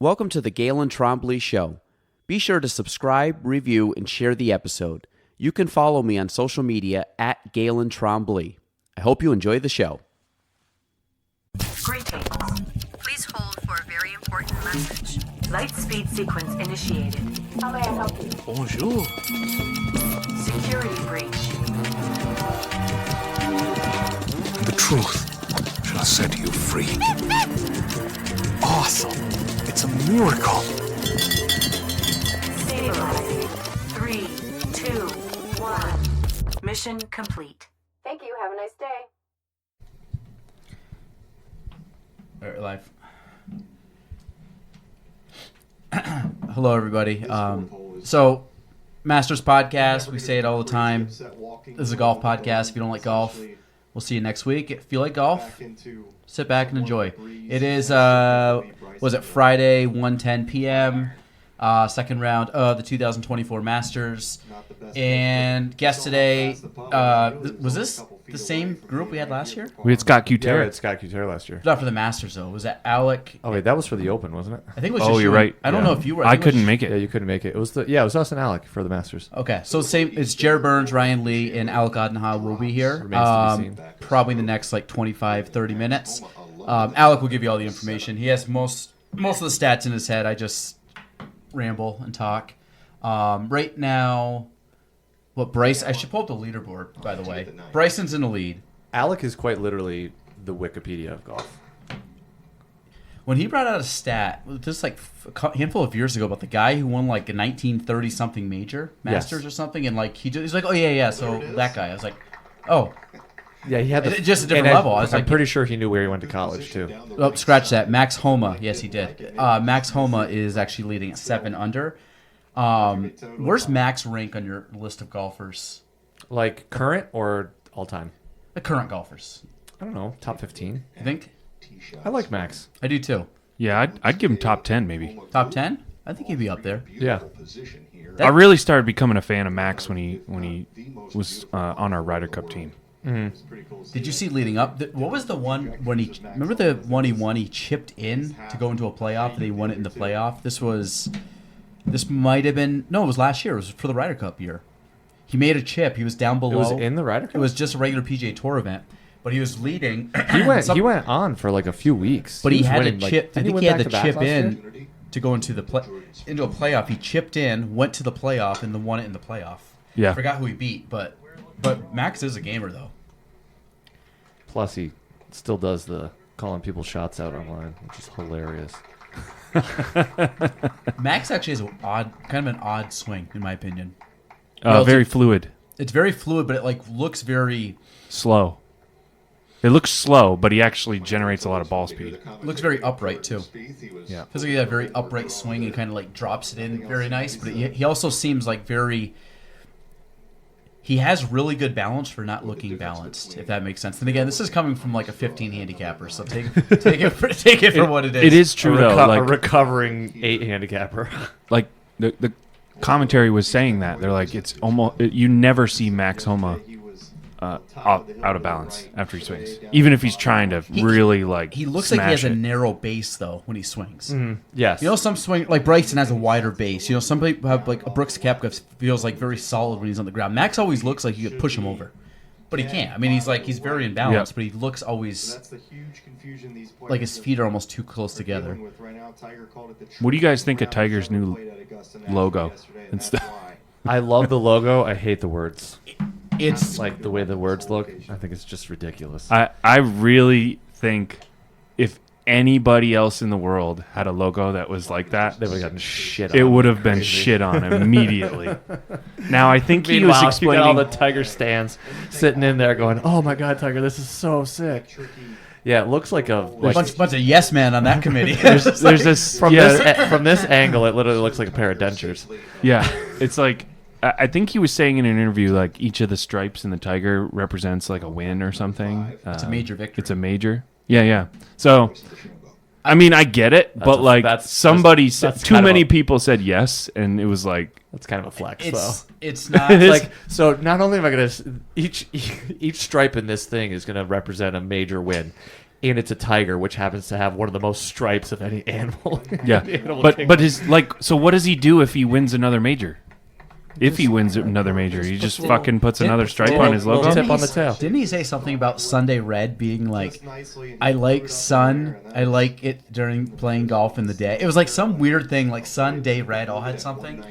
Welcome to the Galen Trombley Show. Be sure to subscribe, review, and share the episode. You can follow me on social media at Galen Trombley. I hope you enjoy the show. Greetings. Please hold for a very important message. Light speed sequence initiated. How may I help you? Bonjour. Security breach. The truth shall set you free. Awesome. It's a miracle. Stabilizing. 3, 2, 1. Mission complete. Thank you. Have a nice day. All right, live. Hello, everybody. So, Masters Podcast, we say it all the time. This is a golf podcast. If you don't like golf, we'll see you next week. If you like golf, sit back and enjoy. It is, Friday, 1:10 p.m., second round of the 2024 Masters. And guest today, was this the same group we had last year? We had Scott Cutera. Yeah, we had Scott Cutera last year. Not for the Masters, though. Was that Alec? Oh, wait, that was for the Open, wasn't it? I think it was just you're you. right. I don't know if you were. I couldn't make Yeah, it. you couldn't make it. It was us and Alec for the Masters. Okay, so same. It's Jared Burns, Ryan Lee, and Alec Odnoha will be here. Remains to be seen. Probably the next 25, 30 minutes. Alec will give you all the information. He has most of the stats in his head. I just ramble and talk. Right now, Bryce? I should pull up the leaderboard, by the way. Bryson's in the lead. Alec is quite literally the Wikipedia of golf. When he brought out a stat, just like a handful of years ago, about the guy who won like a 1930 something major Masters or something, and like he's like, oh yeah, so that guy. I was like, oh. Yeah, he had Just a different level. I'm pretty sure he knew where he went to college, too. Oh, scratch that. Max Homa. Yes, he did. Max Homa is actually leading at 7 under. Where's Max rank on your list of golfers? Like, current or all-time? The current golfers. I don't know, top 15. You think? I like Max. I do too. Yeah, I'd give him top 10 maybe. Top 10? I think he'd be up there. Yeah. I really started becoming a fan of Max when he was on our Ryder Cup team. Mm-hmm. Did you see leading up? What was the one when he? Remember the one he won? He chipped in to go into a playoff, and he won it in the playoff. This might have been it was last year. It was for the Ryder Cup year. He made a chip. He was down below. It was in the Ryder Cup? It was just a regular PGA Tour event, but he was leading. He went on for like a few weeks. But he had winning, to chip. Like, I think he had to chip last in year? to go into a playoff. He chipped in, went to the playoff, and then won it in the playoff. Yeah. I forgot who he beat, but Max is a gamer though. Plus, he still does the calling people shots out online, which is hilarious. Max actually has kind of an odd swing, in my opinion. Very fluid. It's very fluid, but it looks very Slow. It looks slow, but he actually generates a lot of ball speed. looks very upright too. Yeah. Feels like he has a very upright swing and kind of like drops it in very nice. But he also seems like he has really good balance for not looking balanced, if that makes sense. And again, this is coming from like a 15 handicapper, so take it for what it is. It is true though. A recovering 8 handicapper. Like the commentary was saying that they're like it's almost you never see Max Homa out of balance after he swings, even if he's trying to really like. He looks like he has it. a narrow base though when he swings. Mm-hmm. Yes. You know, some swing like Bryson has a wider base. You know, some people have like a Brooks Koepka feels like very solid when he's on the ground. Max always looks like you could push him over, but he can't. I mean, he's very in balance, but he looks always like his feet are almost too close together. What do you guys think of Tiger's new logo and stuff? I love the logo. I hate the words. It's Like the way the words look, I think it's just ridiculous. I really think if anybody else in the world had a logo that was like that, They would have gotten shit on. it would have been shit on immediately. Now I think he was Meanwhile, you explaining got all the Tiger stands sitting in there going, "Oh my God, Tiger, this is so sick." Yeah, it looks like a bunch of yes men on that committee. there's this from this angle, it literally looks like a pair of dentures. Yeah, it's like I think he was saying in an interview like each of the stripes in the tiger represents like a win or something. It's a major victory. It's a major. Yeah. So, I mean, I get it, but too many people said yes, and it was like That's kind of a flex, though. It's not like so. Not only am I gonna each stripe in this thing is gonna represent a major win. and it's a tiger, which happens to have one of the most stripes of any animal. Yeah, but his so what does he do if he wins another major? If he wins another major, he just fucking puts another stripe on his logo. Tip on the tail. Didn't he say something about Sunday Red being like, I like sun, I like it during playing golf in the day? It was like some weird thing, like Sunday Red all had something.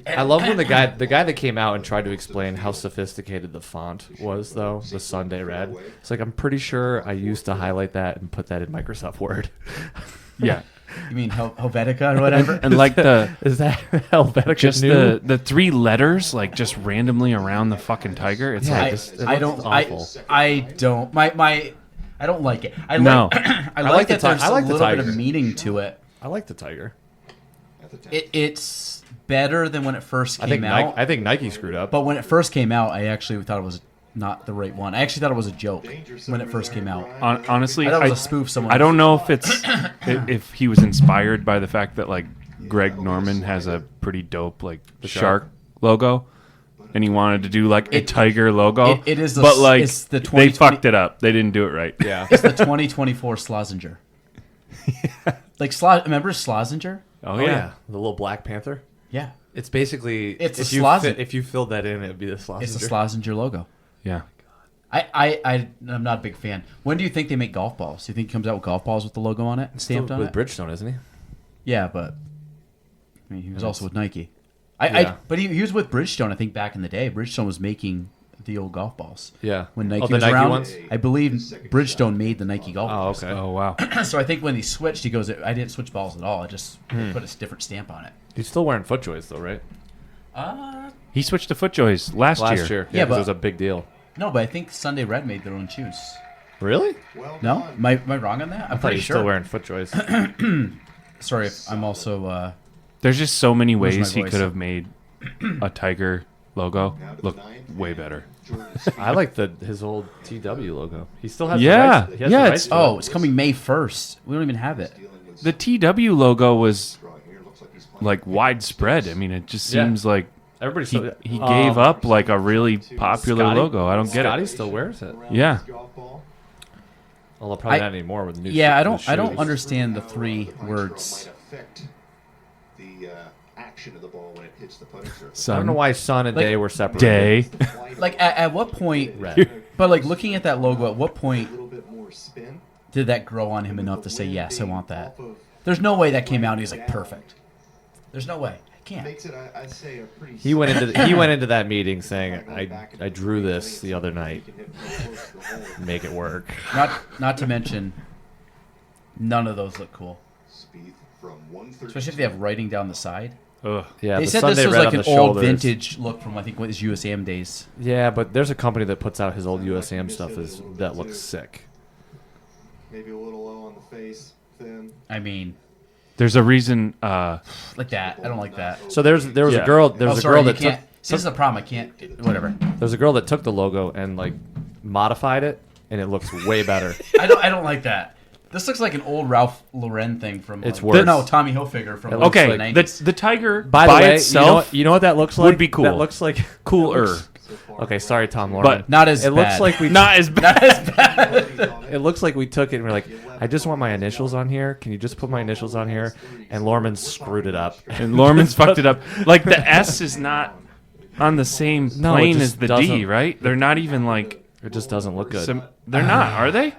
I love when the guy that came out and tried to explain how sophisticated the font was, though, the Sunday Red. It's like, I'm pretty sure I used to highlight that and put that in Microsoft Word. Yeah. You mean Helvetica or whatever? And like Is that Helvetica just new? the 3 letters like just randomly around the fucking tiger. It's Yeah, like I don't like it. I No. like that there's I like a the little bit tiger. of meaning to it. I like the tiger. It's better than when it first came out. I think Nike screwed up. But when it first came out, I actually thought it was not the right one. I actually thought it was a joke when it first came out. honestly, I thought it was a spoof. Someone. I don't know if it's if he was inspired by the fact that like Greg Norman has a pretty dope like shark logo, and he wanted to do like a tiger logo. It is, but like it's the they fucked it up. They didn't do it right. Yeah. It's the 2024 Slazenger. Like remember Slazenger? Oh yeah. The little Black Panther. Yeah, It's basically It's if a you Slazenger. if you filled that in, it'd be the Slazenger. it's the Slazenger logo. Yeah. I'm not a big fan. When do you think they make golf balls? Do you think he comes out with golf balls with the logo on it, stamped on with it? Bridgestone, isn't he? Yeah, but I mean, he was also with Nike. Yeah. But he was with Bridgestone. I think back in the day, Bridgestone was making the old golf balls. Yeah. When Nike the was Nike around, ones? I believe Bridgestone made the Nike golf Oh, balls. okay. Oh wow. So I think when he switched, he goes, I didn't switch balls at all. I just put a different stamp on it. He's still wearing FootJoys though, right? He switched to FootJoys last year. Yeah, Yeah, 'cause but- it was a big deal. No, but I think Sunday Red made their own shoes. Really? No? Am I wrong on that? I'm I thought pretty he's sure. still wearing FootJoys. Sorry, if I'm also... There's just so many Where's ways my he voice? could have made a tiger logo look way better. I like his old TW logo. He still has Yeah. the rights. He has Yeah, the it's- rights to Oh, it. it's coming May 1st. We don't even have it. The TW logo was like widespread. I mean, it just Yeah. seems like Everybody he, still he gave up like a really popular Scotty? logo. I don't get Scotty it. still wears it. Yeah. Although probably I- not anymore with the new Yeah, I new don't. I don't shoes. understand the 3 words. I don't know why sun and Like, day were separated. Day. Like at what point? Red. But like looking at that logo, at what point did that grow on him enough to say yes, I want that? There's no way that came out and he's like perfect. There's no way. I can't. He went into that meeting saying, "I drew this the other night. Make it work." Not to mention, none of those look cool. Especially if they have writing down the side. Ugh. Yeah, They the said Sunday this was red like on an the old shoulders. vintage look from I think his USAM days. Yeah, but there's a company that puts out his old USAM stuff that looks sick. Maybe a little low on the face, thin. I mean, There's a reason. like that. I don't like that. So there was Yeah. a girl there was Oh, a sorry, girl you that can't. See, this is the problem. I can't. Whatever. there's a girl that took the logo and like modified it, and it looks way better. I don't like that. This looks like an old Ralph Lauren thing from. It's like, worse. No, Tommy Hilfiger from. It looks like, Okay, the the 90s. the tiger By by, the way, itself you know what that looks like? would be cool. That looks like cooler. Okay, sorry, Tom Lauren. But Not as it bad. looks like we Not as bad. it looks like we took it and we're like, I just want my initials on here. Can you just put my initials on here? And Lorman screwed it up. And Lorman's fucked it up. Like the S is not on the same No, it plane just as the D, doesn't- right? They're not even like. It just doesn't look good. They're not, are they?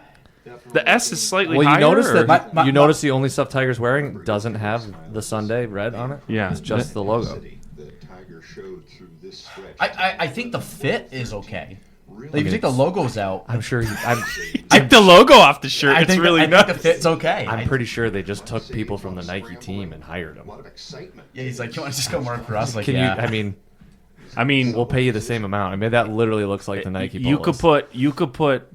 The S is slightly Well, you higher. notice or- that My- you notice the only stuff Tiger's wearing doesn't have the Sunday red on it. Yeah. It's just the logo. That Tiger showed through this stretch. I think the fit is okay. Like, if you take the logos out, I'm sure. Take the logo off the shirt. I It's think really I nuts. think the fit's okay. I'm pretty sure they just took people from the Nike team and hired them. A lot of excitement. Yeah, he's like, you want to just go work for us? Like, Can yeah. you? I mean, We'll pay you the same amount. I mean, that literally looks like the Nike. you could polos. put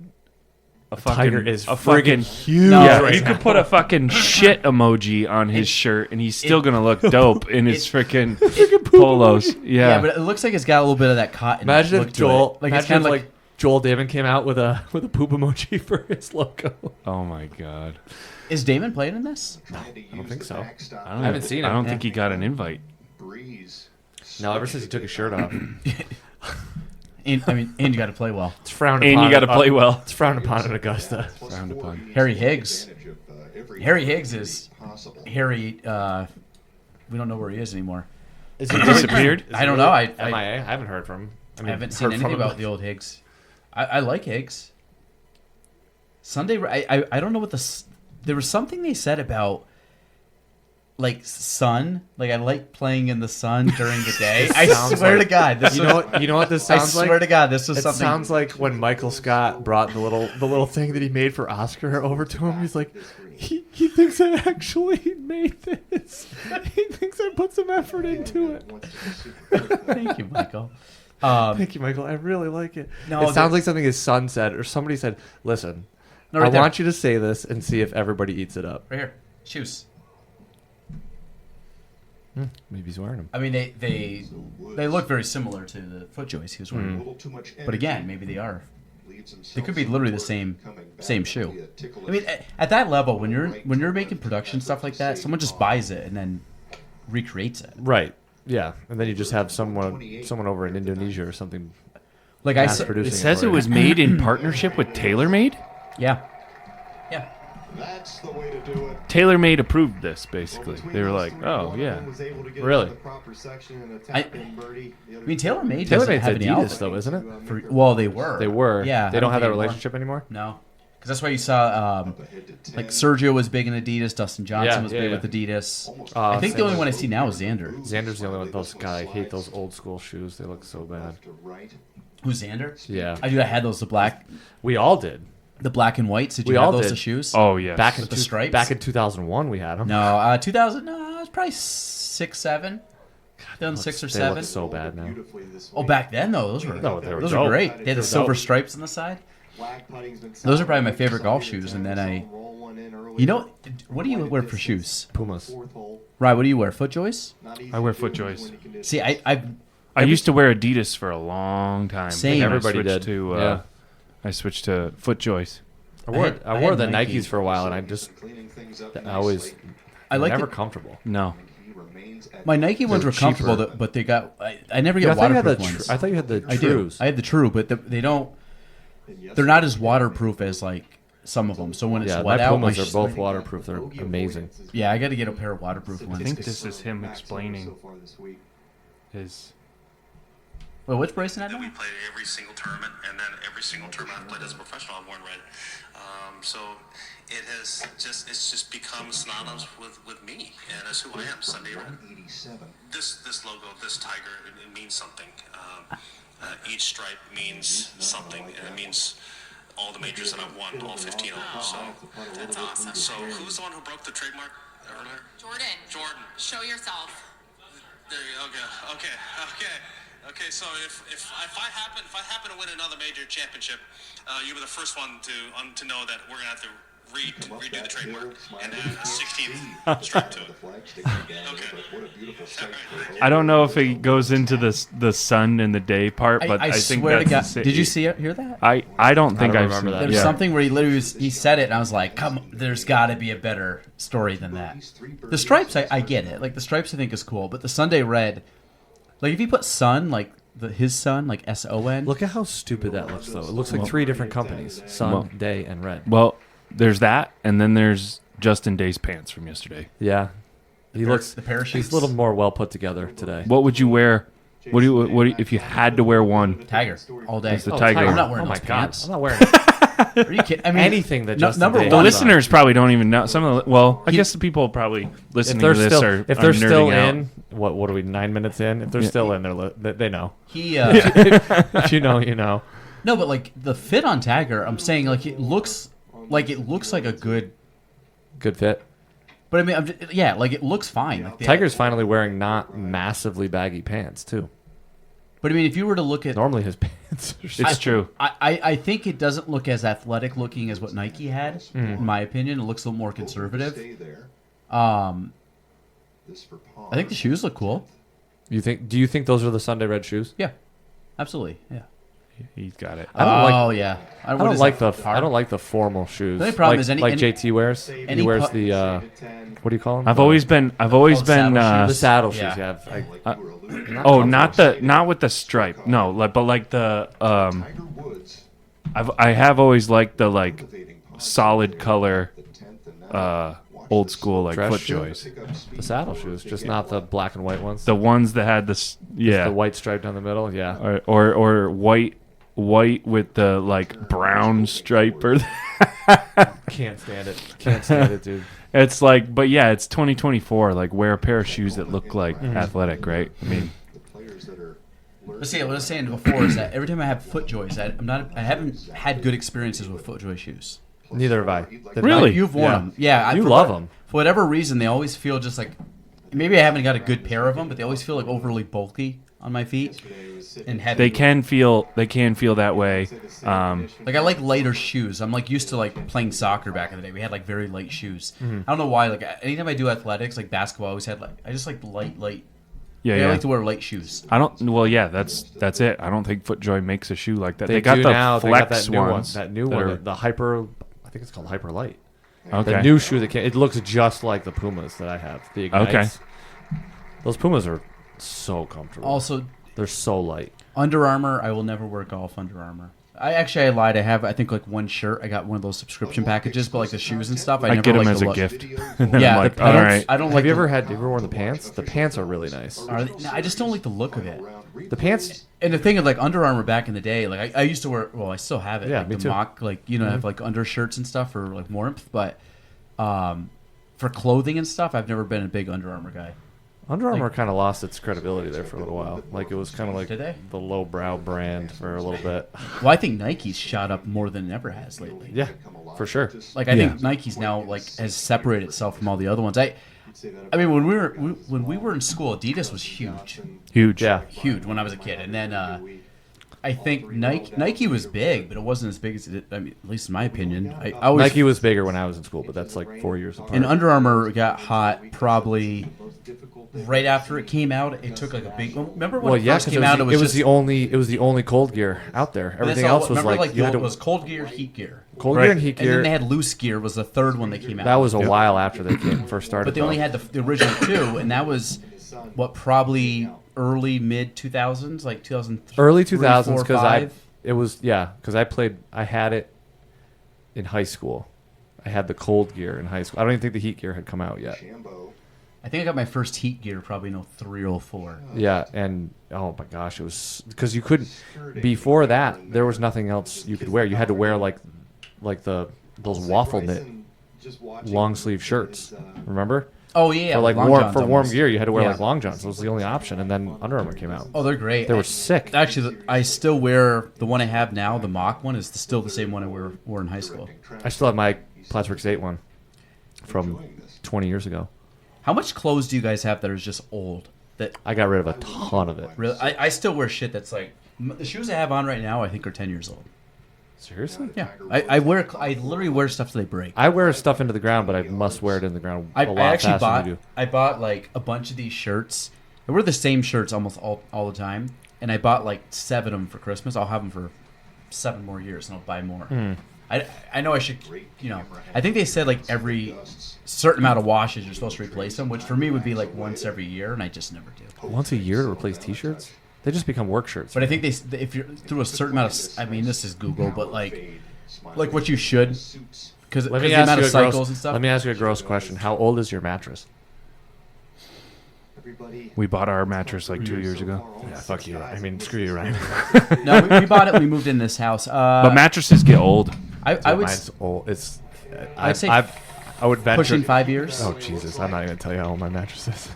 a fucking Tiger is a friggin' fucking huge. No, yeah. right You could put a fucking shit emoji on his shirt, and he's still gonna look dope in his freaking polos. yeah, Yeah, but it looks like it's got a little bit of that cotton. Imagine look if to Joel. it. Like it's Imagine kind if of like Joel Damon came out with a poop emoji for his logo. oh my god. is Damon playing in this? I don't think so. I haven't seen I it. don't think he got an invite. Breeze. No, ever since he took his shirt off. and you got to play well. It's frowned upon. And you got to play well. It's frowned upon at Augusta. Frowned upon. Harry Higgs. Harry Higgs is Harry. We don't know where he is anymore. Is he disappeared? I don't know. I MIA? I haven't heard from him. I haven't seen anything about the old Higgs. I like Higgs. Sunday, I don't know what there was something they said about like sun. Like I like playing in the sun during the day. I swear to God, this You know what this sounds like? I swear to God, this was It something. sounds like when Michael Scott brought the little thing that he made for Oscar over to him. He's like, he thinks I actually made this. He thinks I put some effort into it. Thank you, Michael. Thank you, Michael. I really like it. No, it sounds like something his son said, or somebody said. Listen, No, right I there. want you to say this and see if everybody eats it up. Right here, shoes. Maybe he's wearing them. I mean, they look very similar to the foot joys he was wearing. But again, maybe they are. They could be literally the same shoe. I mean, at that level, when you're making production stuff like that, someone just buys it and then recreates it. Right. Yeah, and then you just have someone over in Indonesia or something. Like mass It producing says for it you. was made in partnership with TaylorMade. Yeah. That's the way to do it. TaylorMade approved this, basically. They were like, oh, yeah. Really? I mean, TaylorMade doesn't TaylorMade's have any Adidas, outfit. though, isn't it? Well, they were. They were. Yeah. They I don't have that think anymore. relationship anymore. No. Because that's why you saw, like Sergio was big in Adidas, Dustin Johnson Yeah, was yeah, big yeah. with Adidas. I think the only one I see now is Xander. Xander's the only one. Those guy, I hate those old school shoes. They look so bad. Who's Xander? Yeah, I had those the black and whites. Did you We have all those did. the shoes? Oh, yes. back in With the stripes? Back in 2001, we had them. No, 2000. No, it was probably 6, 7. 2006 or They 7. look so bad now. Oh, back then though, those were No, they were those dope. were great. They had the were silver dope. stripes on the side. Those are probably my favorite golf shoes. And then what do you wear for shoes? Pumas. Right, what do you wear? FootJoys? I wear FootJoys. See, I used to wear Adidas for a long time. Same. And Everybody I switched did. To, Yeah. I switched to FootJoys. I wore I wore had the Nike. Nikes for a while, and I like never the- comfortable. No. my Nike ones They're were comfortable, cheaper. but they got I never Yeah, get I thought you had waterproof the ones. I thought you had the I do. Trues. I had the True, but they don't. They're not as waterproof as like some of them. So when it's Yeah, wet my out, Pumas my are both waterproof. They're amazing. Yeah, I got to get a pair of waterproof I ones. think this is him explaining his... Wait, which Bryson had That we now? played every single tournament, and then every single tournament I played as a professional, I've worn red. So it's just become synonymous with me, and that's who I am, Sunday Red. This logo, this tiger, it means something. Each stripe means something, and it means all the majors that I've won, all 15 of them. So That's awesome. So who's the one who broke the trademark earlier? Jordan. Show yourself. There you go. Okay. So if I happen to win another major championship, you'll be the first one to know that we're gonna have to redo the trademark and add a 16th stripe to it. Okay. I don't know if it goes into the sun and the day part, but I think swear to God. that's... Did you hear that? I don't think don't I've remember seen that. There was yeah. something where he said it, and I was like, "Come, there's got to be a better story than that." The stripes, I get it. Like the stripes, I think is cool, but the Sunday Red, like if you put Sun, like his son, like SON. Look at how stupid that looks, though. It looks like three different companies: Sun, Well- Day, and Red. Well, there's that, and then there's Justin Day's pants from yesterday. Yeah, he looks. the parachutes. He's a little more well put together today. What would you wear? What do you if you had to wear one? Tiger all day. It's the Tiger. I'm not wearing Oh my those God! pants. I'm not wearing Are you kidding? I mean, anything that Justin number Day The one. does. listeners probably don't even know. Some of the I guess the people probably listening to this are if they're still nerding out. in, what are we 9 minutes in? If they're still in, they know. He If you know, you know. no, but like the fit on Tiger, I'm saying like it looks like a good. Good fit. But I mean, yeah, like it looks fine. Like Tiger's finally wearing not massively baggy pants too. But I mean, if you were to look at, Normally his pants are It's true. I think it doesn't look as athletic looking as what Nike had. In my opinion, it looks a little more conservative. I think the shoes look cool. Do you think those are the Sunday Red shoes? Yeah, absolutely. Yeah. He's got it. I don't like. yeah. I What don't is like that, the. hard? I don't like the formal shoes. The only problem like, is any- like any- JT wears. He any wears pu- the. What do you call them? I've always been. the saddle shoes. Yeah. Yeah. Not with the stripe. No, but like the I have always liked the like solid color old school like Dress FootJoys. The saddle shoes, just not the black and white ones. The ones that had this The white stripe down the middle. Yeah. or white with the like brown stripe or Can't stand it. Can't stand it, dude. it's like but yeah, it's 2024, like wear a pair of shoes that look like athletic, right? I mean, Let's see. What I was saying before is that every time I have FootJoys, I haven't had good experiences with FootJoy shoes. Neither have I. Really? You've worn them, yeah. You love them. For whatever reason, they always feel just like maybe I haven't got a good pair of them, but they always feel like overly bulky on my feet and heavy. they can feel that way. Like I like lighter shoes. I'm like used to like playing soccer back in the day. We had like very light shoes. Mm-hmm. I don't know why. Like anytime I do athletics, like basketball, I always had I just like light. Yeah, I yeah. like to wear light shoes. I don't. Well, yeah, that's it. I don't think FootJoy makes a shoe like that. They got do the now. They got flex that new one. ones. That new that one. are- The hyper. I think it's called Hyper Light. Okay. The new shoe that came. It looks just like the Pumas that I have. The Ignites. Okay. Those Pumas are so comfortable. Also, They're so light. Under Armour, I will never wear golf Under Armour. I lied. I have I think like one shirt. I got one of those subscription packages, but like the shoes and stuff, I I never get them like as the a look. gift. And then Yeah, I'm like, the all pants- right. I don't like. Have you the- ever worn the pants? The pants are really nice. No, I just don't like the look of it. The pants. And the thing of like Under Armour back in the day, like I used to wear. Well, I still have it. Yeah, like me the too. mock, like I have like undershirts and stuff for like warmth. But for clothing and stuff, I've never been a big Under Armour guy. Under Armour kind of lost its credibility there for a little while. Like it was kind of like Did they? the lowbrow brand for a little bit. Well, I think Nike's shot up more than it ever has lately. Yeah, for sure. Like I think Nike's now like has separated itself from all the other ones. I mean when we were in school, Adidas was huge. Huge. Yeah. Huge when I was a kid, and then I think Nike was big, but it wasn't as big as it. I mean, at least in my opinion. I always Nike was bigger when I was in school, but that's like 4 years apart. and Under Armour got hot probably right after it came out. It took like a big. Remember when well, it yeah, first because came out? it was the only cold gear out there. That's Everything all- else was remember, like you had it to was cold gear, heat gear, cold Right. gear and heat and then gear. they had loose gear was the third one that came out. That was a while after they first started. but they only had the original two, and that was what probably early mid 2000s, like 2003, early 2000s because 5. I had it in high school. I had the cold gear in high school. I don't even think the heat gear had come out yet. I think I got my first heat gear probably in 03 or 04. Yeah, and oh my gosh, it was because you couldn't. Before that, there was nothing else you could wear. You had to wear like those waffle knit long sleeve shirts. Remember? Oh yeah, For like long warm johns warm almost. gear, you had to wear Yeah. like long johns. It was the only option, and then Under Armour came out. Oh, they're great. They were sick. Actually, I still wear the one I have now. The mock one is still the same one I wore in high school. I still have my Platsworks 8 one from 20 years ago. How much clothes do you guys have that are just old? That I got rid of a ton of it. really, I still wear shit that's like the shoes I have on right now. I think are 10 years old. Seriously? Yeah, I literally wear stuff till they break. I wear stuff into the ground, but I must wear it in the ground a I lot actually faster bought than you do. I bought like a bunch of these shirts. I wear the same shirts almost all the time, and I bought like 7 of them for Christmas. I'll have them for 7 more years, and I'll buy more. I know I should, I think they said like every certain amount of washes you're supposed to replace them, which for me would be like once every year, and I just never do. Once a year to replace T-shirts? They just become work shirts. But I think if you're through a certain amount of, I mean, this is Google, but like what you should, because Let me the ask amount you of a cycles gross, and stuff. Let me ask you a gross question. How old is your mattress? We bought our mattress like 2 years ago. Yeah, fuck you. I mean, screw you, Ryan. No, we bought it when we moved in this house. But mattresses get old. I would Mine's old. It's. I'd say I would venture. pushing 5 years. Oh Jesus! I'm not even gonna tell you how old my mattress is.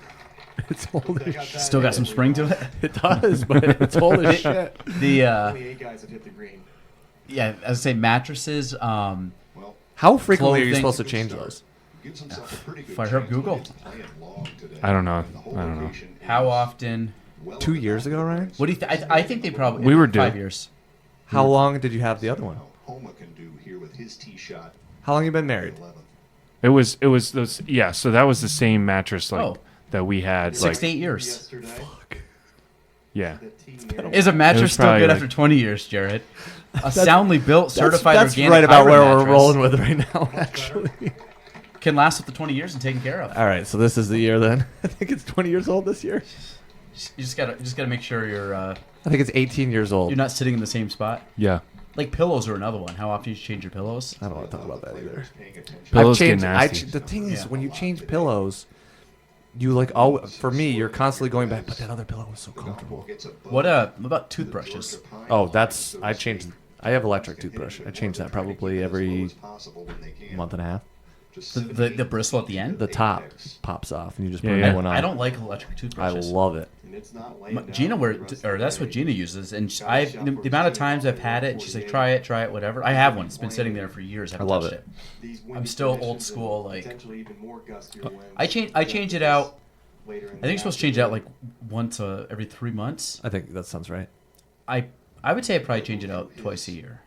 It's old as shit. Still got some spring to it. It does, but it's old as shit. The 28 guys have hit the green. yeah, as I say, mattresses. How frequently are you Clothing. supposed to change those? Fire up Google. I don't know. How often? 2 years ago, Ryan. What do you? I think they probably. We were due. 5 years. How long did you have the other one? Homa can do here with his tee shot. How long you been married? 11th. It was those. Yeah. So that was the same mattress like Oh. that we had. 6 to Like 8 years. Yesterday. Yeah. Is a It mattress was still probably good like- after 20 years, Jared? A soundly built, certified That's organic right about hybrid where we're mattress rolling with right now, actually. can last up to 20 years and taken care of. All right, so this is the year then. I think it's 20 years old this year. You just gotta make sure I think it's 18 years old. you're not sitting in the same spot. Yeah. Like pillows are another one. How often do you change your pillows? I don't want to talk about that either. Pillows I've get changed, nasty. the thing is, Yeah. when you change pillows, you like all for me, you're constantly going back. But that other pillow was so comfortable. What about toothbrushes? Oh, that's I changed. I have electric toothbrush. I change that probably every month and a half. The bristle at the end? The top pops off, and you just put Yeah, a yeah. new one on. I don't like electric I toothbrushes. love it. Gina, that's what Gina uses, and the amount of times I've had it, she's like, try it, whatever. I have one. It's been sitting there for years. I haven't love touched it. I'm still old school. Like, I change it out. I think you're supposed to change it out like once every 3 months. I think that sounds right. I would say I probably change it out twice a year.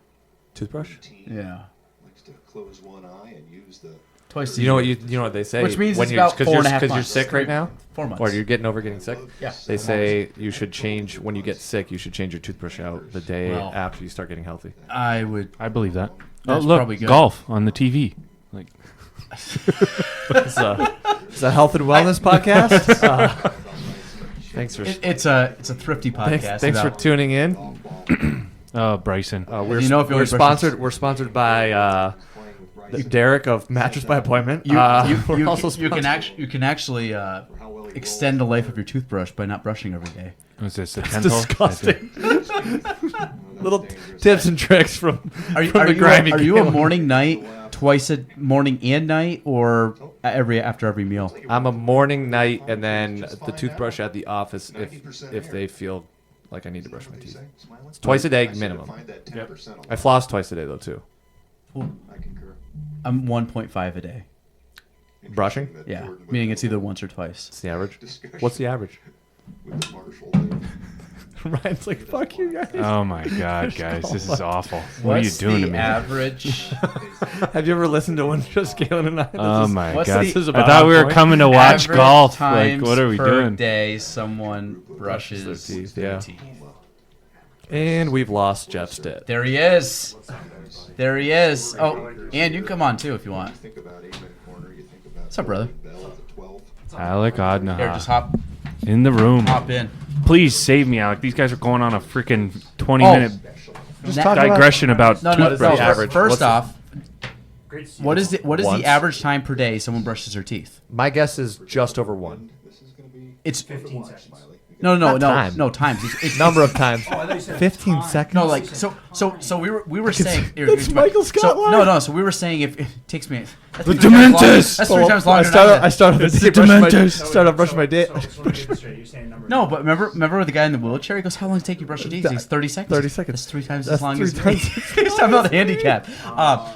Toothbrush. Yeah, Likes to close one eye and use the twice a You year. know what you know what they say, Which means when it's you're about 4.5 you're months. sick right now, 4 months. or you're getting over getting sick. Yeah. They say you should change when you get sick. You should change your toothbrush out the day Well, after you start getting healthy. I would. I believe that. That's oh, look, probably good. golf on the TV. Like, It's a health and wellness podcast. Thanks for It's a thrifty podcast. thanks for about- tuning in. Bryson. We're You know if you we're only brush your- sponsored by Derek of Mattress by Appointment. You, We're you, also you can sponsored- you can actually extend the life of your toothbrush by not brushing every day. Was this a It's dental? disgusting. Little tips and tricks from Are from the grimy are you a Caleb. morning night, twice a morning and night, or after every meal? I'm a morning, night, and then the toothbrush at the office if they feel like I need to brush my teeth. It's twice a day minimum. I floss twice a day though too. I'm 1.5 a day. Brushing? Yeah, meaning it's either once or twice. It's the average. What's the average? Ryan's like, fuck you guys. Oh my god, guys, this is awful. What What's are you doing the to me? Average? Have you ever listened to one just Galen and I? Oh my what's god! the- This is I about thought on we were point. coming to watch average golf. Like, times what are we per doing? day someone brushes their teeth, their yeah. teeth. And we've lost Jeff Stitt. There he is. There he is. Oh, and you can come on too if you want. What's up, brother? Alec Here, just Odnoha in the room. hop in. Please save me, Alec. These guys are going on a freaking 20 Oh. minute Na- digression about No, toothbrush. the average? First What's off, what is Once? the average time per day someone brushes their teeth? My guess is just over one. It's 15 seconds. No, time. times. It's Number of times. 15 seconds. no, like so we were saying. That's Michael Scott So, line. no. So we were saying if it takes me. That's The three times longer- Dementors! That's 3 times longer. I started the day brushing my day. No, but remember with the guy in the wheelchair? He goes, "How long does it take you to brush your teeth?" He goes, 30 seconds. 30 seconds. That's 3 times That's as long 3 as times. He's talking about the handicap.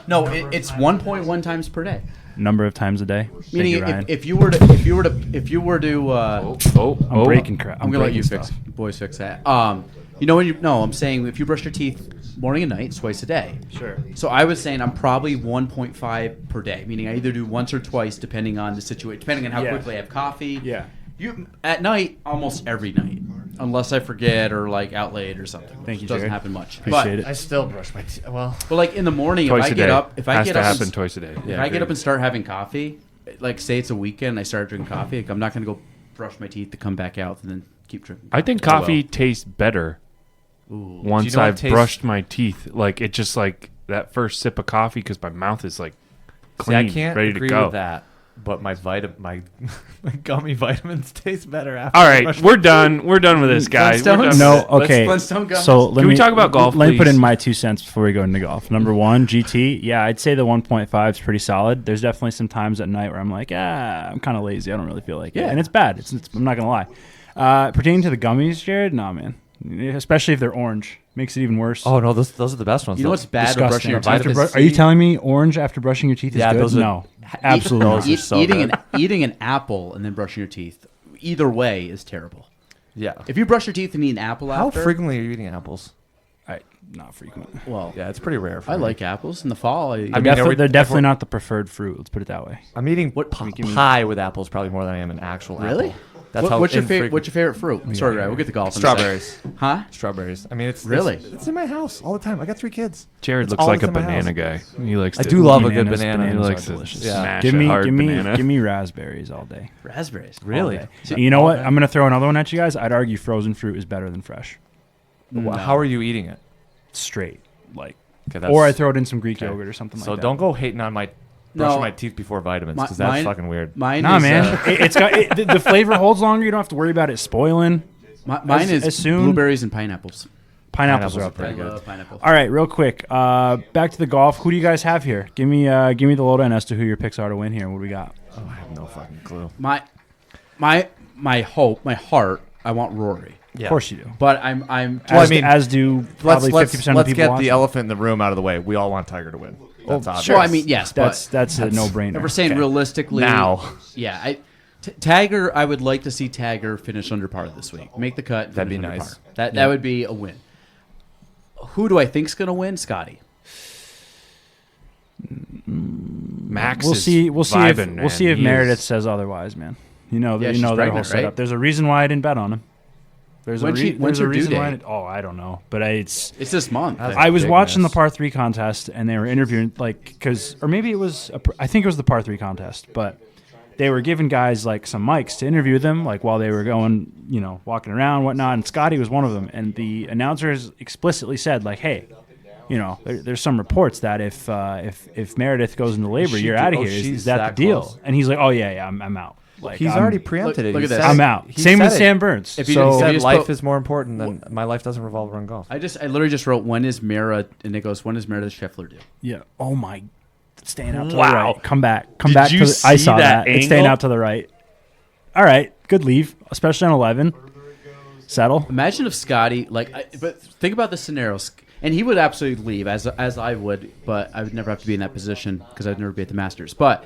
No, it's 1.1 times per day. Number of times a day. Thank Meaning, you, Ryan. if you were to, I'm breaking crap. I'm gonna let you boys fix that. I'm saying if you brush your teeth morning and night, twice a day. Sure. So I was saying I'm probably 1.5 per day, meaning I either do once or twice depending on the situation, depending on how Yeah. quickly I have coffee. Yeah. You at night almost every night, unless I forget or like out late or something. Thank you, Which doesn't Jared. happen much. Appreciate it. I still brush my teeth. Well, But like in the morning, Twice if I a get day. up, if I Has get to up, happen and, twice a day. if I get up and start having coffee, like say it's a weekend, and I start drinking coffee. Like, I'm not gonna go brush my teeth to come back out and then keep drinking. I think coffee tastes better once know what I've tastes- brushed my teeth. Like, it just like that first sip of coffee because my mouth is like see, clean, I can't ready agree to go. with that. But my my gummy vitamins taste better after. All I right, brush we're done. We're done with this, guys. We're done with No, it. okay. Flintstone gummies. So let Can me we talk about golf, Let me put please? in my 2 cents before we go into golf. Number one, GT. Yeah, I'd say the 1.5 is pretty solid. There's definitely some times at night where I'm like, I'm kind of lazy. I don't really feel like it, and it's bad. I'm not gonna lie. Pertaining to the gummies, Jared, nah, man. Especially if they're orange, makes it even worse. Oh no, those are the best ones. You know though. what's bad with brushing Disgusting. your teeth? Vitamin Are C. you telling me orange after brushing your teeth is Yeah, good? those are- No, absolutely Those not. are so eating good. eating an apple and then brushing your teeth, either way, is terrible. Yeah. If you brush your teeth and eat an apple How after, frequently are you eating apples? Not frequent. well, Yeah, it's pretty rare. For I me. like apples in the fall. I mean, They're definitely not the preferred fruit. Let's put it that way. I'm eating What- pie with apples probably more than I am an actual Really? apple. That's how What's your infrequent- favorite fruit? Sorry, right. We'll get the golf. in a Strawberries. sec. Huh? Strawberries. I mean, it's Really? It's in my house all the time. I got 3 kids. Jared It's looks all like a in my house. banana guy. He likes. I to do love a good Bananas- banana. He bananas likes are to delicious. smash Give a me, hard give me, banana. give me raspberries all day. Raspberries. Really? All day. You know what? I'm gonna throw another one at you guys. I'd argue frozen fruit is better than fresh. How are you eating it? Straight, like, Okay, that's, or I throw it in some Greek yogurt or something So like that. don't go hating on my brushing No. my teeth before vitamins Mi- because that's mine- fucking weird. Mine Nah, is, man, it's got the flavor holds longer. You don't have to worry about it spoiling. Mine is as soon- blueberries and pineapples. Pineapples are Pineapples up are pretty there. I good. love pineapple. All right, real quick. Back to the golf. Who do you guys have here? Give me the lowdown as to who your picks are to win here. What do we got? Oh, I have no fucking clue. My hope, my heart, I want Rory. Of course you do. But I'm Well, As, I mean, as do probably 50% of let's the people get watching. the elephant in the room out of the way. We all want Tiger to win. That's obvious. Well, I mean, yes, That's but a no-brainer. if we're saying Okay. realistically Now. Yeah, Tiger. I would like to see Tiger finish under par this week. Make the cut. That'd be finish under nice. par. That would be a win. Who do I think's going to win? Scotty. Max. We'll is see. We'll see. vibing, We'll see if man. He Meredith is- says otherwise, man. You know, Yeah, you she's know that whole pregnant, setup. right? There's a reason why I didn't bet on him. There's When's there's her a due reason why. date? I don't know, but it's. It's this month. I was big watching miss. the par 3 contest, and they were interviewing or maybe it was. I think it was the par 3 contest, but they were giving guys like some mics to interview them, like while they were going, walking around, whatnot. And Scotty was one of them, and the announcers explicitly said, like, "Hey, there's some reports that if Meredith goes into labor, you're out of here. she's Is that the that deal?" close. And he's like, "Oh yeah, I'm out." Like He's I'm- already preempted it. look He at this. said I'm it. out. He Same with said Sam it. Burns. If you So didn't He said just life put- is more important than my life doesn't revolve around golf. I literally just wrote when is Mara, and it goes when is Meredith Scheffler due? yeah. Oh my. It's staying out to Wow. the right. Come back. Come Did back. you I see saw that that. It's staying angle? out to the right. All right. Good leave, especially on 11. Settle. Imagine if Scotty but think about the scenarios, and he would absolutely leave as I would, but I would never have to be in that position because I'd never be at the Masters. But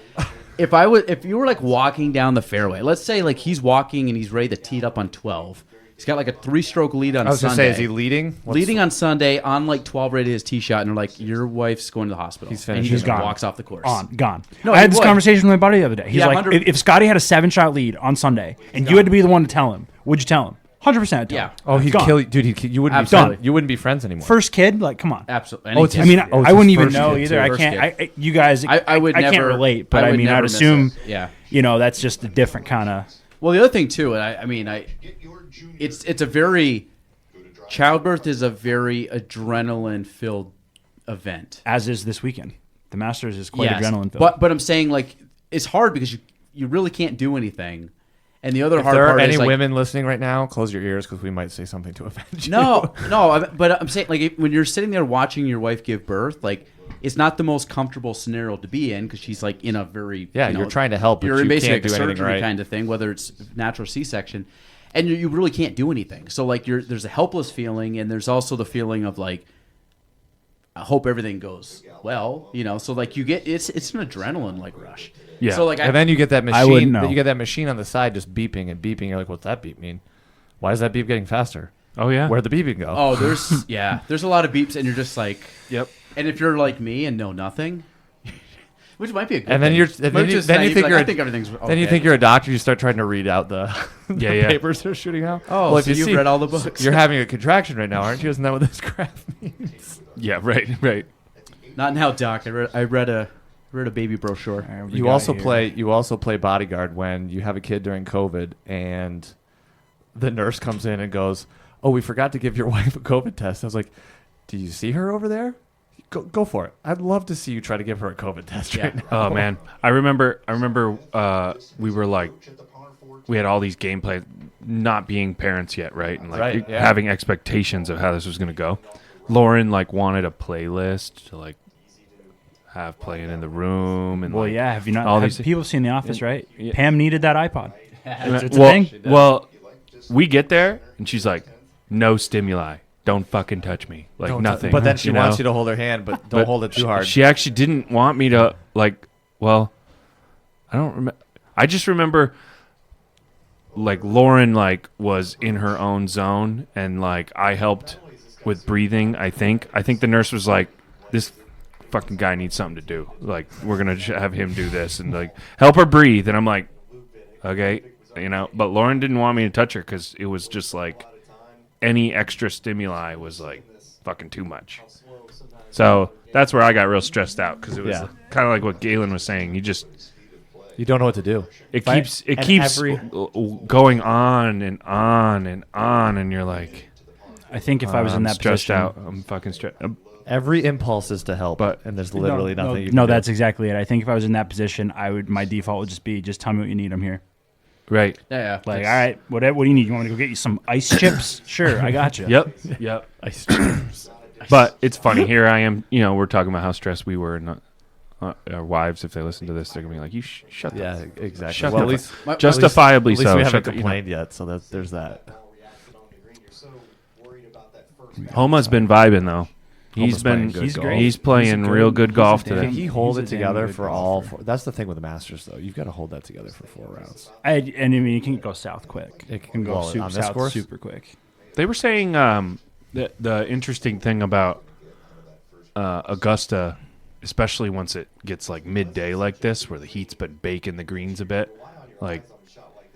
if you were like walking down the fairway, let's say like he's walking and he's ready to tee it up on 12. He's got like a 3-stroke lead on I was going to Sunday. say, is he leading? Leading on Sunday on like 12 ready to his tee shot, and they're like, your wife's going to the hospital. He's and he finishing. just He's gone. walks off the course. Gone. No, I he had this would. conversation with my buddy the other day. He's Yeah, like, 100 if Scotty had a 7-shot lead on Sunday and you had to be the one to tell him, would you tell him? 100% tell Yeah. him. Oh, he'd Gone. kill you. Dude, you wouldn't Absolutely. you wouldn't be friends anymore. First kid, like, come on. Absolutely. Oh, it's I mean, Oh, it's I wouldn't his even first know kid, either. too. I First can't. kid. You guys, I would I can't never relate, but I I would mean, never I'd miss assume, it. Yeah. that's just a different kind of. Well, the other thing too, it's a very childbirth is a very adrenaline filled event. As is this weekend. The Masters is quite Yes. adrenaline filled. But I'm saying like it's hard because you really can't do anything. And the other If hard there are part any is like, women listening right now, close your ears because we might say something to offend you. no, but I'm saying like when you're sitting there watching your wife give birth, like it's not the most comfortable scenario to be in because she's like in a very you're trying to help, but you're in you basically can't like a do anything surgery right. kind of thing, whether it's natural C-section, and you really can't do anything. So like there's a helpless feeling, and there's also the feeling of like I hope everything goes well, So like you get it's an adrenaline like rush. Yeah. So like And then you get that I wouldn't machine. know. You get that machine on the side just beeping and beeping. You're like, what's that beep mean? Why is that beep getting faster? Oh yeah. Where'd the beeping go? oh there's a lot of beeps, and you're just like Yep. And if you're like me and know nothing, which might be a good And then thing. you're Might then you, just then naive, you think like, you're I think everything's okay. then you think you're a doctor. You start trying to read out the Yeah. papers they're shooting out. Oh, well, if so you you've see, read all the books. You're having a contraction right now, aren't you? Isn't that what this graph means? Yeah. Right. Not now, Doc. I read a baby brochure. All right, what we You got also here? play bodyguard when you have a kid during COVID and the nurse comes in and goes, "Oh, we forgot to give your wife a COVID test." I was like, "Do you see her over there? Go for it. I'd love to see you try to give her a COVID test right now." Oh man, I remember. We were like, we had all these gameplay, not being parents yet, right? And like Right, yeah. having expectations of how this was gonna go. Lauren like wanted a playlist to like have playing in the room, and Well, like, yeah. Have you not? all Have these people seen The Office, right? yeah. Pam needed that iPod. It's a well, thing. well, we get there and she's like, no stimuli. Don't fucking touch me. Like Don't nothing. But then she wants know? you to hold her hand, but don't hold it too hard. She actually didn't want me to like. Well, I don't remember. I just remember like Lauren like was in her own zone and like I helped with breathing. I think the nurse was like, this fucking guy needs something to do. Like we're gonna have him do this and like help her breathe. And I'm like, okay. But Lauren didn't want me to touch her because it was just like any extra stimuli was like fucking too much. So that's where I got real stressed out because it was kind of like what Galen was saying. You don't know what to do. It keeps going on and on and on, and you're like, I think if I was in that stressed position, out, I'm fucking stressed. Every impulse is to help, and there's literally nothing you can do. No, that's exactly it. I think if I was in that position, my default would just be, just tell me what you need. I'm here. Right. Yeah. Like, all right, what do you need? You want me to go get you some ice chips? Sure, I got you. Yep. Ice chips. But it's funny. Here I am. We're talking about how stressed we were, and our wives, if they listen to this, they're gonna be like, "You shut the exactly. Shut Well, the at least justifiably at least so. we haven't Shut the- complained yet, so there's that. Homa's been vibing though. He's playing good golf. He's playing real good golf today. Can he hold it together for all four? That's the thing with the Masters, though. You've got to hold that together for 4 rounds. You can go south quick. It can go on this south course? super quick. They were saying the interesting thing about Augusta, especially once it gets like midday like this, where the heat's been baking the greens a bit, like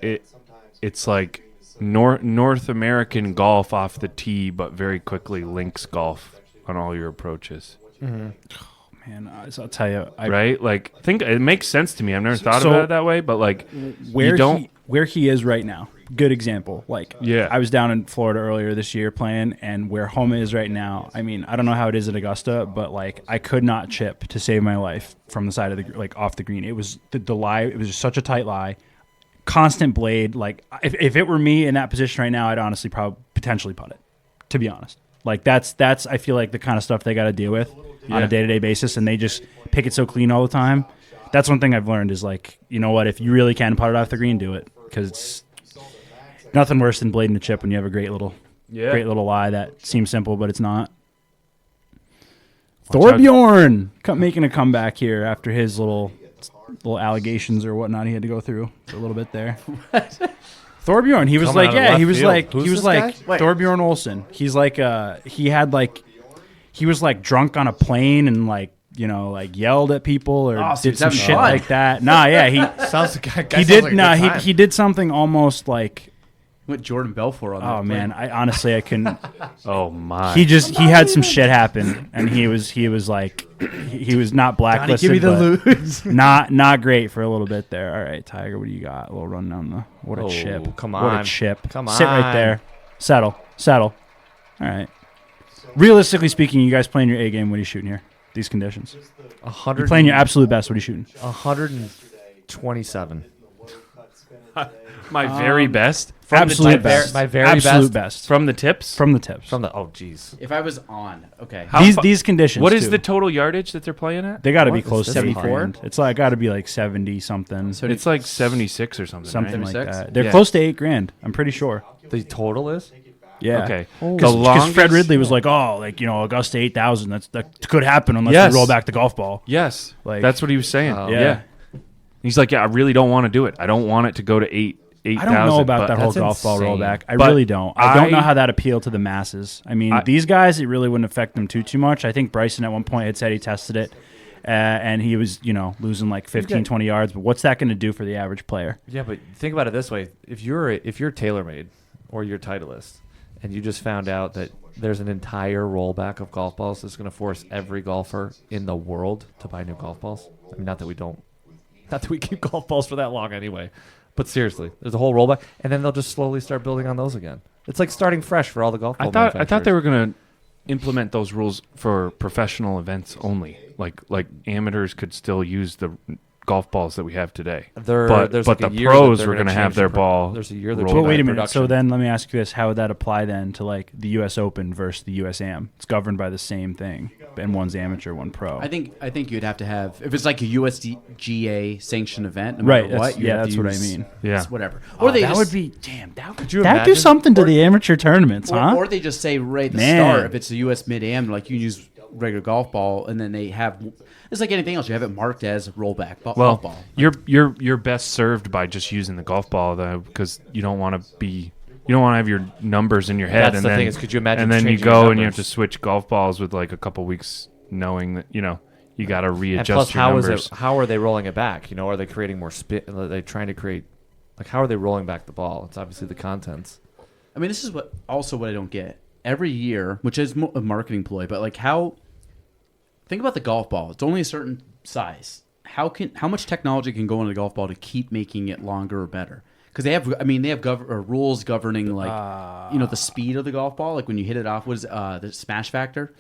it's like North American golf off the tee, but very quickly links golf on all your approaches. Mm-hmm. Oh, man, I'll tell you, right? Like, think it makes sense to me. I've never thought about it that way, but like, where he is right now. Good example. Like, I was down in Florida earlier this year playing, and where Homa is right now. I mean, I don't know how it is at Augusta, but like, I could not chip to save my life from the side of the off the green. It was the lie. It was just such a tight lie. Constant blade. Like, if it were me in that position right now, I'd honestly probably potentially putt it. To be honest. Like that's I feel like the kind of stuff they got to deal with on a day-to-day basis, and they just pick it so clean all the time. That's one thing I've learned is like, you know what, if you really can putt it off the green, do it, because it's nothing worse than blading a chip when you have a great little lie that seems simple but it's not. Thorbjorn making a comeback here after his little allegations or whatnot he had to go through for a little bit there. Thorbjorn, he was Coming like, out of he left was field. like, Who's he was this like guy? Thorbjorn Olsen. He's like, he was like drunk on a plane and like, like yelled at people or did some shit like that. Nah, yeah, he sounds like he did something almost like what Jordan Belfort on that. Oh man, I couldn't. Oh my! He had some shit happen, and he was like, he was not blacklisted. Donnie, give me the lose. not great for a little bit there. All right, Tiger, what do you got? A little run down the what a chip. Come on, what a chip. Come on, sit right there. Settle. All right. Realistically speaking, you guys playing your A game. What are you shooting here? These conditions. You're playing your absolute best. What are you shooting? 127. My very best. Absolute best. My very absolute best. From the tips? From the tips. Oh, jeez. If I was on, okay. These conditions. What is too. the total yardage that they're playing at? They got to be What? close to 74? It's like got to be like 70 something. So It's like 76 or something. Something right? like 76? that. They're Yeah. close to $8,000. I'm pretty sure. The total is? Yeah. Okay. Because Fred Ridley was like, "Oh, like Augusta 8,000. That could happen unless you roll back the golf ball." Yes. Like- That's what he was saying. Yeah. He's like, I really don't want to do it. I don't want it to go to 8,000. I don't know about that whole that's golf ball insane. rollback. I But really don't. I don't know I- how that appealed to the masses. I mean, these guys, it really wouldn't affect them too much. I think Bryson at one point had said he tested it, and he was, losing like 15, 20 yards. But what's that going to do for the average player? Yeah, but think about it this way: if you're TaylorMade or you're Titleist, and you just found out that there's an entire rollback of golf balls that's going to force every golfer in the world to buy new golf balls. I mean, not that we keep golf balls for that long anyway. But seriously, there's a whole rollback, and then they'll just slowly start building on those again. It's like starting fresh for all the golf ball I thought they manufacturers. were going to implement those rules for professional events only. Like amateurs could still use the golf balls that we have today. There's but like the a year pros that were they're going to have change their the ball. There's a year they're rolled But back. wait a minute. production. So then let me ask you this. How would that apply then to like the U.S. Open versus the USAM? It's governed by the same thing, and one's amateur, one pro. I think you'd have to have, if it's like a USGA sanctioned event, no Right, matter what. that's- that's what I mean. Yeah. it's whatever. Or they that just, would be damn. That Could you that'd do imagine? something to the amateur tournaments, huh? or they just say right at the Man. start, if it's a US mid-am, like you use regular golf ball, and then they have, it's like anything else. You have it marked as rollback golf Well, ball. you're best served by just using the golf ball though, because you don't want to have your numbers in your head. That's and the then, thing is, could you imagine And then you changing go your and you have to numbers? switch golf balls with like a couple weeks, knowing that you got to And readjust plus, your numbers. how are they rolling it back? Are they creating more spin? Are they trying to create Like, how are they rolling back the ball? It's obviously the contents. I mean, this is what I don't get. Every year, which is a marketing ploy, but like think about the golf ball. It's only a certain size. How much technology can go into the golf ball to keep making it longer or better? Because they have rules governing the speed of the golf ball. Like when you hit it off, what is the smash factor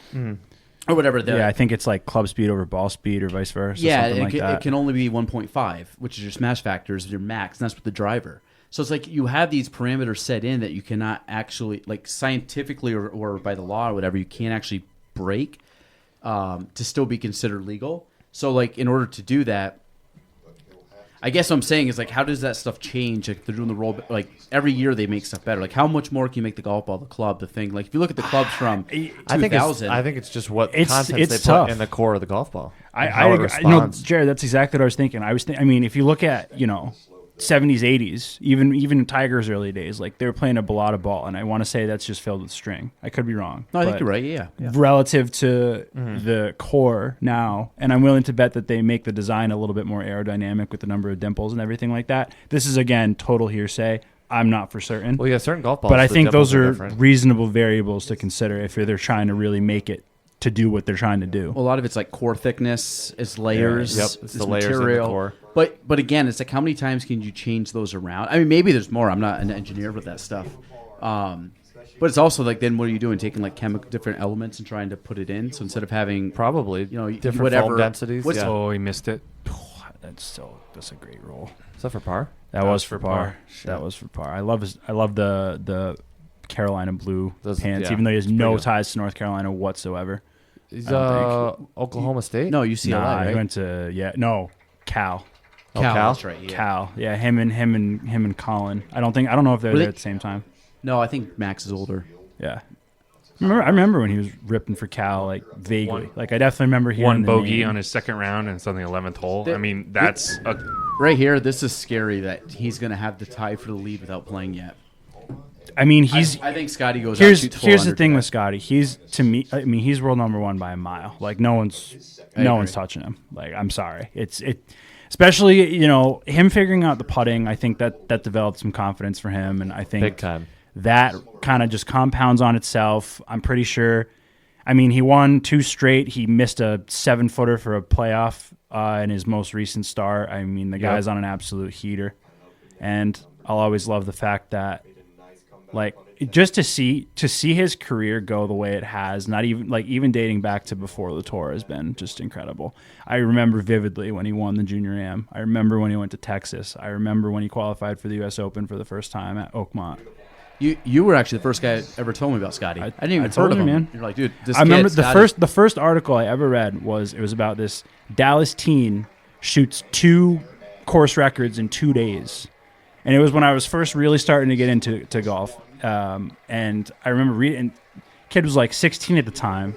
or whatever? I think it's like club speed over ball speed or vice versa. Yeah, something like that. It can only be 1.5, which is your smash factor, is your max, and that's with the driver. So it's like you have these parameters set in that you cannot actually, like scientifically or by the law or whatever, you can't actually break to still be considered legal. So like in order to do that, I guess what I'm saying is like, how does that stuff change? Like they're doing the roll, like every year they make stuff better. Like how much more can you make the golf ball, the club, the thing? Like if you look at the clubs from 2000, I think it's just what It's content they tough. put in the core of the golf ball. I agree. agree. No, Jared, that's exactly what I was thinking. I mean, if you look at 70s, 80s, even in Tiger's early days, like they were playing a Bellata ball, and I want to say that's just filled with string. I could be wrong. No, I think you're right. Yeah. Relative to the core now, and I'm willing to bet that they make the design a little bit more aerodynamic with the number of dimples and everything like that. This is again total hearsay. I'm not for certain. Well, yeah, certain golf balls, but I think those are different. reasonable variables to consider if they're trying to really make it to do what they're trying to do. Well, a lot of it's like core thickness, it's layers, Yep, it's the layers in the material. core. But again, it's like how many times can you change those around? I mean, maybe there's more. I'm not an engineer with that stuff. But it's also like then what are you doing? Taking like different elements and trying to put it in. So instead of having probably different whatever foam densities. what's- Yeah. Oh, he missed it. That's a great roll. Is that for par? That was for par. That was for par. I love the Carolina blue pants, even though he has no ties to North Carolina whatsoever. He's Oklahoma State. No, UCLA. Nah, right? he went to Cal. Cal? That's right. Yeah. Cal. Yeah, him and Colin. I don't know if they're there at the same time. No, I think Max is older. Yeah. I remember when he was ripping for Cal, like vaguely. Like I definitely remember hearing One the bogey name. on his second round and it's on the 11th hole. I mean, that's a Right here, this is scary that he's going to have the tie for the lead without playing yet. I mean, I think Scotty goes out shoots full Here's the under thing today. with Scotty. He's he's world number one by a mile. Like no one's touching him. Like I'm sorry. Especially him figuring out the putting. I think that developed some confidence for him, and I think Big time. that kind of just compounds on itself. I'm pretty sure. I mean, he won 2 straight. He missed a 7-footer for a playoff in his most recent start. I mean, the guy's on an absolute heater, and I'll always love the fact that, like, just to see his career go the way it has, not even dating back to before the tour, has been just incredible. I remember vividly when he won the Junior Am. I remember when he went to Texas. I remember when he qualified for the U.S. Open for the first time at Oakmont. You were actually the first guy that ever told me about Scotty. I didn't even told heard of you, him. man. You're like, dude, this I remember kid, Scotty. the first article I ever read was about this Dallas teen shoots 2 course records in 2 days, and it was when I was first really starting to get into golf. And I remember reading. Kid was like 16 at the time,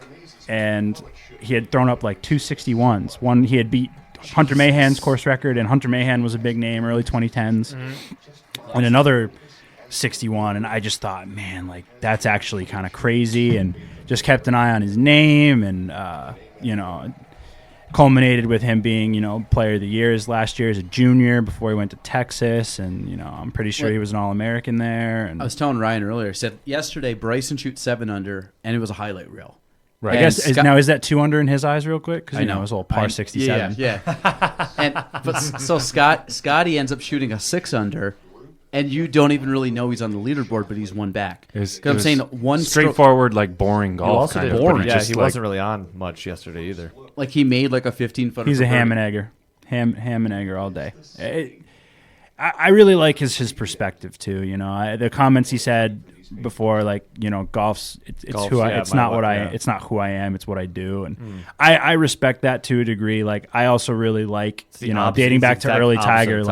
and he had thrown up like 261s. One he had beat Hunter Mahan's course record, and Hunter Mahan was a big name, early 2010s, and another 61. And I just thought, man, like that's actually kind of crazy, and just kept an eye on his name, and culminated with him being player of the year last year as a junior before he went to Texas, and I'm pretty sure he was an All-American there. And I was telling Ryan earlier. I said yesterday Bryson shoots 7 under, and it was a highlight reel. Right. I guess is that 2 under in his eyes, real quick? Because it was all par 67. Yeah. So Scotty ends up shooting a 6 under, and you don't even really know he's on the leaderboard, but he's one back. Because I'm saying one straightforward, like boring golf. Kind of, boring. but Yeah, he wasn't really on much yesterday either. Like he made like a 15-footer. He's a ham and egger. Ham and egger all day. I really like his perspective too. The comments he said before, like golf's it's not who I am, it's what I do, and I respect that to a degree. Like I also really like dating back to early Tiger,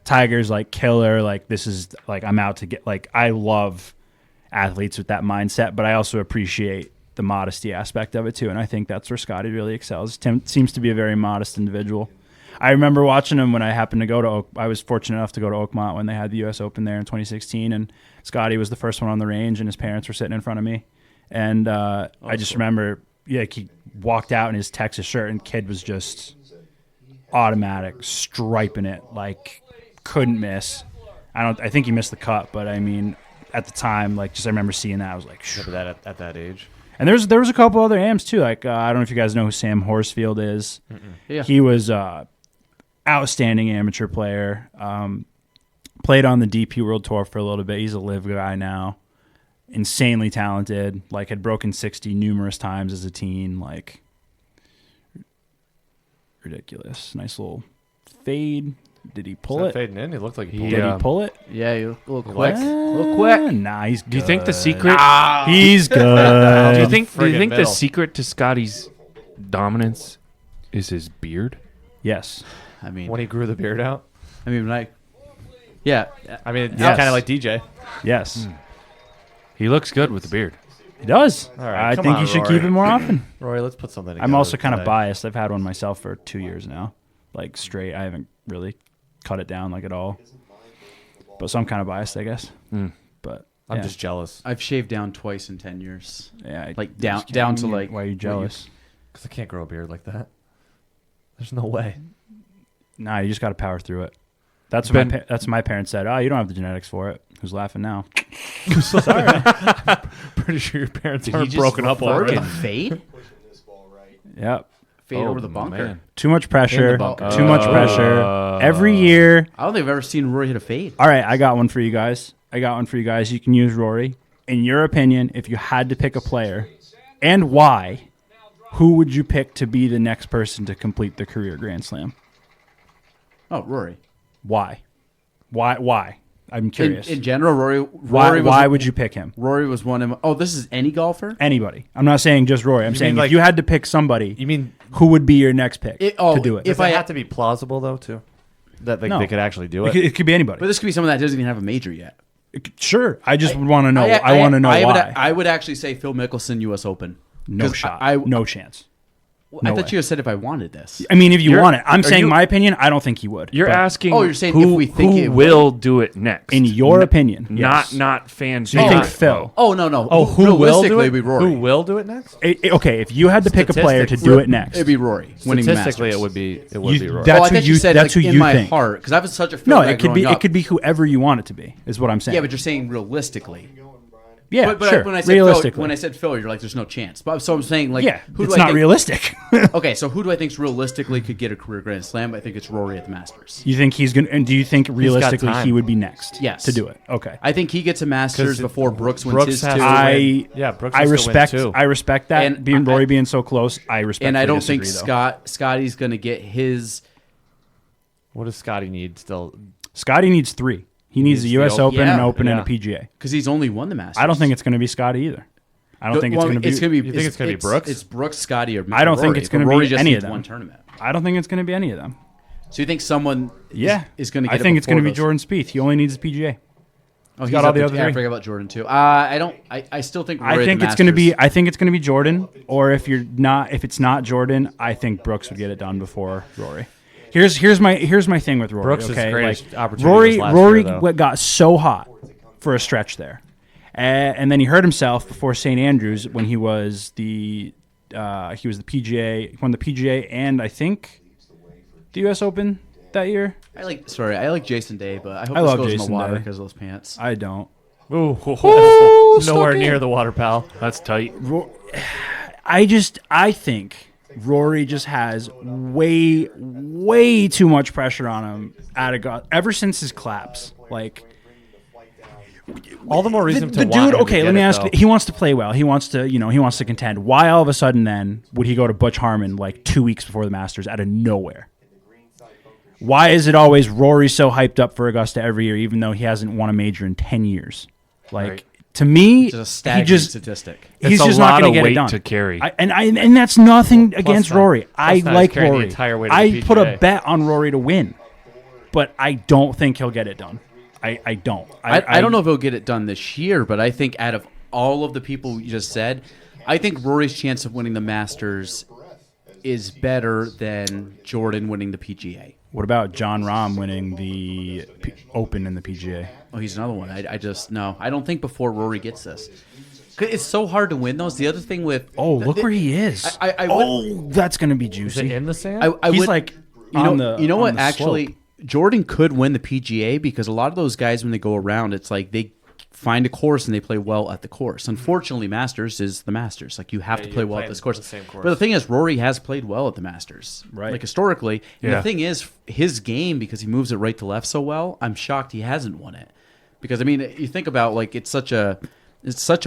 Tiger's like killer. Like this is like I'm out to get. Like I love athletes with that mindset, but I also appreciate the modesty aspect of it too, and I think that's where Scotty really excels. Tim seems to be a very modest individual. I remember watching him when I happened to go to I was fortunate enough to go to Oakmont when they had the U.S. Open there in 2016, and Scotty was the first one on the range, and his parents were sitting in front of me. And I just remember, he walked out in his Texas shirt, and kid was just automatic, striping it, like couldn't miss. I think he missed the cut, but I mean, at the time, like, just I remember seeing that, I was like, Yeah, but that at that age. And there was a couple other AMs too. Like I don't know if you guys know who Sam Horsfield is. Yeah. He was outstanding amateur player. Played on the DP World Tour for a little bit. He's a live guy now. Insanely talented. Like had broken 60 numerous times as a teen. Like ridiculous. Nice little fade. Did he pull it? Fading in. He looked like he pulled Did it. he pull it? Yeah, you look a little What? quick. A little quick. Nah, he's good. Do you think the secret? He's good. Do you think friggin' the middle. secret to Scotty's dominance is his beard? Yes. I mean, When he grew the beard out. yeah. I mean, it's Yes. kind of like DJ. Yes. He looks good with the beard. He does. All right, I come think on, you should Rory. keep it more often. Rory, let's put something together. I'm also kind of today. biased. I've had one myself for 2 years now, like straight. I haven't really cut it down like at all. But so I'm kind of biased, I guess. But I'm yeah. just jealous I've shaved down twice in 10 years. yeah, Like down to like. Why are you jealous? because I can't grow a beard like that. There's no way. Nah, you just got to power through it. That's what that's what my parents said. Oh, you don't have the genetics for it. Who's laughing now? Pretty sure your parents Did he aren't just broken up refer to already. the fade? Pushing this ball right. Yep. Fade over the bunker. man. Too much pressure. bunker. Too much pressure. Every year. I don't think I've ever seen Rory hit a fade. All right, I got one for you guys. You can use Rory. In your opinion, if you had to pick a player, and why, who would you pick to be the next person to complete the career Grand Slam? Oh, Rory. Why? Why? I'm curious. In general, Rory. Why would you pick him? Rory was one of. Oh, this is any golfer. Anybody. I'm not saying just Rory. I'm saying mean, if like- you had to pick somebody, You mean who would be your next pick to do it? If does it I have to be plausible though too? That No. they could actually do It it. could be anybody. But this could be someone that doesn't even have a major yet. Sure. I just would want to know. I want to know why. I would actually say Phil Mickelson, U.S. Open. No 'Cause shot. I no chance. I no thought way. you had said if I wanted this. I mean, if you You're- want it. I'm are saying you- my opinion. I don't think he would. You're But asking. Oh, you're saying who, if we think who it will do it next? in your opinion, yes. not fans. So you think Phil? Oh no. Oh, who will do Realistically, it? it'd be Rory. Who will do it next? Okay, if you had to pick a player to do it next, It'd be Rory winning the Statistically, Masters. it would be You- Rory. that- Oh, I who thought you- said that's like, who in you my think. heart because I was such a Phil no, guy it could be growing up. it could be whoever you want it to be. Is what I'm saying. Yeah, but you're saying realistically. yeah, But sure. when I said realistically, Phil, you're like, there's no chance. But so I'm saying like, yeah, who it's do I not think, realistic. Okay, so who do I think realistically could get a career Grand Slam? I think it's Rory at the Masters. You think he's gonna? And do you think realistically time. he would be next? Yes. to do it. Okay. I think he gets a Masters 'Cause before Brooks wins Brooks his has too. to win. Yeah, Brooks I has to win respect. too. I respect that. And being I- Rory being so close, I respect. And I don't think though. Scotty's going to get his. What does Scotty need still? Scotty needs 3. He needs the U.S. the Open, yeah, an Open, and a yeah. PGA. Because he's only won the Masters. I don't think it's going to be Scotty either. I don't think it's Well, going to be. It's going to be. You think it's gonna be Brooks? It's Brooks, Scotty, or I don't think Rory, it's gonna but be Rory just any of needs them. one tournament. I don't think it's going to be any of them. So you think someone Yeah, is going to get I think it's going to be those? Jordan Spieth. He only needs the PGA. Oh, he's got all up the there. other Yeah, I three. forgot about Jordan too. I don't. I still think. Rory I at think the it's going to be. Masters. I think it's going to be Jordan. Or if it's not Jordan, I think Brooks would get it done before Rory. Here's my thing with Rory. Brooks' okay, greatest like, opportunity was last Rory year, though. got so hot for a stretch there, and then he hurt himself before St. Andrews when he was the PGA. He won the PGA and I think the U.S. Open that year. I like Jason Day, but I hope I this love goes in Jason the water Day. because of those pants. I don't. Ooh, Ooh, nowhere stuck near in. the water, pal. That's tight. I think Rory just has way too much pressure on him at Augusta ever since his claps. Like All the more reason the to want dude. him to Okay, get let me it, ask. though. He wants to play well. He wants to contend. Why all of a sudden then would he go to Butch Harmon like 2 weeks before the Masters out of nowhere? Why is it always Rory so hyped up for Augusta every year, even though he hasn't won a major in 10 years? Like Right. to me, It's a staggering he just statistic. he's It's a just lot not going of to get it weight done. to carry. And that's nothing against not- Rory. plus I not like carrying the Rory. entire weight of I the put a PGA. bet on Rory to win, but I don't think he'll get it done. I don't. I don't know if he'll get it done this year, but I think out of all of the people you just said, I think Rory's chance of winning the Masters is better than Jordan winning the PGA. What about John Rahm winning the Open and the PGA? Oh, he's another one. I just no. I don't think before Rory gets this. 'Cause it's so hard to win those. The other thing with Look where he is. I that's going to be Oh, juicy. Is it in the sand? I He's would, like you know, on the you know on what the actually slope. Jordan could win the PGA because a lot of those guys, when they go around, it's like they find a course and they play well at the course. Unfortunately, Masters is the Masters. Like, you have to play well at this course. The same course. But the thing is, Rory has played well at the Masters, Right. Like, historically. And Yeah. the thing is, his game, because he moves it right to left so well, I'm shocked he hasn't won it. Because, I mean, you think about, like, it's such a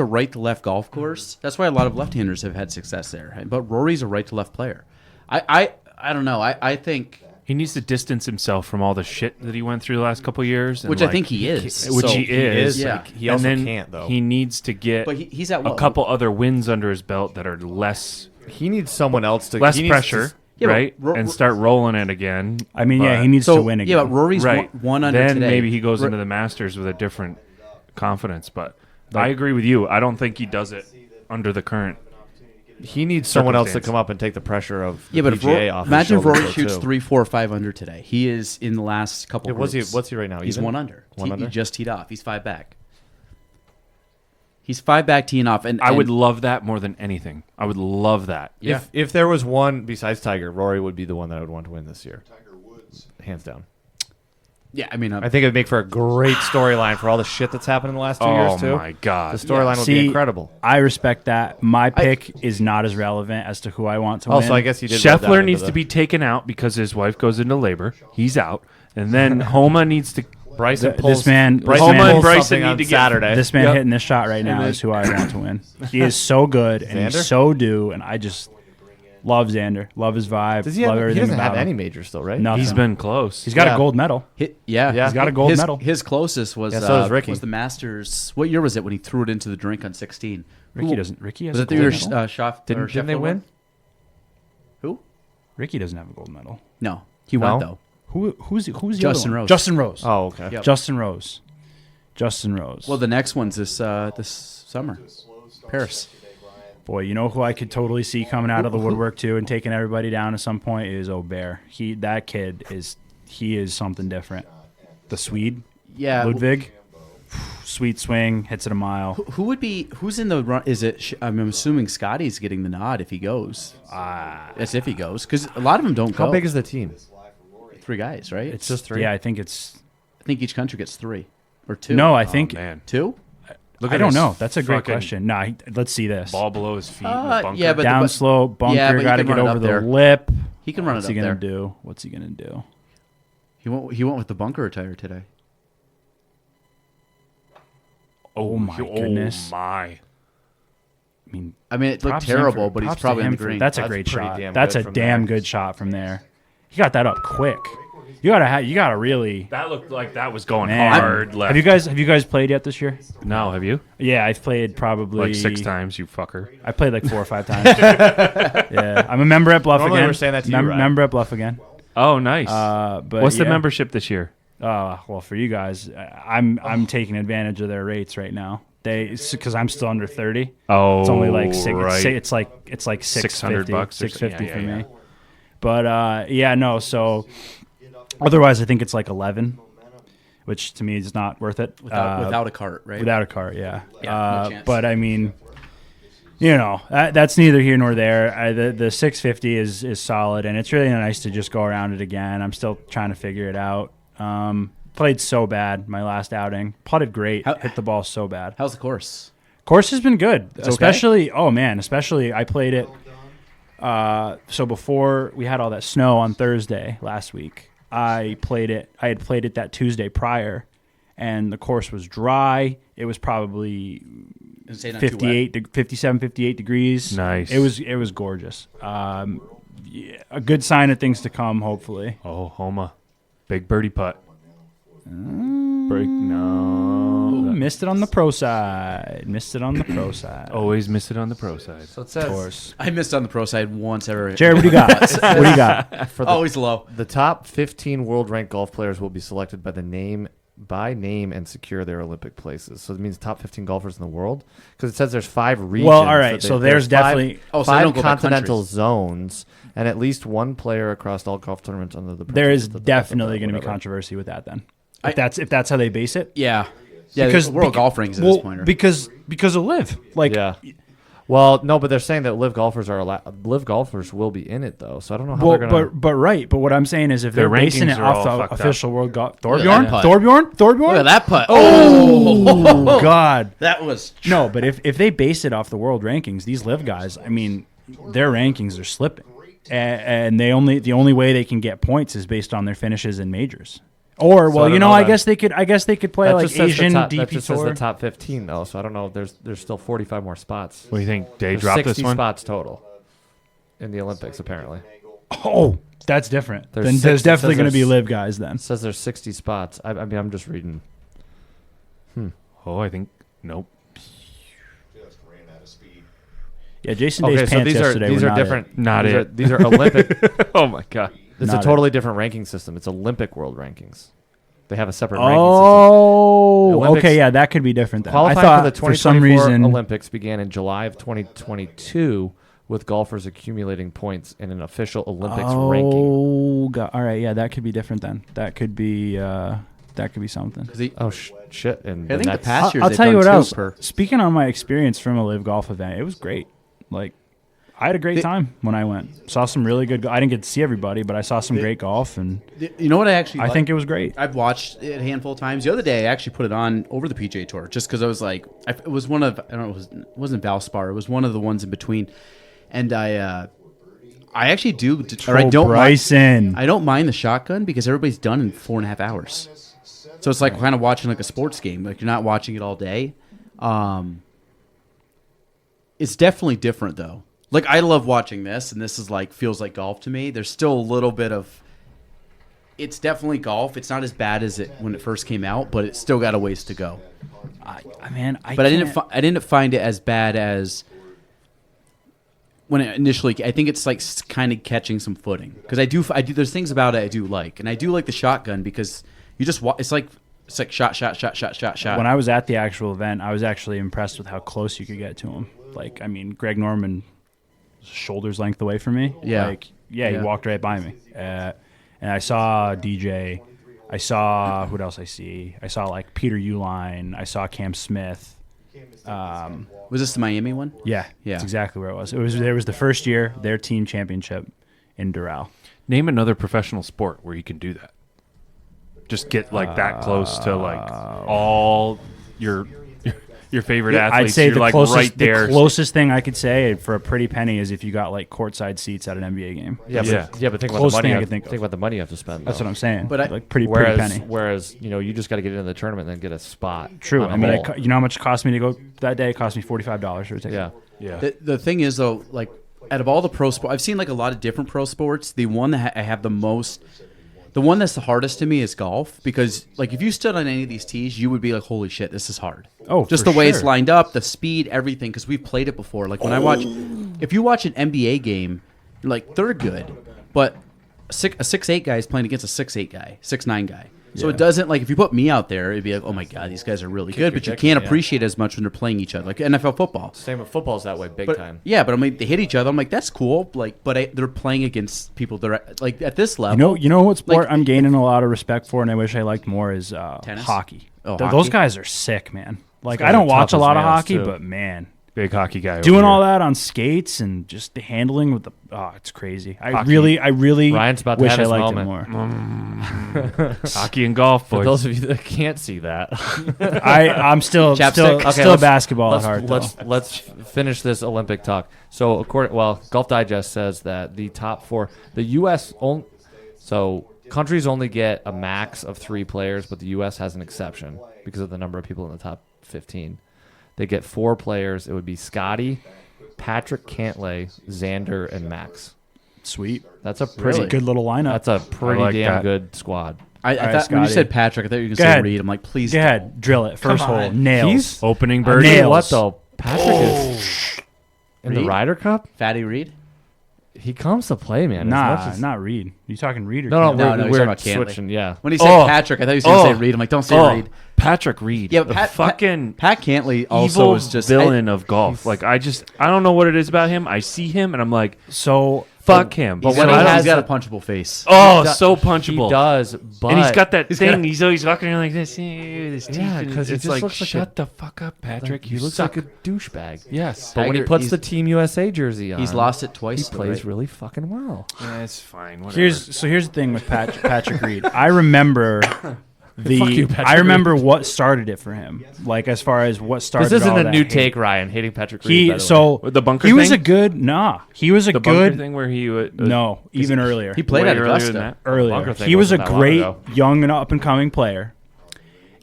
right to left golf course. That's why a lot of left-handers have had success there. But Rory's a right to left player. I don't know. I think, He needs to distance himself from all the shit that he went through the last couple of years. And which I think he is. Which So he is. Yeah. But he And also then can't, though. He needs to get But he's at a what? couple other wins under his belt that are less He needs someone else to less he needs pressure, to- Yeah, but right? and start rolling it again. I mean, yeah, But- he needs to win again. Yeah, but Rory's right. one under then today. maybe he goes Ro- into the Masters with a different confidence. But I agree with you. I don't think he does it under the current. He needs someone else to Circumstance. come up and take the pressure of the Yeah, but if PGA off. imagine if his Rory shoulders, shoots too. 3, 4, 5 under today. He is in the last couple. Yeah, groups. what's he right now? He's Even? 1 under. One He under? just teed off. He's 5 back. He's 5 back teeing off, and I would love that more than anything. I would love that. Yeah. If there was one besides Tiger, Rory would be the one that I would want to win this year. Hands down. Yeah, I mean, I think it would make for a great storyline for all the shit that's happened in the last 2 years, too. Oh my god! The storyline would be See, incredible. I respect that. My pick is not as relevant as to who I want to win. Also, I guess he did roll down Scheffler into needs the- to be taken out because his wife goes into labor. He's out, and then Homa needs to. Bryson Th- pulls, this man- Bryson Homa and pulls Bryson something need on to get- Saturday. This man Yep. hitting this shot right now then- is who I want to win. He is so good, and Xander? he's so due, and I just love Xander. Love his vibe. Does he love have, he everything doesn't about have him. any majors still, right? Nothing. He's been close. He's got Yeah. a gold medal. yeah, Yeah. He's got a gold his, medal. His closest was Yeah, so does Ricky. was the Masters. What year was it when he threw it into the drink on 16? Ricky doesn't. Ricky has Was a it the gold year medal. Didn't they win? Who? Ricky doesn't have a gold medal. No, he No? went though. Who's the Justin other one? Rose. Justin Rose. Oh, okay. Yep. Justin Rose. Justin Rose. Well, the next one's this summer, Paris. Boy, you know who I could totally see coming out of the woodwork too and taking everybody down at some point is Aubert. That kid is something different. The Swede, Yeah, Ludwig, sweet swing, hits it a mile. Who would be? Who's in the run? Is it? I'm assuming Scotty's getting the nod if he goes. That's if he goes, because a lot of them don't go. How big is the team? 3 guys, right? It's just 3? Yeah, I think it's I think each country gets 3 or 2. no. I think man. 2. Look I at don't his know. That's a great fucking question. Nah, let's see this. Ball below his feet. in the bunker. yeah, but Down the- slow, bunker. yeah, but he Got to can get run it over up the there. lip. He can run What's it he up gonna there. do? What's he gonna do? He went with the bunker attire today. Oh my goodness. Oh my! I mean, it looked Props to him terrible, for- but he's props to probably in him the for- green. That's a That's great pretty shot. damn That's good a from damn there. good shot from there. He got that up quick. You gotta really. That looked like that was going Man. hard. Left. Have you guys played yet this year? No, have you? Yeah, I've played probably Like 6 times, you fucker. I played like 4 or 5 times. Yeah, I'm a member at Bluff Normally again. we're saying that to you, Ryan. Member at Bluff again. Oh, nice. But What's the yeah. membership this year? Well, for you guys, I'm taking advantage of their rates right now. Because I'm still under 30. Oh, It's only like six. right. It's like $600 $600 or $650 yeah, for yeah. me. But yeah, no. So otherwise, I think it's like 11, which to me is not worth it. without a cart, right? Without a cart, yeah. Yeah, no chance. But I mean, that's neither here nor there. The 650 is solid, and it's really nice to just go around it again. I'm still trying to figure it out. Played so bad my last outing. Putted great. Hit the ball so bad. How's the course? Course has been good, okay? especially I played it. So before we had all that snow on Thursday last week, I had played it that Tuesday prior, and the course was dry. It was probably 57, 58 degrees. Nice. It was gorgeous. Yeah, a good sign of things to come, hopefully. Oh, Homa. Big birdie putt. Break. No. Missed it on the pro side. Always miss it on the pro side. So it says Of course. I missed on the pro side once ever. Jared, what do you got? What do you got? for the, Always low. the top 15 world ranked golf players will be selected by name and secure their Olympic places. So it means top 15 golfers in the world because it says there's 5 regions. Well, all right, that so there's definitely- Oh, so they don't five go by continental countries. zones and at least one player across all golf tournaments under the. There is principles of definitely going to be whatever. controversy with that then. If that's how they base it. Yeah. Yeah, Because world golf rings at this point. Are, because of live. Like Yeah. Well, no, but they're saying that live golfers live golfers will be in it though. So I don't know how Well, they're gonna. but what I'm saying is if Their they're basing rankings it are off all the fucked official world golf, Look at that putt. Look Thorbjorn, at that putt. Oh God, That was no. But if they base it off the world rankings, these live guys, I mean, their rankings are slipping, and the only way they can get points is based on their finishes in majors. Or So I don't know I then. guess they could play That like just says Asian the top, DP that just says Tour. the top 15 though. So I don't know. There's still 45 more spots. What do you think? They There's dropped 60 this one? spots total in the Olympics apparently. Oh, that's different. There's Then 60 there's definitely says going to be there's- live guys then. It says there's 60 spots. I mean, I'm just reading. Oh, I think nope. Just ran out of speed. Yeah, Jason Day's Okay, so pants these yesterday are were not different. Not these it. Are, these are Olympic. Oh my god. It's Not a totally different ranking system. It's Olympic world rankings. They have a separate ranking Oh, The Olympics- okay, yeah, that could be different. Then. I system. thought Qualifying for the for some 2024 reason. Olympics began in July of 2022 with golfers accumulating points in an official Olympics ranking. Oh, God. All right, yeah, that could be different then. That could be something. Oh shit! And I think the that's- past years I'll they've tell you done what two else. per- Speaking on my experience from a live golf event, it was great. Like, I had a great time when I went. Saw some really good. I didn't get to see everybody, but I saw some great golf, and You know what I actually? I think it was great. I've watched it a handful of times. The other day, I actually put it on over the PGA Tour just because I was like, it was one of I don't know, it wasn't Valspar. It was one of the ones in between, and I actually do. Or I don't. Bryson. I don't mind the shotgun because everybody's done in 4.5 hours. So it's like kind of watching like a sports game. Like you're not watching it all day. It's definitely different though. Like I love watching this, and this is like feels like golf to me. There's still a little bit of. It's definitely golf. It's not as bad as it when it first came out, but it's still got a ways to go. I didn't find it as bad as when it initially. I think it's like kind of catching some footing because I do. There's things about it I do like, and I do like the shotgun because you just it's like shot. When I was at the actual event, I was actually impressed with how close you could get to him. Like, I mean, Greg Norman, shoulder's length away from me. Yeah. Like, yeah, he walked right by me. And I saw DJ. I saw who else I see. I saw like Peter Uline. I saw Cam Smith. Was this the Miami one? Yeah, Yeah. that's exactly where it was. There was the first year their team championship in Doral. Name another professional sport where you can do that. Just get like that close to like all your favorite athletes. I'd say You're the like closest, right there. the closest thing I could say for a pretty penny is if you got like courtside seats at an NBA game. Yeah, Yeah. but think about the Closest money. thing I You could think of. about the money you have to spend. That's though. what I'm saying. But Like pretty Whereas, penny. you just got to get into the tournament and then get a spot. True. on a I mean, hole. you know how much it cost me to go that day? It cost me $45 for a ticket. Yeah. Yeah. The thing is though, like out of all the pro sports, I've seen like a lot of different pro sports. The one that I have the most. The one that's the hardest to me is golf because, like, if you stood on any of these tees, you would be like, "Holy shit, this is hard!" Oh, just for the way it's sure. lined up, the speed, everything. Because we've played it before. Like when I watch, if you watch an NBA game, like they're good, but a 6'8" guy is playing against a 6'8" guy, 6'9" guy. So it doesn't like if you put me out there, it'd be like, "Oh my god, these guys are really good," but you can't appreciate it as much when they're playing each other, like NFL football. Same with football's that way, big But time. yeah, but I mean, they hit each other. I'm like, that's cool. Like, but they're playing against people that are like at this level. You know what sport Like- I'm gaining a lot of respect for, and I wish I liked more is Tennis? hockey. Oh, Those hockey? guys are sick, man. Like guys I don't are watch a tough lot as of nails, hockey, too. but man, Big hockey guy. over doing here. all that on skates and just the handling with the it's crazy. I Hockey. really Ryan's about to wish have I his liked moment. it more. Hockey and golf, For boys. those of you that can't see that, I'm still Chapstick? still basketball at heart. let's finish this Olympic talk. So, Golf Digest says that the top four, the U.S. countries only get a max of 3 players, but the U.S. has an exception because of the number of people in the top 15. They get 4 players. It would be Scotty, Patrick Cantlay, Xander, and Max. Sweet. That's a pretty Good little lineup. That's a pretty like damn that. good squad. I All right, thought when you Scotty. said Patrick, I thought you were Go going to say ahead. Reed. I'm like, please. Go ahead, drill it. First Come hole, on. nails. Opening birdie. Nails. What though? Patrick is in the Reed? Ryder Cup. Fatty Reed? He comes to play, man. as much Nah, as- not Reed. You talking Reed or No, Cantlay? No, we're, he's we're talking about Cantlay. switching. Yeah. When he said Oh. Patrick, I thought he was going to Oh. say Reed. I'm like, don't say Reed. Patrick Reed. Yeah, the but fucking Pat Cantley also evil was just villain of golf. Like I don't know what it is about him. I see him and I'm like, So Fuck him. But He's when got, he he's has got a punchable face. Oh, He do- so punchable. He does, but And he's got that thing. got- He's always walking around like this. His teeth. Yeah, And 'cause he it's just like, looks like shut the fuck up, Patrick. he You looks suck. like a douchebag. Yes. But when he Tiger- puts he's- the Team USA jersey on, He's lost it he twice. though, plays right? really fucking well. Yeah, it's fine. Whatever. Here's the thing with Patrick Reed. I remember Fuck you, Patrick I remember Reed. what started it for him. Like as far as what started. This isn't all a that new hate. take, Ryan. Hating Patrick Reed. by the way. So The bunker He was thing? a good. He was a the bunker good. thing where he No, even earlier. He played way at earlier Augusta. than that. Earlier. bunker thing He was a wasn't that long great ago. young and up and coming player,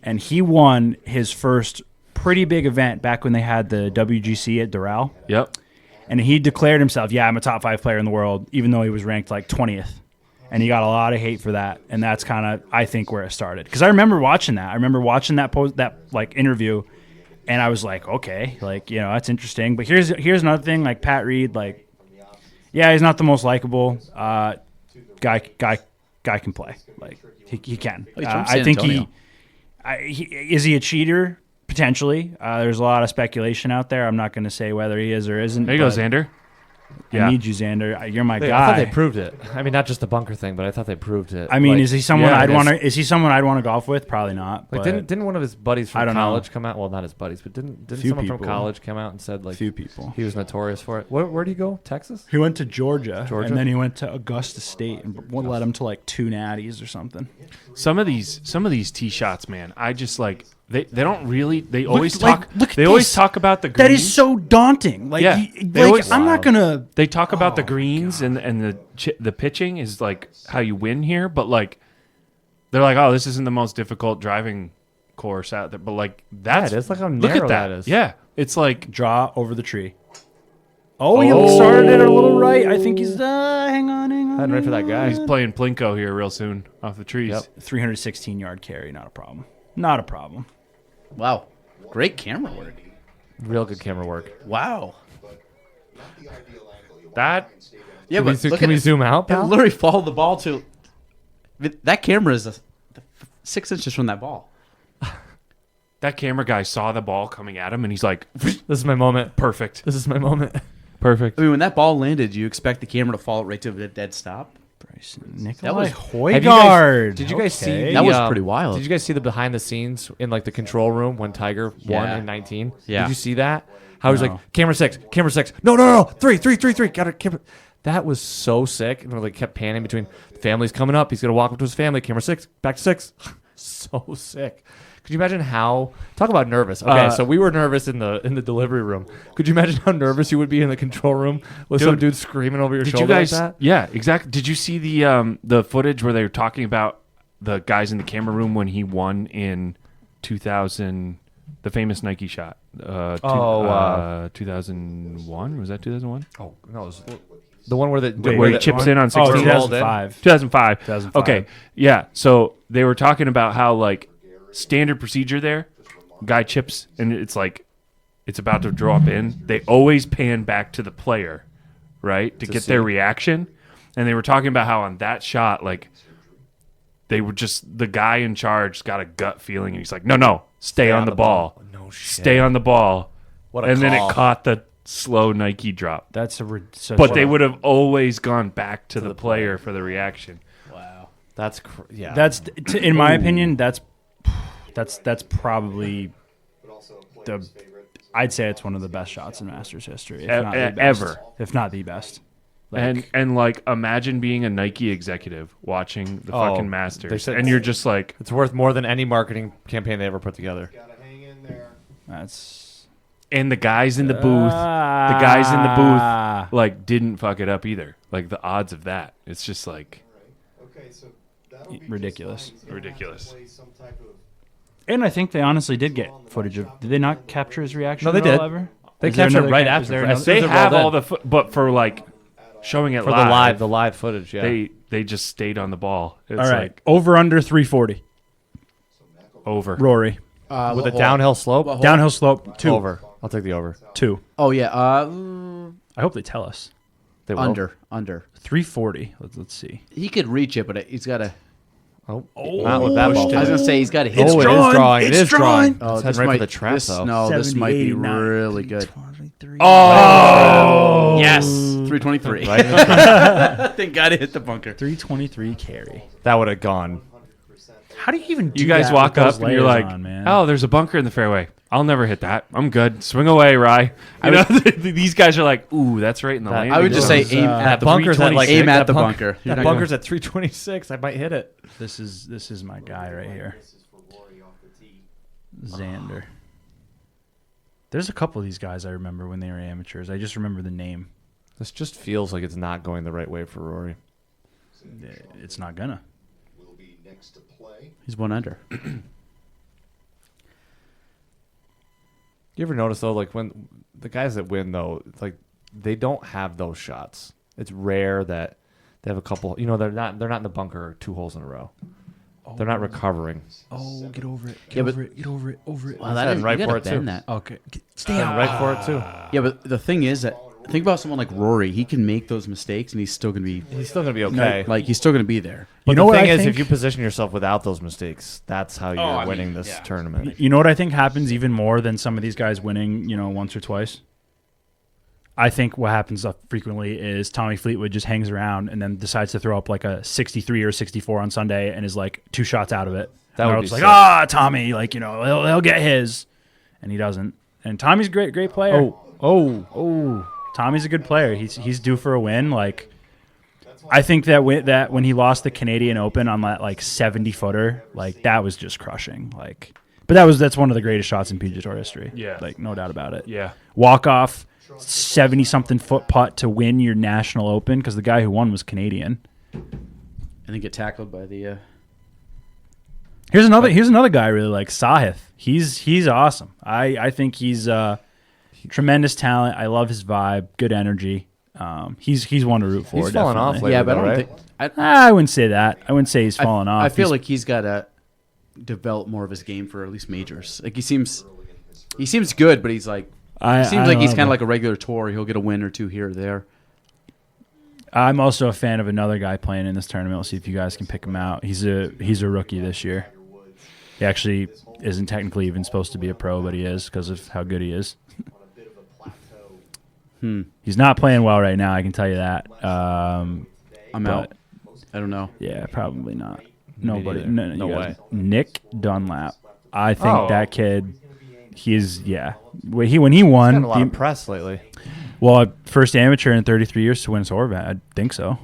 and he won his first pretty big event back when they had the WGC at Doral. Yep. And he declared himself, I'm a top 5 player in the world, even though he was ranked like 20th. And he got a lot of hate for that. And that's kind of, I think, where it started. Because I remember watching that. I remember watching that interview, and I was like, okay, that's interesting. But here's another thing, like Pat Reed, he's not the most likable guy can play. Like he can. Oh, he's from San I think Antonio. is he a cheater? Potentially. There's a lot of speculation out there. I'm not going to say whether he is or isn't. There you go, but Xander. I Yeah. need you, Xander. You're my I thought guy. they proved it. I mean, not just the bunker thing, but I thought they proved it. I mean, Like, is he someone yeah, I'd it want to? Is he someone I'd want to golf with? Probably not. Like, But didn't one of his buddies I from don't know. college come out? Well, not his buddies, but didn't Few someone from people. college come out and said like few people. he was notorious for it? Where do you go? Texas? He went to Georgia, Georgia? and then he went to Augusta State, and led him to like 2 natties or something. Some of these tee shots, man. I just like they don't really. They always like, talk. look at They always this. talk about the greens. That is so daunting. Like, Yeah, they always- I'm not gonna. They talk about the Oh, greens and the pitching is like how you win here, but like they're like, oh, this isn't the most difficult driving course out there, but like that's it is. Look how look narrow at that. that is. Yeah, it's like Draw over the tree. Oh, he started it a little right. I think he's. Hang on. Heading right for that guy. he's playing Plinko here real soon off the trees. Yep. 316-yard carry. Not a problem. Not a problem. Wow. Great camera work. Real good camera work. Wow. That Yeah, Can we, but zo- look can at we it. zoom out, It pal? literally followed the ball to. That camera is 6 inches from that ball. that camera guy saw the ball coming at him and he's like, This is my moment. perfect, This is my moment. perfect. I mean, when that ball landed, you expect the camera to fall right to a dead stop? Bryson That Nikolai was- Højgaard. Did you guys see? Okay. That was pretty wild. Did you guys see the behind the scenes in like the control room when Tiger won Yeah. in 19? Yeah. Did you see that? How he's No. like camera six. No, 3. Got it. Camera. That was so sick. And they kept panning between the family's coming up. He's gonna walk up to his family. Camera 6, back to 6. So sick. Could you imagine how? Talk about nervous. Okay, so we were nervous in the delivery room. Could you imagine how nervous you would be in the control room with some dude screaming over your Did shoulder you guys? like that? Yeah, exactly. Did you see the footage where they were talking about the guys in the camera room when he won in 2000, the famous Nike shot? 2001 was that 2001? Oh no, it was the one where Where he chips in on 16. 2005. 2005. 2005. Okay, yeah. So they were talking about how like standard procedure there, guy chips and it's like it's about to drop in. They always pan back to the player, right, to get their reaction. And they were talking about how on that shot, like they were just the guy in charge got a gut feeling, and he's like, no, stay on the ball. No shit. Stay on the ball. What a and then call. it caught the slow Nike drop. That's such But a- they would have always gone back to the player for the reaction. Wow. That's yeah. That's in my opinion. That's probably the. I'd say it's one of the best shots in Masters history, if not the best. Ever. If not the best. And like imagine being a Nike executive watching the Oh, fucking they Masters, said- and you're just like, it's worth more than any marketing campaign they ever put together. Gotta hang in there. That's and the guys in the booth, like didn't fuck it up either. Like the odds of that, it's just like Okay, so that'll be Ridiculous. just fine. He's gonna have to Ridiculous. play some type of- And I think they honestly did get footage of. Did they not capture his reaction? No, they at all did. ever? They Is there captured it another right ca- after. is there As another- soon they as it have rolled all in. the, but for like showing it for live, the live footage. Yeah. they just stayed on the ball. It's All right, like over under 340. over. Rory, With a downhill slope. downhill slope 2. Over. I'll take the over. 2. Oh, yeah. I hope they tell us. They will. Under. 340. Let's see. He could reach it, but he's got to. Oh, not with that ball. I was going to say he's got to hit Oh, it. it is drawing. It It's is drawing. Oh, It's this heading right might, for the trap, this, though. No, this 70, might be 89, really good. 23. Oh Yes. 323. Right? Thank God it hit the bunker. 323 carry. That would have gone. How do you even do You guys that walk with those up and you're layers like, on, man? oh, there's a bunker in the fairway. I'll never hit that. I'm good. Swing away, Rye. You know, these guys are like, ooh, that's right in the lane. I would just say Those, aim that at the bunker's at, like, aim that at the bunk- bunker. You're That not bunker's at 326. I might hit it. This is my guy right here, Xander. There's a couple of these guys I remember when they were amateurs. I just remember the name. This just feels like it's not going the right way for Rory. It's not gonna. He's 1 under. You ever notice though, like when the guys that win though, it's like they don't have those shots. It's rare that they have a couple. You know, they're not in the bunker 2 holes in a row. They're not recovering. Oh, get over it. Yeah, but- Get over it. Wow, that is, right you for gotta it, too. bend that. Okay. Stay out right for it too. Yeah, but the thing is that think about someone like Rory. He can make those mistakes, and he's still gonna be He's still gonna be okay. like he's still gonna be there. But You know the what thing I is, think? if you position yourself without those mistakes, that's how you're I winning mean, this yeah. tournament. You know what I think happens even more than some of these guys winning, once or twice? I think what happens frequently is Tommy Fleetwood just hangs around and then decides to throw up like a 63 or 64 on Sunday and is like 2 shots out of it. That And would they're be just like, sick. Tommy, he'll get his. And he doesn't. And Tommy's a great player. Tommy's a good player. He's due for a win. Like, I think that when he lost the Canadian Open on that like 70-footer, like that was just crushing. Like, but that's one of the greatest shots in PGA Tour history. Yeah. Like no doubt about it. Yeah. Walk off 70-something foot putt to win your National Open because the guy who won was Canadian. And then get tackled by the. Here's another guy I really like, Sahith. He's awesome. I think he's tremendous talent. I love his vibe, good energy. He's one to root for. He's fallen off definitely. lately. Yeah, but I though, don't right? think. I wouldn't say that. I wouldn't say he's fallen off. I feel He's- like he's got to develop more of his game for at least majors. Like he seems good, but he's like I seems don't like he's know, kind of but like a regular tour. He'll get a win or two here or there. I'm also a fan of another guy playing in this tournament. We'll see if you guys can pick him out. He's a rookie this year. He actually isn't technically even supposed to be a pro, but he is because of how good he is. He's not playing well right now. I can tell you that. I'm But- out. I don't know. Yeah, probably not. Nobody. neither. No, No you way. guys- Nick Dunlap. I think Oh. that kid. He's when he He's won. gotten a lot of press lately. First amateur in 33 years to win a tour event. I think so.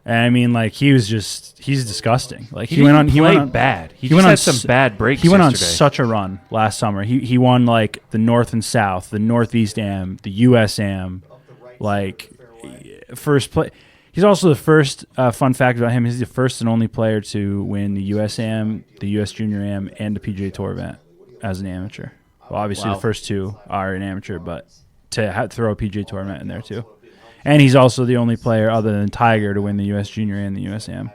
And I mean, like he's disgusting. Like he went on bad. He went just on had some s- bad breaks He went on yesterday. such a run last summer. He won like the North and South, the Northeast Am, the US Am, like first play. He's also the first. Fun fact about him: he's the first and only player to win the US Am, the US Junior Am, and the PGA Tour event as an amateur. Well, obviously Wow. the first 2 are an amateur, but to throw a PGA Tour event in there too. And he's also the only player other than Tiger to win the US Junior and the US Am.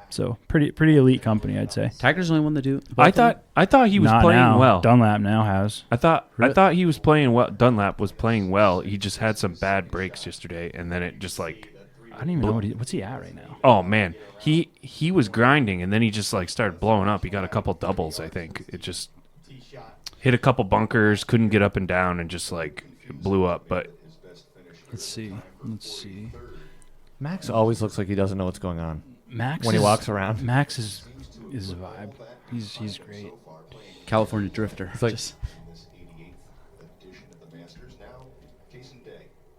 So pretty elite company, I'd say. Tiger's the only one to do. I thought he was Not playing now. well. Dunlap now has. I thought he was playing well. Dunlap was playing well. He just had some bad breaks yesterday, and then it just like, I don't even know what's he at right now. oh man, he was grinding, and then he just like started blowing up. He got a couple doubles, I think. It just hit a couple bunkers, couldn't get up and down, and just like it blew up. But Let's see. Max always looks like he doesn't know what's going on Max when he walks around. Max is a vibe. He's great. California Drifter. It's like Just-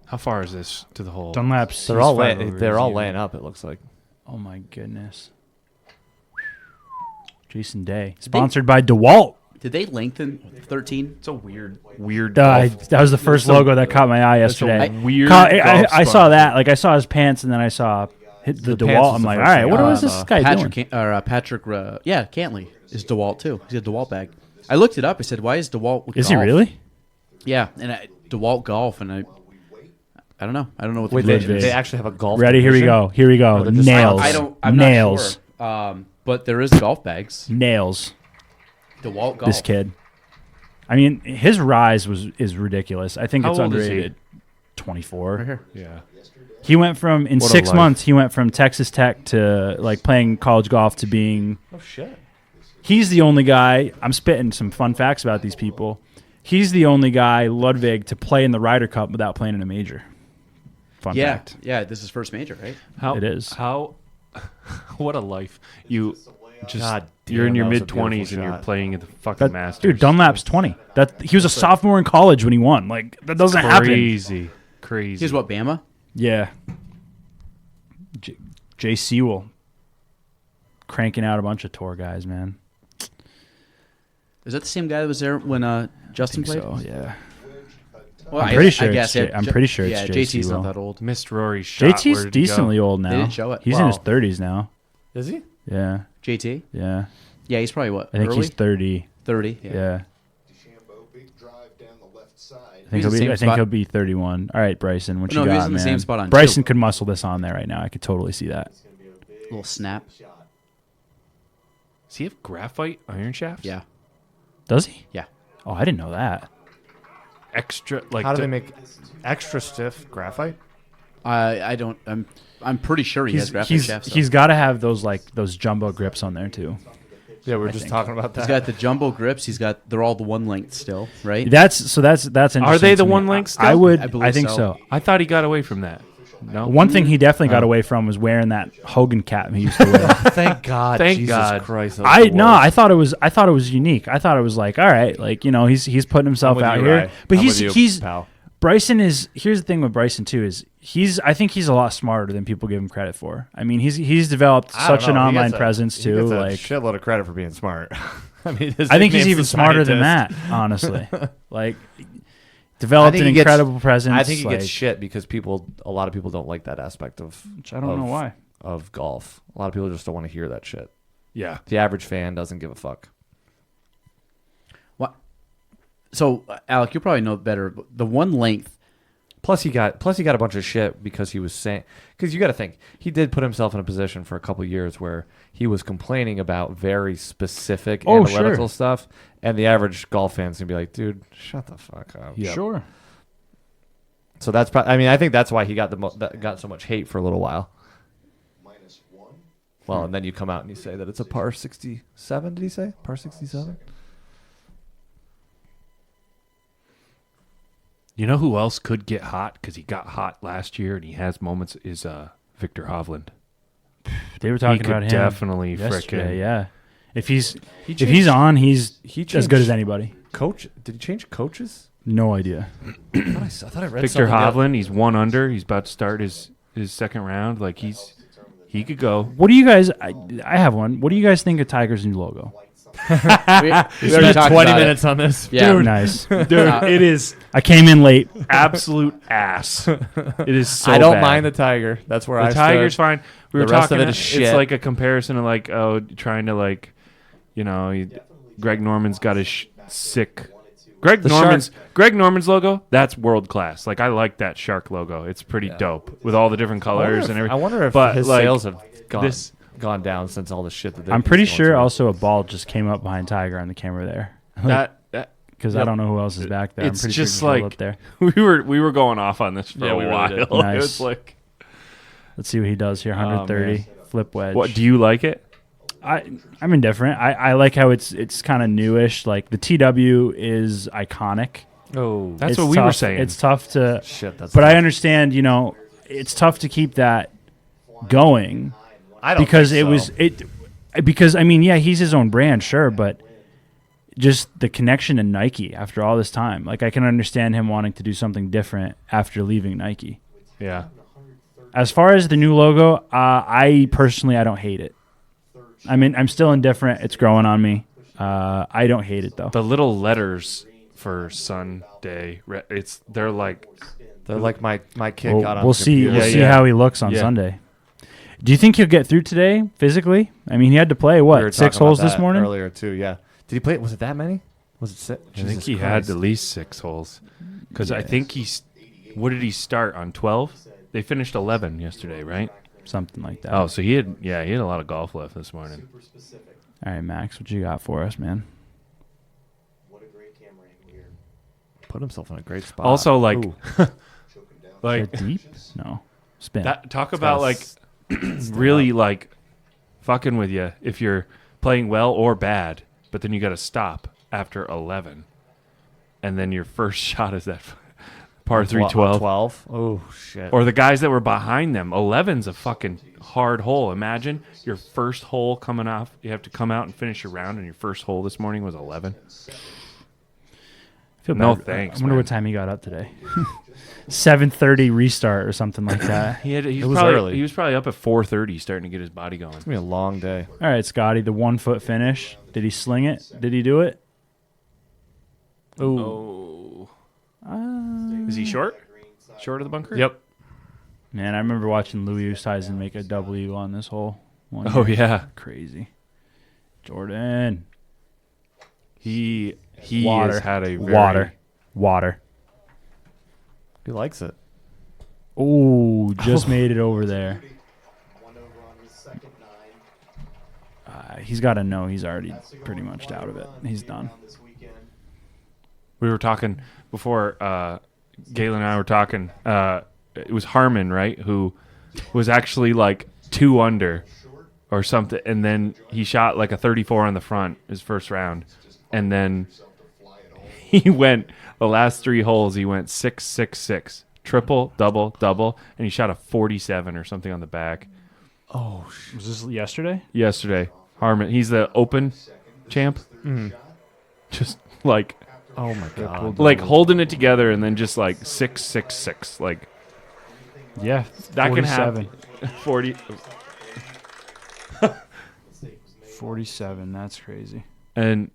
how far is this to the hole? Dunlap's. they're he's all five over. they're He's all even. laying up. It looks like. Oh my goodness. Jason Day, sponsored by DeWalt. did they lengthen 13? It's a weird. That was the first logo that caught my eye yesterday. weird. I saw that. Like I saw his pants, and then I saw hit the The pants DeWalt. was I'm the like, all first right, thing what I was saw. this guy doing? Patrick, Cantley is DeWalt too. He's a DeWalt bag. I looked it up. I said, why is DeWalt with Is golf? he really? Yeah, and DeWalt golf, and I don't know. I don't know what the Wait, division is. they actually have a golf. Ready? Here we division? go. Here we go. Or they're just- Nails. I'm Nails. not sure. But there is golf bags. Nails. DeWalt golf. This kid. I mean, his rise is ridiculous. I think How it's old is he? underrated. 24. Right here. Yeah. He went from in What a 6 life. months. He went from Texas Tech to like playing college golf to being. Oh shit. He's the only guy. I'm spitting some fun facts about these people. He's the only guy, Ludwig, to play in the Ryder Cup without playing in a major. Fun Yeah, fact. yeah. This is first major, right? It is. How? What a life! You just God you're in damn, your that was a mid 20s beautiful and you're shot. playing at the fucking Masters. Dude, Dunlap's 20. That he was a sophomore in college when he won. Like that doesn't happen. Crazy. Here's what, Bama? Yeah. Jay Sewell cranking out a bunch of tour guys, man. Is that the same guy that was there when Justin played? So, yeah. Well, I'm pretty sure I guess, it's I'm pretty sure yeah, it's Jay JT's Sewell. not that old. Missed Rory's shot. Where JT's did he go? decently old now. They didn't show it. He's in his Wow. 30s now. Is he? Yeah. JT? Yeah. Yeah, he's probably what? I think early? he's 30. 30. Yeah. DeChambeau, big drive down the left side. I think He's the same I think spot. he'll be 31. All right, Bryson, what No, you he got, was in the man? same spot on Bryson two. could muscle this on there right now. I could totally see that. Little snap. Does he have graphite iron shafts? Yeah. Does he? Yeah. Oh, I didn't know that. Extra like How do they make extra stiff graphite? I don't. I'm pretty sure he has graphic shafts. He's got to have those those jumbo grips on there too. Yeah, we were just talking about that. He's got the jumbo grips. They're all the one length still, right? That's interesting. Are they to the me. one length I still? would. I I, believe think so. so. I thought he got away from that. No. One thing he definitely got away from was wearing that Hogan cap he used to wear. Thank God. Thank Jesus God. Christ. that was the worst. I thought it was unique. I thought it was like, all right, like, he's putting himself I'm with out you, here. Ray. But I'm he's with you, he's pal. Bryson is. Here's the thing with Bryson too is I think he's a lot smarter than people give him credit for. I mean, he's developed I don't such an know. He online gets a- presence he too. gets a Like shitload of credit for being smart. I mean, his I think he's nickname's even the smarter than that, scientist. honestly. Like developed an he gets- incredible presence. I think he like, gets shit because a lot of people don't like that aspect of. which I don't know why. Of golf. A lot of people just don't want to hear that shit. Yeah. The average fan doesn't give a fuck. What? So, Alec, you probably know better. But the one length. Plus he got a bunch of shit because he was saying, because you got to think, he did put himself in a position for a couple years where he was complaining about very specific analytical stuff, and the average golf fan's gonna be like, dude, shut the fuck up. Yeah. Sure. So that's I think that's why he got got so much hate for a little while. Well, and then you come out and you say that it's a par 67. Did he say par 67? You know who else could get hot because he got hot last year and he has moments is Victor Hovland. They were talking He about could him definitely yesterday. frickin' Yeah. If he's changed- on, he's he as changed- good as anybody. Coach? Did he change coaches? No idea. I thought I read Victor something that- Hovland, he's 1 under. He's about to start his second round. Like he could go. What do you guys? I have one. What do you guys think of Tiger's new logo? We already Spent talked 20 about it. minutes on this. Yeah. Dude, nice. Dude, it is I came in late. absolute ass. It is so I don't bad. mind the Tiger. That's where The I Tiger's stood. fine. We were The rest talking. of it is It's shit. like a comparison of like trying to Greg Norman's got his sick. Greg Norman's logo. That's world class. Like I like that shark logo. It's pretty dope with all the different colors and everything. I wonder if but, his like, sales have gone this- gone down since all the shit that I'm pretty sure also a ball just came up behind Tiger on the camera there. that Because I don't know who else is back there. It's I'm pretty just sure like up there. we were going off on this for Yeah, a we really while. did. It Nice. was like, Let's see what he does here. 130 flip wedge. what do you like it? I'm indifferent. I like how it's kind of newish. Like the TW is iconic. Oh, That's It's what we were tough- saying. It's tough to. shit. That's But I tough. understand. It's tough to keep that going I don't because think it so. was it. Because I mean, yeah, he's his own brand, sure, but just the connection to Nike after all this time. Like I can understand him wanting to do something different after leaving Nike. Yeah. As far as the new logo, I personally don't hate it. I mean, I'm still indifferent. It's growing on me. I don't hate it though. The little letters for Sunday, they're like my kid got on. We'll the see. computer. We'll see how he looks on Yeah. Sunday. Do you think he'll get through today physically? I mean, he had to play We were 6 talking holes about this that morning. earlier too. Yeah. Did he play? Was it that many? Was it six? I think he had at least 6 holes because I think what did he start on 12? They finished 11 yesterday, right? Something like that. Oh, so he had a lot of golf left this morning. All right, Max, what you got for us, man? Put himself in a great spot. Also, like, Ooh. like Is it deep? No. Spin. that. Talk It's about gotta like s- really like fucking with you if you're playing well or bad, but then you got to stop after 11, and then your first shot is that par 3 12. 12. Oh, shit. Or the guys that were behind them. 11's a fucking hard hole. Imagine your first hole coming off. You have to come out and finish your round, and your first hole this morning was 11. Feel No bad. thanks, I wonder man. what time he got up today. 7:30 restart or something like that. It was early. He was probably up at 4:30 starting to get his body going. It's going to be a long day. All right, Scotty, the 1 foot finish. Did he sling it? Did he do it? Oh. Is he short? Short of the bunker? Yep. Man, I remember watching Louis Oosthuizen make a W on this hole. Oh, yeah. Crazy. Jordan. He Water. has had a very... Water. He likes it. Oh, just made it over there. One over on his second nine. He's got to know he's already pretty much out of it. He's done. This weekend. We were talking before, Galen and I were talking, it was Harmon, right, who was actually like 2 under or something, and then he shot like a 34 on the front his first round, and then he went, the last 3 holes, he went 6, 6, 6, triple, double, double, and he shot a 47 or something on the back. Was this yesterday? Yesterday, Harmon, he's the Open champ. Just like... Oh, my God. Like holding it together and then just like 6, 6, 6. Like Yeah, that 47. can happen. 40. 47. That's crazy. And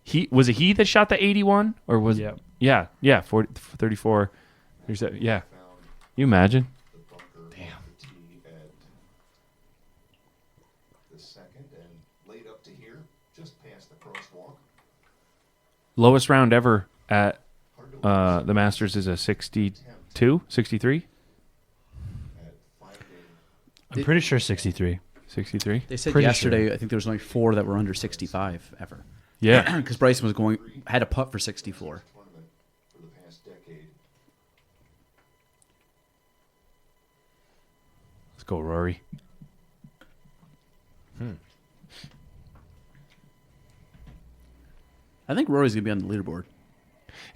he that shot the 81 or was Yep. yeah 40, 34. 37, yeah. You imagine? Damn. The second and laid up to here, just past the crosswalk. Lowest round ever at the Masters is a 62, 63, I'm pretty sure 63. 63. They said Pretty yesterday, I think there was only 4 that were under 65 ever. Yeah. Because Bryson had a putt for 64. Tournament for the past decade. Let's go, Rory. I think Rory's going to be on the leaderboard.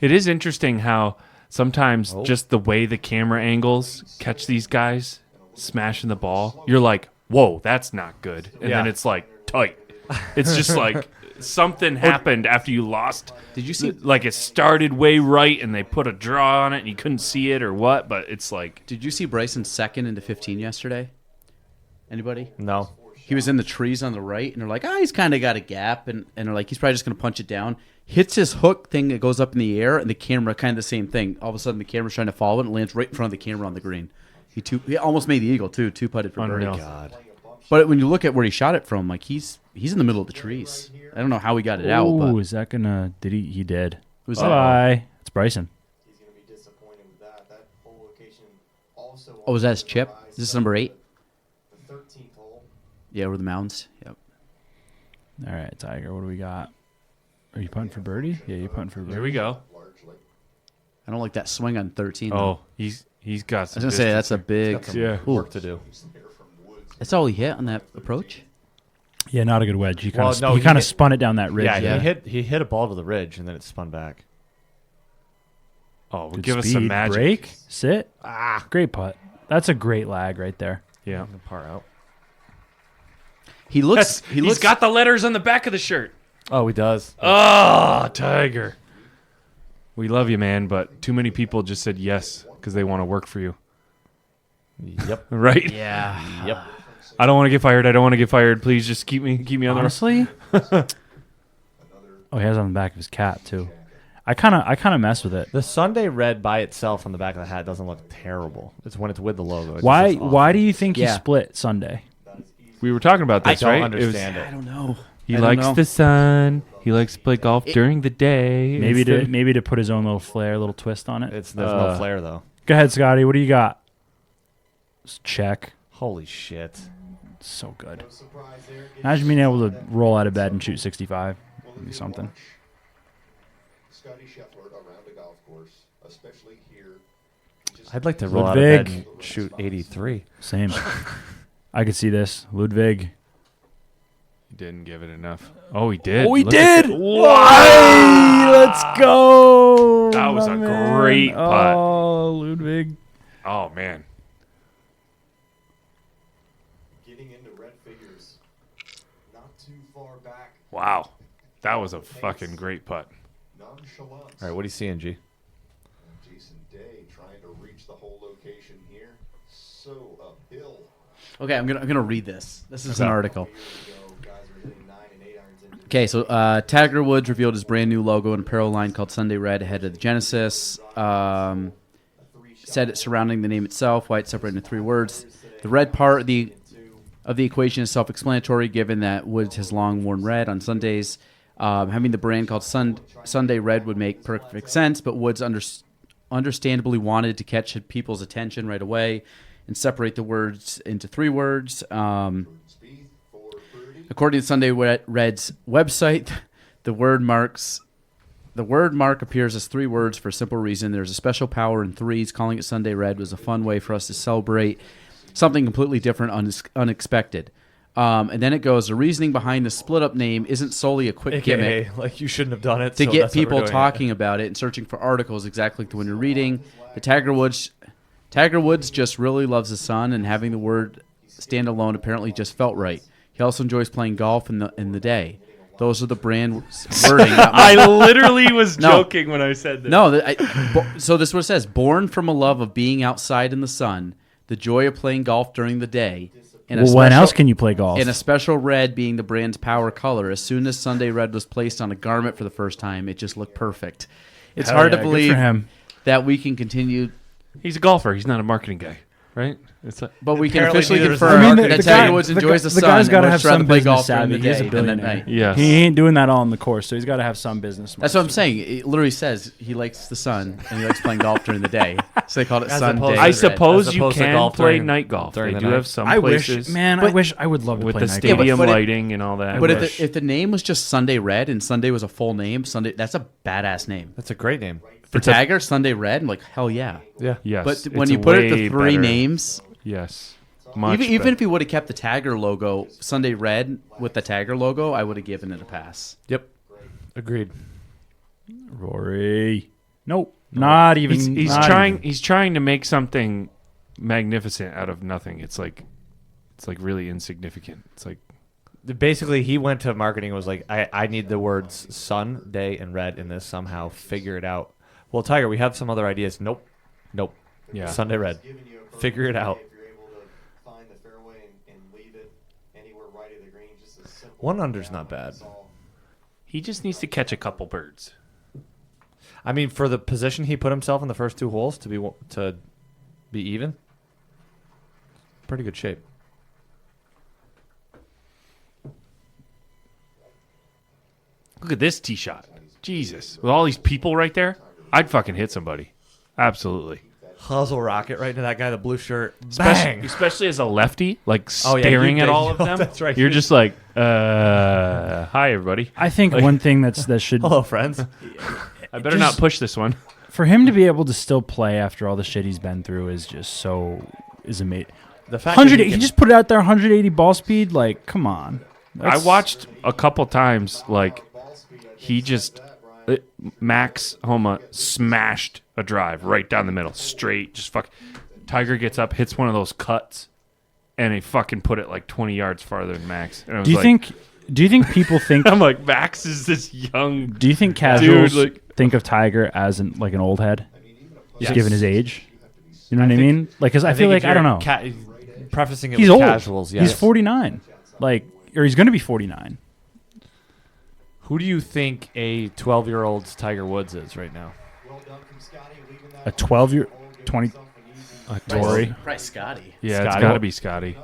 It is interesting how sometimes just the way the camera angles catch these guys smashing the ball, you're like, whoa, that's not good. And then it's like tight. It's just like something happened after you lost. Did you see? Like it started way right and they put a draw on it and you couldn't see it or what, but it's like... Did you see Bryson second into 15 yesterday? Anybody? No. He was in the trees on the right, and they're like, he's kind of got a gap, and they're like, he's probably just going to punch it down. Hits his hook thing that goes up in the air, and the camera, kind of the same thing. All of a sudden, the camera's trying to follow it, and lands right in front of the camera on the green. He almost made the eagle, too. 2-putted for birdie. Unreal. God. But when you look at where he shot it from, like, he's in the middle of the trees. I don't know how he got it out, Oh, but is that gonna? Did he? He did. was Bye. It's Bryson. He's going to be disappointed with that. That whole location also. Oh, was that his chip? Is this number 8? The 13th hole. Yeah, over the mounds. Yep. All right, Tiger. What do we got? Are you punting for birdie? Yeah, you're punting for birdie. Here we go. I don't like that swing on 13. though. Oh, he's got I was some going to say, that's a big... Yeah. Work to do. That's all he hit on that approach? Yeah, not a good wedge. He kind Well, of no, he he kind of hit- spun it down that ridge. Yeah, there. he hit a ball to the ridge, and then it spun back. Oh, well, Good give us speed. some magic. Break, sit. Great putt. That's a great lag right there. Yeah. Par out. He looks... He's got the letters on the back of the shirt. Oh, he does. Oh, Tiger. We love you, man, but too many people just said yes because they want to work for you. Yep. Right? Yeah. Yep. I don't want to get fired. I don't want to get fired. Please just keep me on the Honestly. Oh, he has it on the back of his cap too. I kind of mess with it. The Sunday red by itself on the back of the hat doesn't look terrible. It's when it's with the logo. It Why? just looks Why awful. do you think he Yeah. split Sunday? We were talking about this, I right? don't understand I it. don't know. He I don't likes know. the sun. He likes to play golf during the day. Maybe to put his own little flair, little twist on it. There's no flair though. Go ahead, Scotty. What do you got? Check. Holy shit. So good. Surprise there. Imagine being able to roll out of bed and shoot 65. That'd be something. Scotty Scheffler around the golf course, especially here. I'd like to roll out of bed Ludwig. and shoot 83. Same. I could see this. Ludwig. He didn't give it enough. Oh, he did. Oh, he Look at did. that. Why? Let's go. That was a man. great putt. Oh, Ludwig. Oh man. Getting into red figures. Not too far back. Wow. That was a fucking great putt. Nonchalant. All right, what do you see, NG? Jason Day trying to reach the whole location here. So uphill. Okay, I'm gonna read this. This is Okay. an article. Years ago, guys were hitting 9 and 8 irons into Okay, so Tiger Woods revealed his brand new logo and apparel line called Sunday Red ahead of the Genesis. Said it surrounding the name itself, why it's separated into 3 words. The red part of the equation is self-explanatory, given that Woods has long worn red on Sundays. Having the brand called Sunday Red would make perfect sense, but Woods understandably wanted to catch people's attention right away and separate the words into 3 words. According to Sunday Red's website, the word mark appears as 3 words for a simple reason. There's a special power in 3s. Calling it Sunday Red was a fun way for us to celebrate something completely different, unexpected. And then it goes, the reasoning behind the split-up name isn't solely a quick gimmick like you shouldn't have done it to get people talking about it and searching for articles exactly like the one you're reading. The Tiger Woods just really loves the sun, and having the word stand alone apparently just felt right. He also enjoys playing golf in the day. Those are the brand wording. I literally was joking when I said this. No, so this is what it says. Born from a love of being outside in the sun, the joy of playing golf during the day. And When else can you play golf? And a special red being the brand's power color. As soon as Sunday Red was placed on a garment for the first time, it just looked perfect. It's Hell hard yeah, to good for believe him. that we can continue, He's a golfer. He's not a marketing guy, right? It's like, but we can Apparently officially neither is confirm the that guy- Tiger Woods enjoys the sun. guy's got to and have would rather some play business golf during savvy. the He's day a than at billionaire. night. Yes. He ain't doing that all on the course, so he's got to have some business. That's what I'm saying. It literally says he likes the sun and he likes playing golf during the day. So they called it As Sunday. opposed to I red. suppose As you opposed to can golf play during- night golf. during They the do night. have some I wish, places man. I wish I would love to with play the night stadium but it- lighting and all that. But wish. if the name was just Sunday Red and Sunday was a full name, Sunday, that's a badass name. That's a great name. For Tiger, Sunday Red, I'm like, hell yeah. Yeah. yes, But when it's you put it way to 3 better. names, yes, much even better. if he would have kept the Tiger logo, Sunday Red with the Tiger logo, I would have given it a pass. Yep. Agreed. Rory. Nope. Not even. He's not trying. even. He's trying to make something magnificent out of nothing. It's like really insignificant. It's like Basically, he went to marketing and was like, I need the words sun, day, and red in this somehow. Figure it out. Well, Tiger, we have some other ideas. Nope. yeah. Sunday red. giving you a Figure it out. If you're able to find the fairway and leave it anywhere right of the green, just a simple 1 under's not bad. that's all. He just needs to catch a couple birds. I mean, for the position he put himself in the first 2 holes to be even, pretty good shape. Look at this tee shot. Jesus, with all these people right there, I'd fucking hit somebody. Absolutely. Hustle rocket right into that guy, the blue shirt. Especially as a lefty, like Oh, yeah, staring you- at all of oh, them. that's right. You're just like, hi everybody. I think one thing that should Hello, friends. I better not push this one. for him to be able to still play after all the shit he's been through is amazing. The fact that 100, he he can- just put it out there 180 ball speed. Like, come on. I watched a couple times, like, he just, Max Homa smashed a drive right down the middle, straight, just fuck. Tiger gets up, hits one of those cuts, and he fucking put it like 20 yards farther than Max. And I was Do you think people think? I'm like, Max is this young. Do you think casuals Dude, like- think of Tiger as like an old head, just Yes. given his age? You know what I mean? Like, because I feel like if I don't you're know. Prefacing it He's with old. casuals, yes. He's 49, or he's going to be 49. Who do you think a 12-year-old's Tiger Woods is right now? A 12-year, 20. Rory. Probably Scotty. Yeah, it's Scotty. got to be Scotty.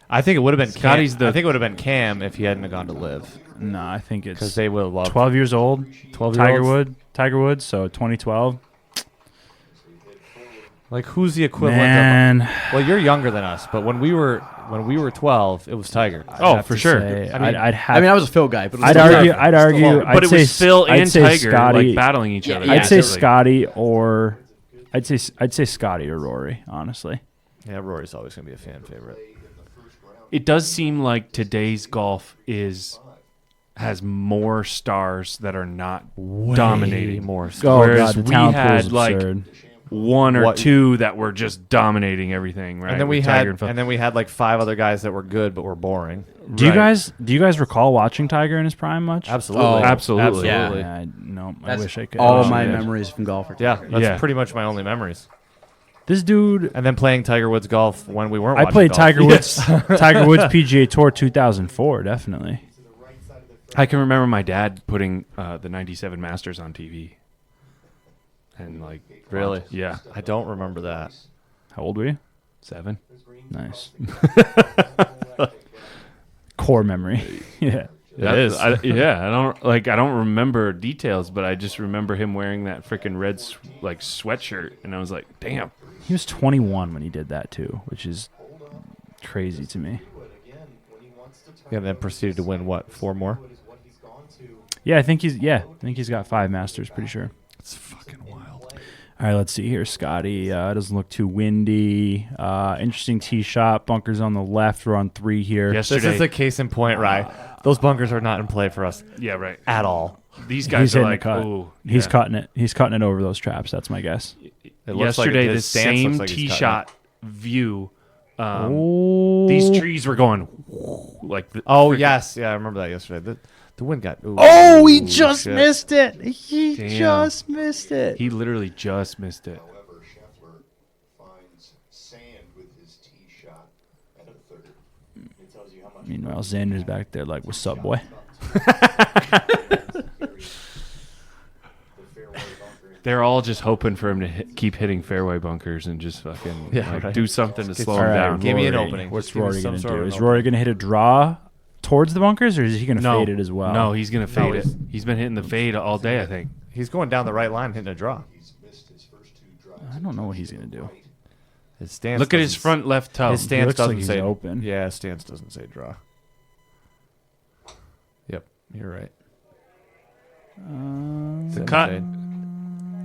I think it would have been Scotty's Cam. the- I think it would have been Cam if he hadn't have gone to live, No, I think because it's they would have loved 12 years old. 12-year-olds. Tiger Woods. So 2012. Like, who's the equivalent Man, of? Well, you're younger than us, but when we were 12, it was Tiger. Oh, have for to sure. say, I mean- I'd have. I mean, I was a Phil guy, but it was I'd still argue. tough. I'd argue. But it was Phil and Tiger Scotty. like battling each other. Yeah, I'd say Absolutely. Scotty or I'd say Scotty or Rory. Honestly, Yeah, Rory's always going to be a fan favorite. It does seem like today's golf is has more stars that are not dominating. more. Oh, Whereas God, the we talent pool had is like absurd. one or What- two that were just dominating everything, right? And then we with had, Tiger and Phil. and then we had like 5 other guys that were good but were boring. Do you Right. guys recall watching Tiger in his prime much? Absolutely, Oh, absolutely. Yeah, no, I That's wish I could. all Oh, my yeah. memories from golf. Yeah, that's Yeah. pretty much my only memories. This dude, And then playing Tiger Woods golf when we weren't. I watching played golf. Tiger Woods, Tiger Woods PGA Tour 2004, definitely. I can remember my dad putting the '97 Masters on TV, and like Really? yeah, I don't remember that. How old were you? 7. Nice. Core memory. Yeah. It is. I don't remember details, but I just remember him wearing that freaking red sweatshirt, and I was like, damn. He was 21 when he did that too, which is crazy to me. Yeah, and then proceeded to win what? 4 more? Yeah, I think he's got 5 Masters, pretty sure. It's fucking wild. All right, let's see here, Scotty. It doesn't look too windy. Interesting tee shot. Bunkers on the left. We're on 3 here. Yesterday, This is a case in point, right? Those bunkers are not in play for us yeah, right. at all. These He's guys are hitting like, a cut. oh, He's yeah. cutting it. He's cutting it over those traps. That's my guess. It looks like Yesterday, his the stance same looks like he's tee cutting shot view. Oh, These trees were going like. Oh yes, yeah, I remember that yesterday. The wind got. Ooh, he just shit. missed it. He Damn. just missed it. He literally just missed it. However, Scheffler finds sand with his tee shot at the third. It tells you how much. Meanwhile, Xander's back there like, what's up, boy? They're all just hoping for him to keep hitting fairway bunkers and just fucking right. do something to slow All him right, down. Give me an Rory. opening. What's Just give me Rory some going to sort do? of Is an Rory going to hit a draw towards the bunkers, or is he going to fade it as well? No, he's gonna fade it. he's- He's been hitting the fade all day, I think. He's going down the right line, hitting a draw. He's missed his first 2 drives. I don't know what he's going to do. His stance. Look at his doesn't- front left toe. His stance looks like doesn't he's say open. Yeah, his stance doesn't say draw. Yep, you're right. The cut. Fade.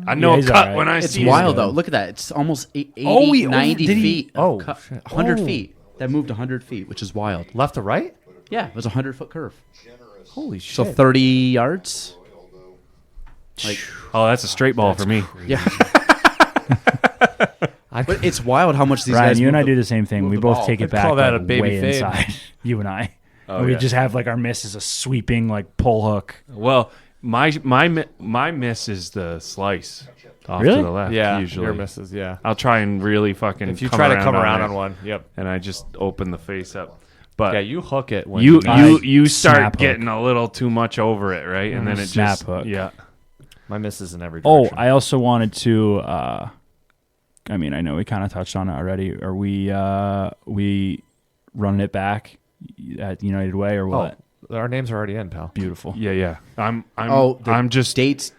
I know Yeah, a he's cut all right. when I It's see wild it. though. Look at that. It's almost 80, Oh, he 90 did he- feet. oh, of cut. shit. 100 Oh. feet. That moved 100 feet, which is wild. Left to right? Yeah, it was a 100-foot curve. Holy So shit! 30 yards. Like, Oh, that's a straight ball for me. yeah. I But it's wild how much these Ryan, guys. you and I move do the same thing. move We the both ball. take it I'd back call that like, a baby way fade. inside. You and I. Oh, And we yeah. just have like our miss is a sweeping like pull hook. Well, my miss is the slice off Really? to the left. yeah, usually your misses. Yeah. I'll try and really fucking. If you try to come around it, on one, yep. and I just open the face up, but Yeah, you hook it when you not. you snap start hook. getting a little too much over it, right? And then it Snap just hook. yeah. My misses in every Oh, direction. I also wanted to. I mean, I know we kind of touched on it already. Are we running it back at United Way or what? Oh, our names are already in, pal. Beautiful. Yeah. I'm just dates.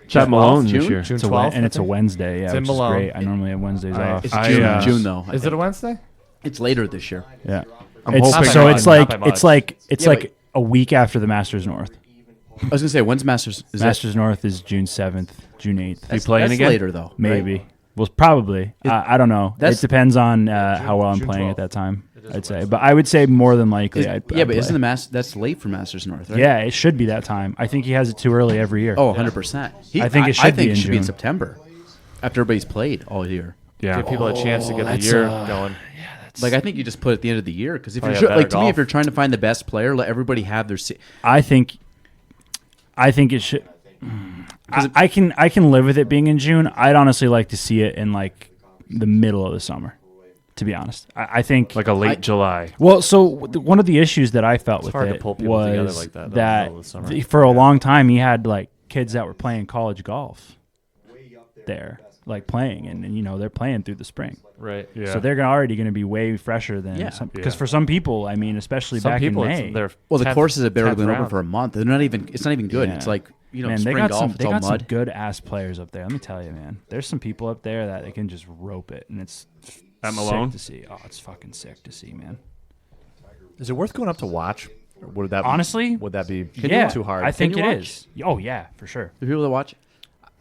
Chad Malone June? this year. June It's a 12th, and it's a I think. Wednesday. Yeah, It's in which is Malone. great. I normally have Wednesdays off. It's I, June though. I Is it think. a Wednesday? It's later this year. Yeah. I'm It's, hoping so not it's by like much. it's like it's Yeah, like but- a week after the Masters North. I was gonna say when's Masters? Is Masters North is June 7th, June 8th. that's, playing that's again? later though. Maybe. right? Well, probably. I don't know. It that's- depends on how well I'm June playing 12th. at that time. I'd say, but I would say more than likely. Is- I'd yeah, but play. isn't the that's late for Masters North? Right? Yeah, it should be that time. I think he has it too early every year. Oh, 100%. I think it I should think be it in should be in June. September, after everybody's played all year. Yeah. Give people a chance to get the that's, year going. Like I think you just put it at the end of the year because if Oh, you're yeah, sure, better like to me, golf. if you're trying to find the best player, let everybody have their. I think it should. I can live with it being in June. I'd honestly like to see it in like the middle of the summer. To be honest, I think Like a late July. Well, so one of the issues that I felt with hard to it pull people together was like that, though, in the middle of the summer. for a long time he had like kids that were playing college golf there, like playing, and they're playing through the spring. Right. Yeah. So they're already going to be way fresher than Yeah. because Yeah. for some people, I mean, especially Some back people, in it's May, their Well, the 10th courses have barely 10th been open round. for a month. They're not even. It's not even good. Yeah. It's like man, spring they got golf. some It's they all got some mud. good ass players up there. Let me tell you, man. There's some people up there that they can just rope it, and it's At sick Malone? to see. Oh, it's fucking sick to see, man. Is it worth going up to watch? Or would that Honestly, would that be yeah, too hard? I think you it watch? is. Oh yeah, for sure. The people that watch.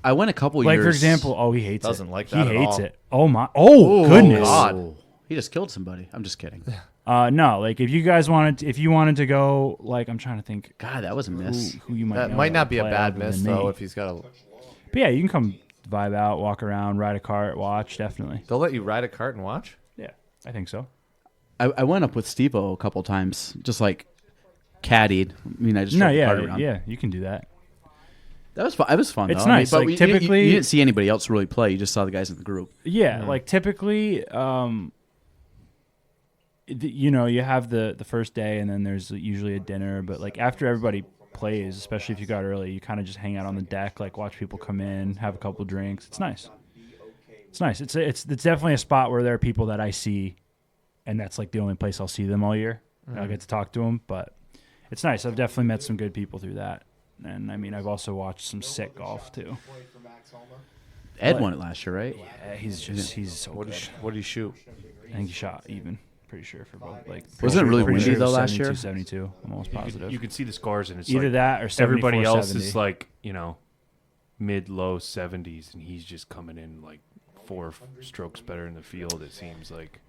I went a couple Like years. for example, he hates Doesn't it. like He that at hates all. it. Oh my! Oh, goodness! God. He just killed somebody. I'm just kidding. No, like if you wanted to go, like I'm trying to think. God, that was a miss. Who you might That know might not would be a play bad other miss than me. though if he's got a. But yeah, you can come vibe out, walk around, ride a cart, watch. Definitely. They'll let you ride a cart and watch. Yeah, I think so. I went up with Steve-O a couple times, just like caddied. I mean, I just drove the cart around. Yeah, you can do that. That was fun. It was fun. It's though. nice. I mean, but Like, typically- you didn't see anybody else really play. You just saw the guys in the group. Yeah, like typically, you have the first day, and then there's usually a dinner. But like after everybody plays, especially if you got early, you kind of just hang out on the deck, like watch people come in, have a couple drinks. It's nice. It's nice. It's definitely a spot where there are people that I see, and that's like the only place I'll see them all year. And I'll get to talk to them, but it's nice. I've definitely met some good people through that, and I mean I've also watched some sick golf too. Ed won it last year, right? Yeah, he's so What good. did he shoot? I think he shot even. Pretty sure for both. Like, Wasn't it really pretty windy, sure it was though, last year? 72. I'm almost positive. You could see the scores, and it's Either like that or 74, everybody else 70. is like mid-low 70s, and he's just coming in like 4 strokes better in the field. It seems like.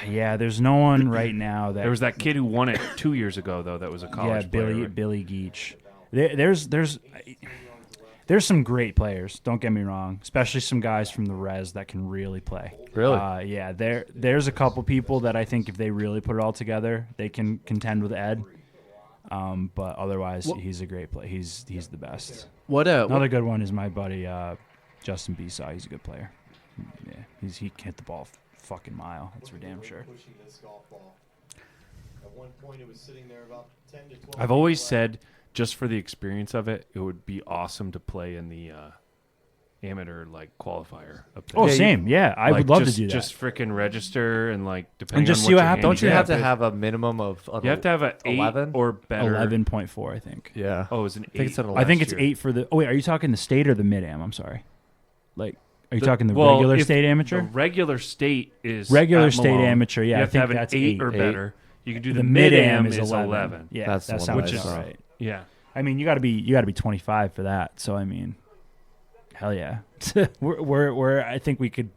Yeah, there's no one right now that. There was that kid who won it 2 years ago, though. That was a college player. Right? Billy Geach. There's some great players. Don't get me wrong, especially some guys from the res that can really play. Really? Yeah. There's a couple people that I think if they really put it all together, they can contend with Ed. But otherwise, he's a great player. He's the best. Another good one is my buddy Justin Besaw. He's a good player. Yeah, he can hit the ball fucking mile. That's for damn sure. I've always said, just for the experience of it, it would be awesome to play in the amateur qualifier up there. Oh, same. Yeah, I would love to do that. Just freaking register and depending just on see what what your happens. Don't you have to handicap have a minimum of? You have to have an 11 8 or better. 11.4, I think. Yeah. Oh, it's an 8. I think it's an I think it's last year. 8 for the. Oh wait, are you talking the state or the mid am? I'm sorry. Like, are you talking the Well, regular if state amateur? The regular state is Regular at state Malone. amateur. Yeah, You I have to think have an that's 8 or 8. better. You can do The the mid am is is 11. Yeah, That's the that one sounds I about saw. right. Yeah. I mean, you got to be 25 for that. So I mean, hell yeah. we're I think we could.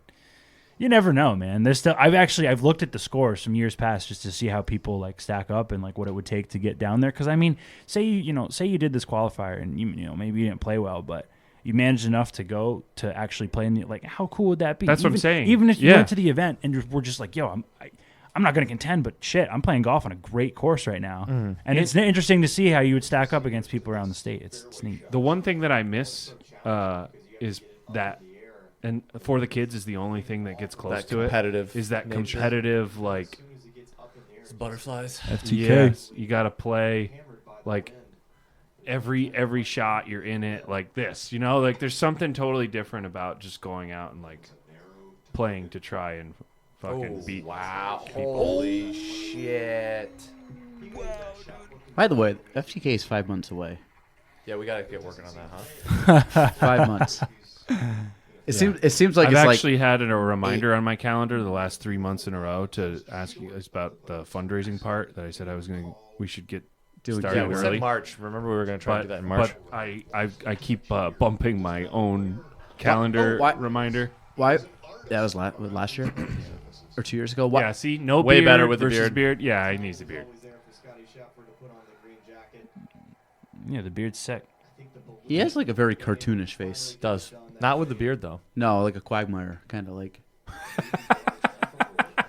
You never know, man. There's still. I've looked at the scores from years past just to see how people like stack up and like what it would take to get down there. Because I mean, say you did this qualifier and you maybe you didn't play well, but you managed enough to go to actually play in the, like how cool would that be? That's what I'm saying. Even if you Yeah. went to the event and we're just like, yo, I'm not going to contend, but shit, I'm playing golf on a great course right now, and it's interesting to see how you would stack up against people around the state. It's neat. The one thing that I miss is that, and for the kids is the only thing that gets close That to competitive it, is that nature. competitive, like, Butterflies. FTK. yes, you got to play, like, every shot you're in it like this, like there's something totally different about just going out and like playing to try and fucking beat. Wow. Holy shit. By the way, FTK is 5 months away. Yeah, we got to get working on that, huh? 5 months. It seems like I've it's actually had a reminder on my calendar the last 3 months in a row to ask you guys about the fundraising part that I said we should get started Yeah, we early. said March. Remember, we were going to try to do that in March. But I keep bumping my own calendar reminder. Why? That was last year or 2 years ago. Why? Yeah, see, no Way beard better with the versus beard. Yeah, he needs the beard. Yeah, the beard's sick. He has like a very cartoonish face. Does. Not with the beard, though. No, like a Quagmire, kind of like.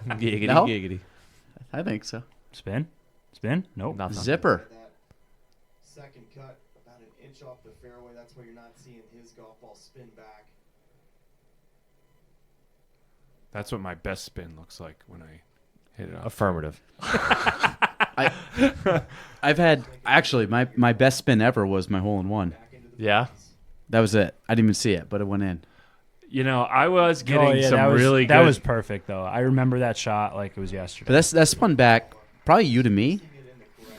Giggity, No? giggity. I think so. Spin? Nope. Nothing. Zipper. Second cut, about an inch off the fairway. That's why you're not seeing his golf ball spin back. That's what my best spin looks like when I hit it off. Affirmative. I've had actually my best spin ever was my hole in one. Yeah. That was it. I didn't even see it, but it went in. I was getting some that was, really good. That was perfect though. I remember that shot like it was yesterday. But that spun back probably you to me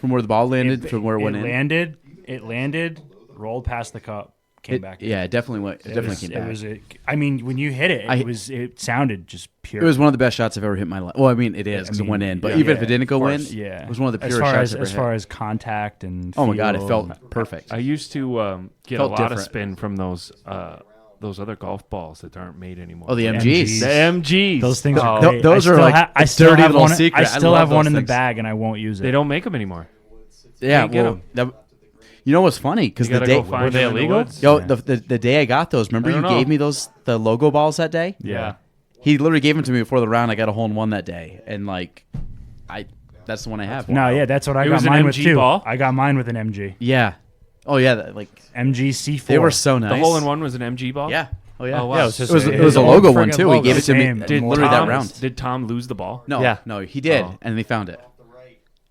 from where the ball landed from where it went in. It landed, rolled past the cup, came back. Yeah, it definitely went. It definitely came back. I mean, when you hit it, it sounded just pure. It was one of the best shots I've ever hit in my life. Well, I mean, it is because it went in. But even if it didn't go in, yeah, it was one of the purest as far shots as, I've ever as hit. far as contact and Oh my god, it feel felt and- perfect. I used to get Felt a lot of different. spin from those those other golf balls that aren't made anymore. Oh, the MGs. The MGs. Those things are Th- great. those I are still like ha- I a still dirty have little one, secret. I I still love have one those in the things. bag, and I won't use it. They don't make them anymore. Yeah, Can't get well, 'em. you know what's funny? Because You the gotta day go find Were they them in the illegal? woods. yo, Yeah. the day I got those, remember I you don't know. gave me the logo balls that day? Yeah. He literally gave them to me before the round. I got a hole in one that day, and like, that's the one I have. No, yeah, that's what I It got was an mine with MG too. ball? I got mine with an MG. Yeah. Oh yeah, like MG C4. they were so nice. The hole in one was an MG ball. Yeah. Oh yeah. Oh, wow. Yeah, it was his- It was a own logo one friggin' too. He logo. gave it to me Same. Did literally Tom, that round. Did Tom lose the ball? No, Yeah. no, he did, Oh. and they found it.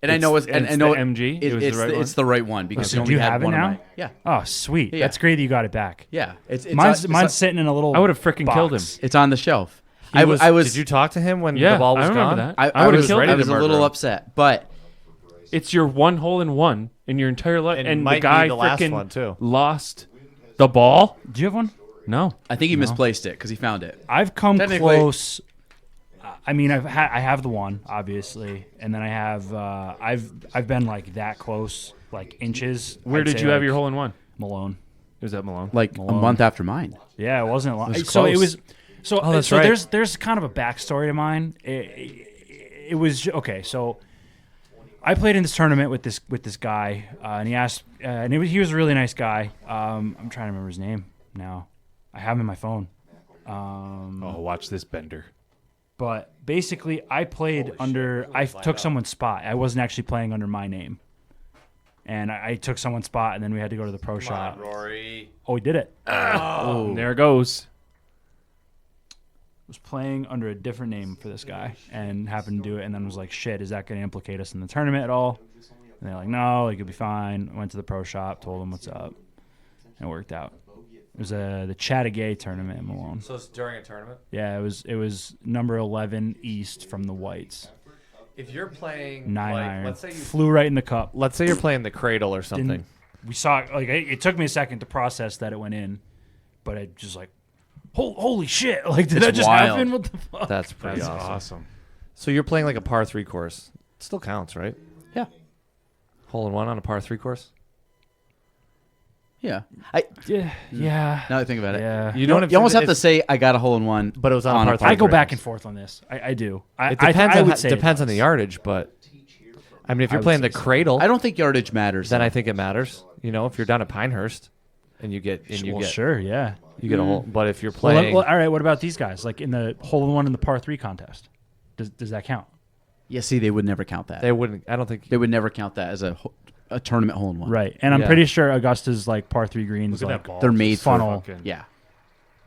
And I It's- know it's and and it's I know the MG? It was the right one? it's the right one because So he do only you had have it one of now? my. Yeah. Oh, sweet. Yeah. That's great that you got it back. Yeah. It's Mine's it's mine's sitting in a little. I would have freaking box. killed him. It's on the shelf. He I was, was Did you talk to him when Yeah, the ball was I remember gone? that. I I would've was killed I him. was a murder little him. upset, but It's your one hole in one in your entire life, And and might the be guy the last freaking one, too. lost the ball. Do you have one? No, I think he misplaced it because he found it. I've come Technically- close. I mean, I have the one obviously, and then I have I've been like that close, like inches. where I'd did say, you have like, your hole in one? Malone? Was that Malone? Like a Malone. month after mine. Yeah, it wasn't long. was So it close. was. So Oh, that's so right. there's kind of a backstory to mine. It was okay. So I played in this tournament with this guy, and he asked, and he was a really nice guy. I'm trying to remember his name now. I have him in my phone. Oh, watch this bender. But basically, I played under. I took someone's spot. I wasn't actually playing under my name, and I took someone's spot, and then we had to go to the pro shop. Rory. Oh, he did it. Oh, there it goes. Was playing under a different name for this guy and happened to do it, and then was like, "Shit, is that going to implicate us in the tournament at all?" And they're like, "No, like you'll be fine." Went to the pro shop, told them what's up, and it worked out. It was the Chattagay tournament in Malone. So it's during a tournament? Yeah, it was number 11 East from the Whites. If you're playing, 9 like, iron. let's say Flew right in the cup. let's say you're playing the cradle or something. Didn't- We saw like it took me a second to process that it went in, but it just like, holy shit! Like, did It's that just wild. happen? What the fuck? That's pretty That's awesome. awesome. So you're playing like a par 3 course. It still counts, right? Yeah. Hole in one on a par 3 course. Yeah. Yeah. Now that I think about it. Yeah. You don't. You almost have to say I got a hole in one, But it was on a par three. I go Great. back and forth on this. I do. It depends I on would how, say it depends on the does. yardage, but I mean, if I you're would playing say the so. cradle, I don't think yardage matters. then though. I think it matters. You know, if you're down at Pinehurst and you get Well, sure, yeah. you get a hole, but if you're Well, playing, all right. What about these guys? Like in the hole in one in the par 3 contest, does that count? Yeah, see, they would never count that. they wouldn't. I don't think. They would never count that as a tournament hole in one. Right. And I'm Yeah. pretty sure Augusta's like par 3 greens. Look at Like, that ball. They're made for funnel. Fucking Yeah.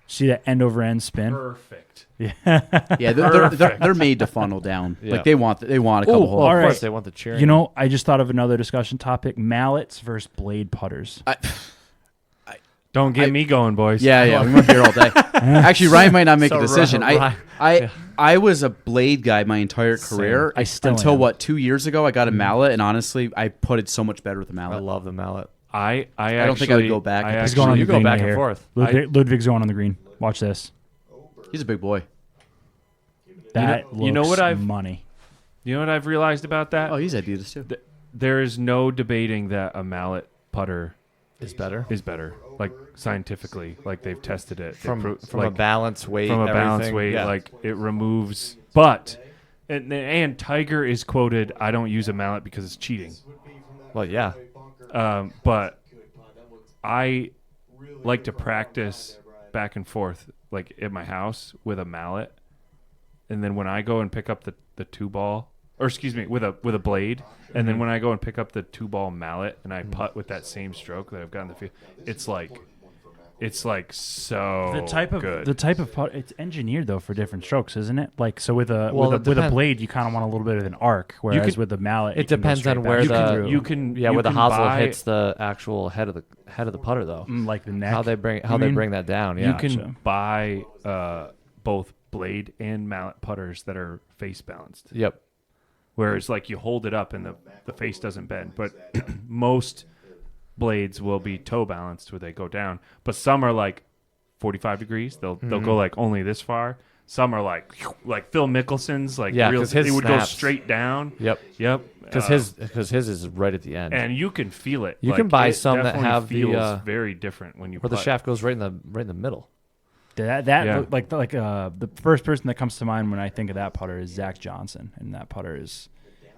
see that end over end spin. Perfect. Yeah, they're made to funnel down. Yeah. Like they want a couple Ooh, holes. Well, all of right. course they want the cheering. You know, I just thought of another discussion topic: mallets versus blade putters. Don't get me going, boys. Yeah, we might be here all day. Actually, Ryan might not make So a decision. Ryan- I was a blade guy my entire career. I still until am. 2 years ago I got a mallet, and honestly, I putted so much better with a I mallet. love the mallet. I don't think I would go back. I He's He's going on actually- you the go green back right and here. forth. Ludwig's going on the green. Watch this. He's a big boy. That you know looks what I've- money. You know what I've realized about that? Oh, he's Adidas too. There is no debating that a mallet putter Is better is better, like scientifically, like they've tested it. They from pro- from like, a balance weight. from a balance everything. weight, Yeah. like it removes. But and Tiger is quoted, "I don't use a mallet because it's cheating." Well, yeah. But I like to practice back and forth, like at my house with a mallet, and then when I go and pick up the 2-ball, or excuse me, with a blade, and then when I go and pick up the 2-ball mallet and I putt with that same stroke that I've got in the field, it's like so good. The type of putt, it's engineered though for different strokes, isn't it? Like so with a Well, with it a depends. blade, you kind of want a little bit of an arc, whereas can- with the mallet, It you can go depends straight on back where through. you can where the can hosel buy- hits the actual head of the putter though. Like the neck. How they bring you mean? that down. Yeah. You can Gotcha. buy both blade and mallet putters that are face balanced. Yep. Whereas like you hold it up and the face doesn't bend. But most blades will be toe balanced where they go down. But some are like 45 degrees. They'll go like only this far. Some are like Phil Mickelson's, like Yeah, real, 'cause his it would go snaps. straight down. Yep. Yep. Because his is right at the end. and you can feel it. You can buy it some that definitely have the, feels very different when you where the putt. shaft goes right in the middle. That Yeah. the first person that comes to mind when I think of that putter is Zach Johnson, and that putter is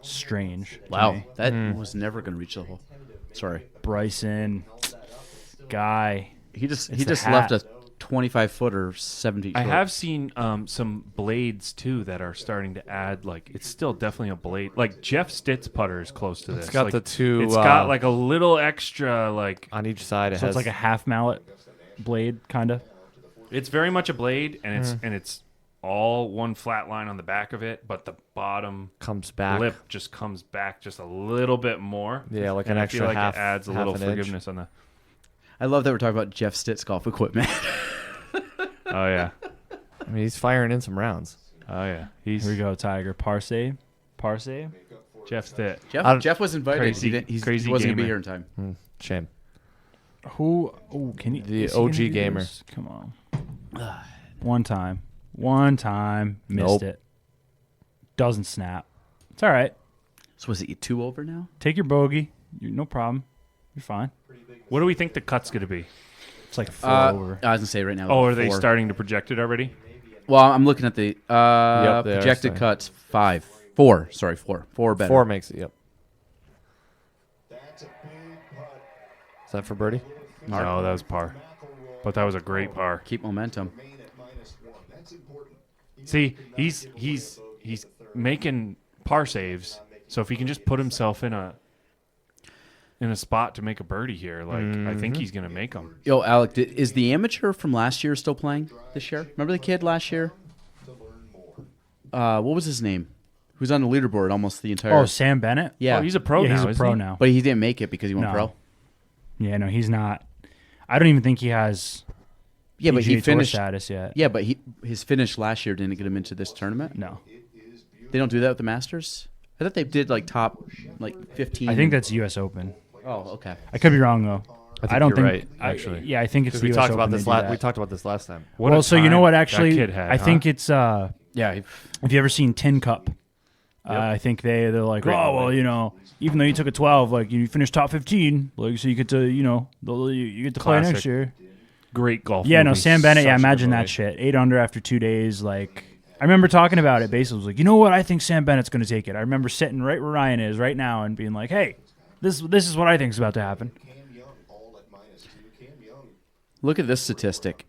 strange. to Wow, me. that was never going to reach the hole. Sorry, Bryson, Guy. he just It's the left hat. a 25-footer 70. I short. have seen some blades too that are starting to add like it's still definitely a blade. Like Jeff Stitt's putter is close to this. It's got Like, the two. It's got like a little extra like. on each side. It So has it's like a half mallet blade, kind of. It's very much a blade, and it's all one flat line on the back of it, but the bottom comes back. lip just comes back just a little bit more. Yeah, like and an I feel extra like half. it adds a half little an inch. forgiveness on the. I love that we're talking about Jeff Stitt's golf equipment. Oh yeah, I mean, he's firing in some rounds. oh yeah. He's Here we go, Tiger. Par save. Jeff Stitt. Jeff was invited. Crazy- he crazy he wasn't going to be gamer. here in time. Shame. Who? Oh, can you? The is he gonna OG do gamer. this? Come on. One time, missed Nope. it. Doesn't snap. It's all right. So was it 2 over now? Take your bogey. No problem. You're fine. What do we think the cut's going to be? It's like 4 I over. was going to say right now. Oh, are they 4. starting to project it already? Well, I'm looking at the Yep, they are projected starting. cuts. 4. Sorry, 4. 4 better. 4 makes it. Yep. Is that for birdie? No, that was par. But that was a great par. Keep momentum. See, he's making par saves. So if he can just put himself in a spot to make a birdie here, like I think he's gonna make them. Yo, Alec, is the amateur from last year still playing this year? Remember the kid last year? What was his name? Who's on the leaderboard almost the entire? Oh, Sam Bennett. yeah. Oh, he's a pro Yeah, now. he's a isn't pro he? now. But he didn't make it because he went No. pro. Yeah, no, he's not. I don't even think he has. Yeah, but he PGA Tour finished. status yet. Yeah, but his finish last year didn't get him into this tournament. No, They don't do that with the Masters. I thought they did like top 15. I think that's U.S. Open. Oh, okay. I could be wrong though. I don't you're think. right, actually. Yeah, I think it's Because the we US talked Open about they this do that. we talked about this last time. What Well, a so you know time what? that Actually, kid had, I huh? think it's. Yeah. Have you ever seen Tin Cup? I think they're like, Great oh well, movie. you know, even though you took a 12, like you finished top 15, like so you get to, you know, you get to play next Classic. year. Great golf. Yeah, no, movie. Sam Bennett. Yeah, Such a good imagine that movie. shit. 8 under after 2 days. Like, I remember talking about it. Basically, was like, you know what? I think Sam Bennett's going to take it. I remember sitting right where Ryan is right now and being like, hey, this is what I think is about to happen. Look at this statistic.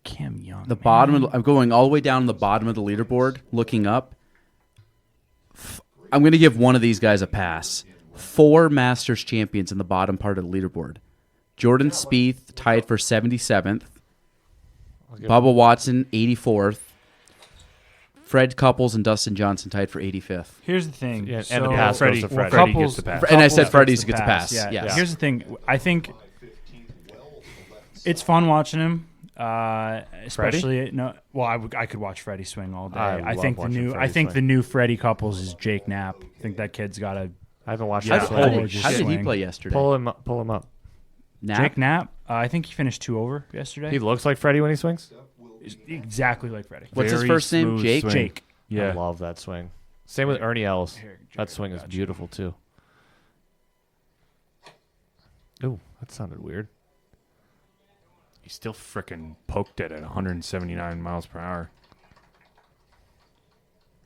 Cam Young. The bottom. I'm going all the way down to the bottom of the leaderboard, looking up. I'm going to give one of these guys a pass. 4 Masters champions in the bottom part of the leaderboard. Jordan Spieth tied for 77th. Bubba Watson 84th. Fred Couples and Dustin Johnson tied for 85th. Here's the thing. Yeah, and so, the pass Freddie- goes to well, Freddie. Freddie Couples, gets the pass. And I said Couples Freddie's gets a pass. Yeah. Yes. Here's the thing. I think it's fun watching him. Especially no. Well, I could watch Freddie swing all day. I I think the love watching new. Freddie I think swing. the new Freddie Couples is Jake Knapp. I think that kid's got a I haven't watched Yeah. that Holy swing. shit. How did he swing. play yesterday? Pull him up. Nap? Jake Knapp. I think he finished 2 over yesterday. He looks like Freddie when he swings. He's exactly like Freddie. What's his Very first name? smooth Jake? swing. Jake. I Yeah. love that swing. Same with Ernie Els. Here, That swing is beautiful too. Ooh, that sounded weird. He still frickin' poked it at 179 miles per hour.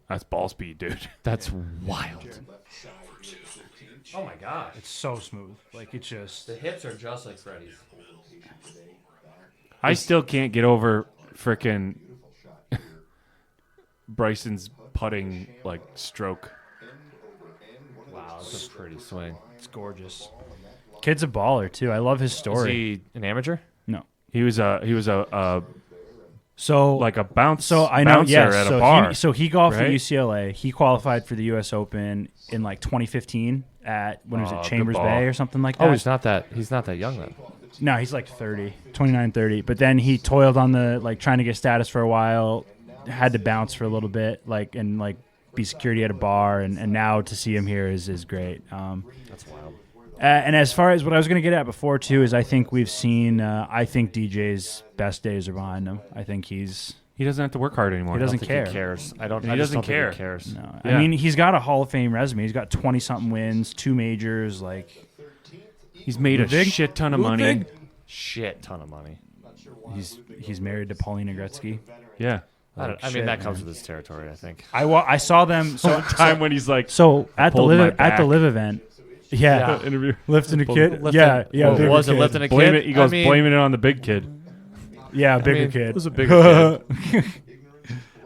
That's ball speed, dude. That's wild. Oh my god, it's so smooth. Like it's just. hips are just like Freddie's. I still can't get over frickin' Bryson's putting like stroke. Wow, that's a pretty swing. It's gorgeous. Kid's a baller too. I love his Is story. he an amateur? No. He was a So like a bounce. So I know, bouncer yes. at So a bar. he golfed right? at UCLA. He qualified for the U.S. Open in like 2015 at when was Oh, it good Chambers ball. Bay or something like that. Oh, he's not that young then. No, he's like 30, 29, 30. But then he toiled on the like trying to get status for a while. Had to bounce for a little bit, like and like be security at a bar, and now to see him here is great. That's wild. And as far as what I was going to get at before too is I think we've seen. I think DJ's best days are behind him. I think he doesn't have to work hard anymore. He doesn't He care. cares. I He just doesn't don't think care. he cares. No, Yeah. I mean he's got a Hall of Fame resume. He's got 20-something wins, 2 majors. Like He's made a Ludwig? shit ton of money. Ludwig? Shit ton of money. he's married to Paulina Gretzky. Yeah. I Shit, mean, that man. comes with his territory, I think. I saw them so Time when he's like, so at the pulled my live back. event. Yeah, interview. lifting a kid. Lifting- yeah, well, bigger was it kid. lifting a Blame kid? it. He goes, I mean, blaming it on the big kid. Yeah, bigger mean, kid. it was a bigger kid.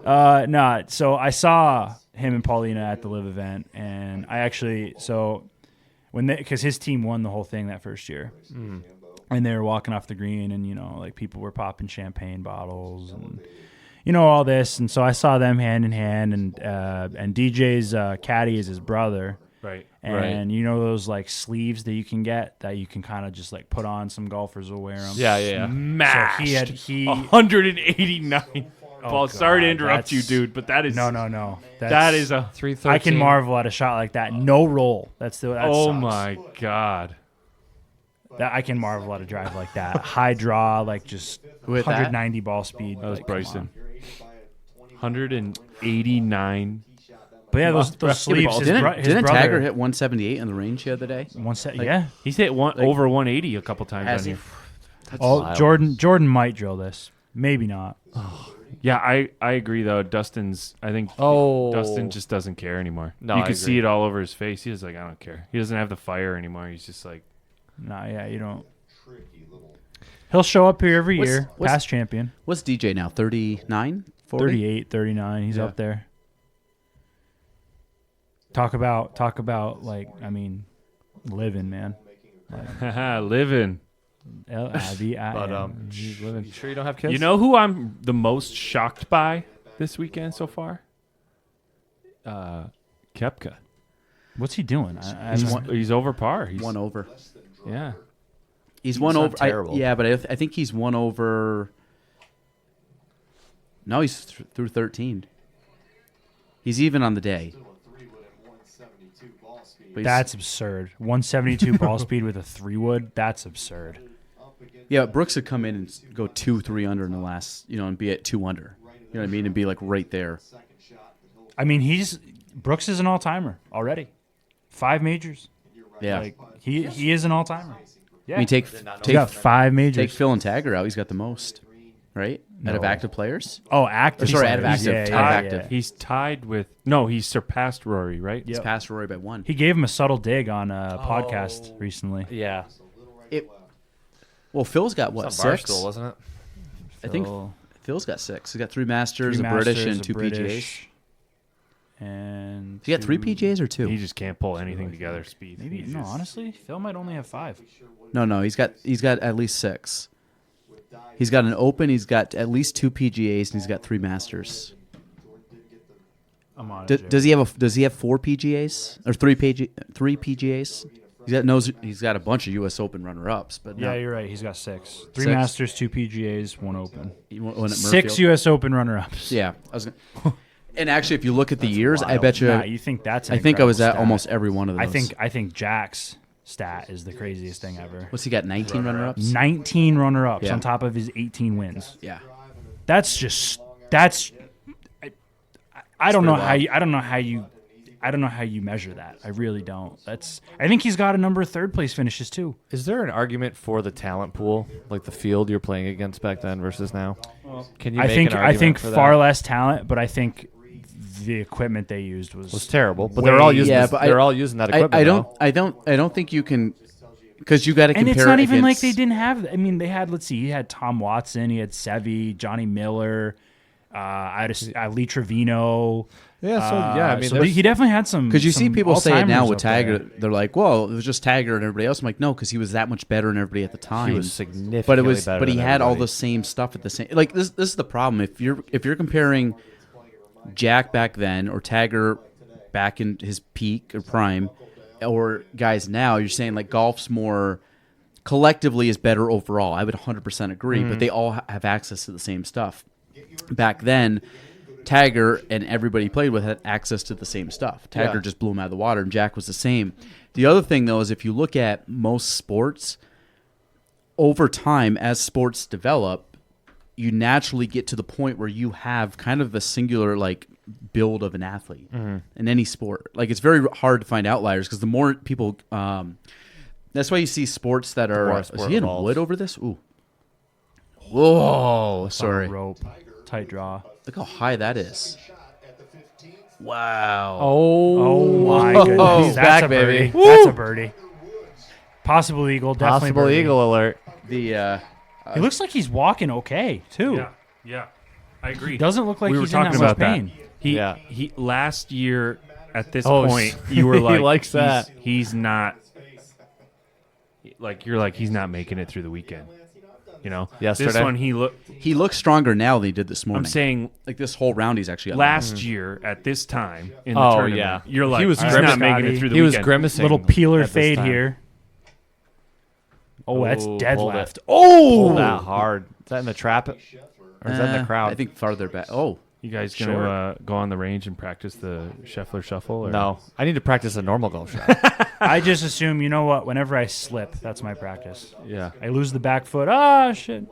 No, so I saw him and Paulina at the live event, and I actually because his team won the whole thing that first year, and they were walking off the green, and like people were popping champagne bottles and all this, and so I saw them hand in hand, and DJ's caddy is his brother. Right. And those like sleeves that you can get that you can kind of just like put on. Some golfers will wear them. Yeah. Smashed. So he 189 Paul, sorry to God, interrupt you, that's- dude, but that is no. that is a 313. I can marvel at a shot like that. No roll. That oh sucks. my god. That I can marvel at a drive like that. High draw, like just With that? 190 ball speed. That was like, come Bryson. on. 189. But yeah, those sleeves. His Didn't brother Tagger hit 178 in the range the other day? yeah. He's hit over 180 a couple times Has on he? here. Oh, wild. Jordan might drill this. Maybe not. Yeah, I agree though. Dustin just doesn't care anymore. No, you I can see agree. it all over his face. He's like, I don't care. He doesn't have the fire anymore. He's just like, Nah, yeah, you don't. He'll show up here every year. what's- Past champion. What's DJ now? 39? 40? 38, 39. He's Yeah. up there. Talk about like, I mean, living, man. haha, living. L-I-V-I-N. He's living. You sure you don't have kids? You know who I'm the most shocked by this weekend so far? Koepka. What's he doing? He's over par. He's One over. Yeah. He's one not over. terrible. But I think he's one over. No, he's through 13. He's even on the day. But he's- That's absurd. 172 ball speed with a 3-wood. That's absurd. Yeah, Brooks would come in and go 2-3 under in the last, and be at 2 under. You know what I mean? And be like right there. I mean, Brooks is an all-timer already. 5 majors. Yeah. Like he is an all-timer. Yeah. I mean, take He got 5 take majors. Phil and Tagger out. He's got the most, right? Out of active players. Oh, active. Sorry, out of players. active. Yeah, Out of yeah, active. yeah. He's tied with he's surpassed Rory, right? He's passed Rory by 1. He gave him a subtle dig on a podcast recently. Yeah. Well, Phil's got what, It's on 6? Barstool, wasn't it? I think Phil- Phil's got 6. He's got 3 Masters, 3 a British, Masters, and a 2 British, PGAs. And He got 3 PGAs or 2? He just can't pull anything together. Speed. Maybe He's no. just- Honestly, Phil might only have 5. No. He's got at least 6. He's got an Open. He's got at least 2 PGAs, and he's got 3 Masters. I'm on Does he have 4 PGAs or 3 PGAs? He's got a bunch of U.S. Open runner-ups, but Yeah, no. you're right. He's got 6. 3 6. Masters, 2 PGAs, 1 Open. He won at 6 Murfield. U.S. Open runner-ups. Yeah, and actually, if you look at the years, I bet you. Nah, you think that's? An I think I was at incredible almost stat. every one of those. I think Jack's stat is the craziest thing ever. What's he got? 19 runner-ups. 19 runner-ups Yeah. on top of his 18 wins. Yeah. That's. I don't know how you. I don't know how you measure that. I really don't. I think he's got a number of 3rd place finishes too. Is there an argument for the talent pool, like the field you're playing against back then versus now? Can you? I make think an argument for far that? less talent, but I think the equipment they used was terrible. But they're all using. Yeah, this, but they're all using that equipment. I don't think you can, because you got to compare. And it's not even like against- they didn't have. I mean, they had. Let's see. He had Tom Watson. He had Sevy, Johnny Miller, Lee Trevino. Yeah. So I mean, so there's- he definitely had some. Because you see some people say it now all-timers with up there. Tagger. They're like, "Well, it was just Tagger and everybody else." I'm like, "No, because he was that much better than everybody at the time." he was significantly but it was, better but he than had all everybody. the same stuff at the same. Like this is the problem. If you're comparing Jack back then or Tagger back in his peak or prime, or guys now, you're saying like golf's more collectively is better overall. I would 100% agree, but they all have access to the same stuff. Back then, Tagger and everybody he played with had access to the same stuff. Tagger Yeah. just blew him out of the water, and Jack was the same. The other thing, though, is if you look at most sports, over time, as sports develop, you naturally get to the point where you have kind of the singular like build of an athlete in any sport. Like it's very hard to find outliers because the more people, that's why you see sports that more are. a Is sport he in evolves. wood over this? Ooh. Whoa, On sorry. a rope, tight draw. Look how high that is. Wow. Oh my Whoa. goodness, He's that's back, a birdie. baby. That's a birdie. Possible eagle, definitely Possible birdie. eagle alert. The He looks like he's walking okay too. Yeah, I agree. He doesn't look like we were he's in talking that much about that. pain. He last year at this Oh, point you were he like likes that. He's not like you're like he's not making it through the weekend. You know, Yesterday? this one he looks stronger now than he did this morning. I'm saying like this whole round he's actually got last year at this time in the Oh, tournament, yeah. you're like He was he's grimacing. not making it through the He was weekend. grimacing. Little peeler at this fade time. here. Oh, that's Oh, dead pulled it. left. Oh, Pulled that hard. Is that in the trap? Or is that in the crowd? I think farther back. Oh, You guys gonna go on the range and practice the Scheffler shuffle? Or? No. I need to practice a normal golf shot. I just assume, you know what? Whenever I slip, that's my practice. Yeah, I lose the back foot. Ah, shit.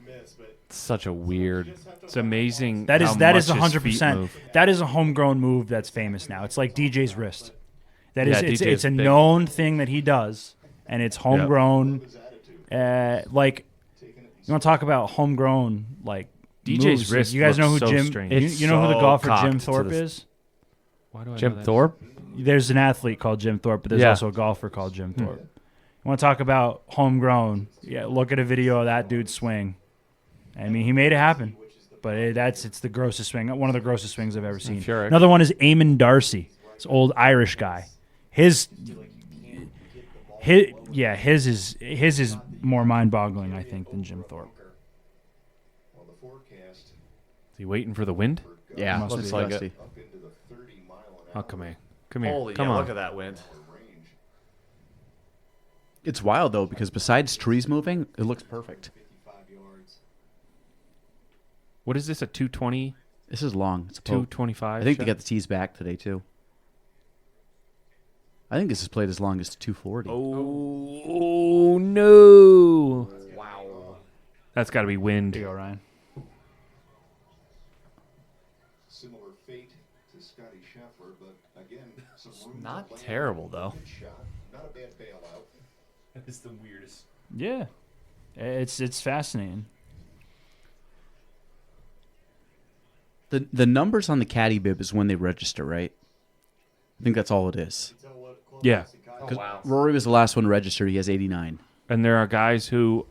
It's such a weird. it's amazing. That is how that much is his 100%. feet move. That is a homegrown move that's famous now. It's like DJ's wrist. That is Yeah, it's, DJ's it's a big. known thing that he does, and it's homegrown. Like you want to talk about homegrown like DJ's moves. wrist You guys know who looks so Jim? strange. It's You know who the so golfer cocked Jim to Thorpe the- is? Why do I know Jim that? Thorpe? There's an athlete called Jim Thorpe, but there's Yeah. also a golfer called Jim Thorpe. You want to talk about homegrown? Yeah, look at a video of that dude swing. I mean, he made it happen, but it's the grossest swing. One of the grossest swings I've ever seen. Sure. Another one is Eamon Darcy, this old Irish guy. His is more mind-boggling, I think, than Jim Thorpe. Is he waiting for the wind? yeah, Must it's be. like gusty. it. Oh, come here. Come here. Holy, come yeah, on. look at that wind. It's wild though because besides trees moving, it looks perfect. What is this, a 220, This is long. It's a poke. 225? I think they got the tees back today too. I think this is played as long as 240. Oh, no. Wow. That's got to be wind. Here you go, Ryan. Similar fate to Scotty Scheffler, but again, some room Not to land terrible, though. a good shot. Not a bad bailout. That is the weirdest. Yeah, it's fascinating. The numbers on the caddy bib is when they register, right? I think that's all it is. Yeah. Because Rory was the last one registered. He has 89. And there are guys who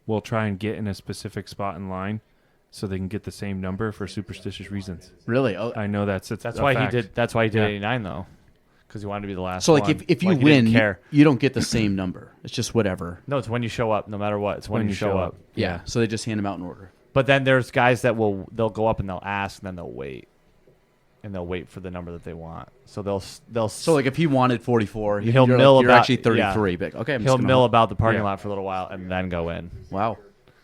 will try and get in a specific spot in line so they can get the same number for superstitious reasons. Really? Oh, I know that's That's a why fact. he did. That's why he did Yeah. 89 though, because he wanted to be the last. so like one. if you Like, he win, didn't care. you don't get the same number. It's just whatever. No, it's when you show up, no matter what. It's when you show up. Yeah. So they just hand them out in order. But then there's guys that they'll go up and they'll ask and then they'll wait, and they'll wait for the number that they want. So they'll So like if he wanted 44, He'll you're mill like, you're about- actually 33. But okay, I'm he'll just gonna mill hope. about the parking Yeah. lot for a little while and then go in. Wow.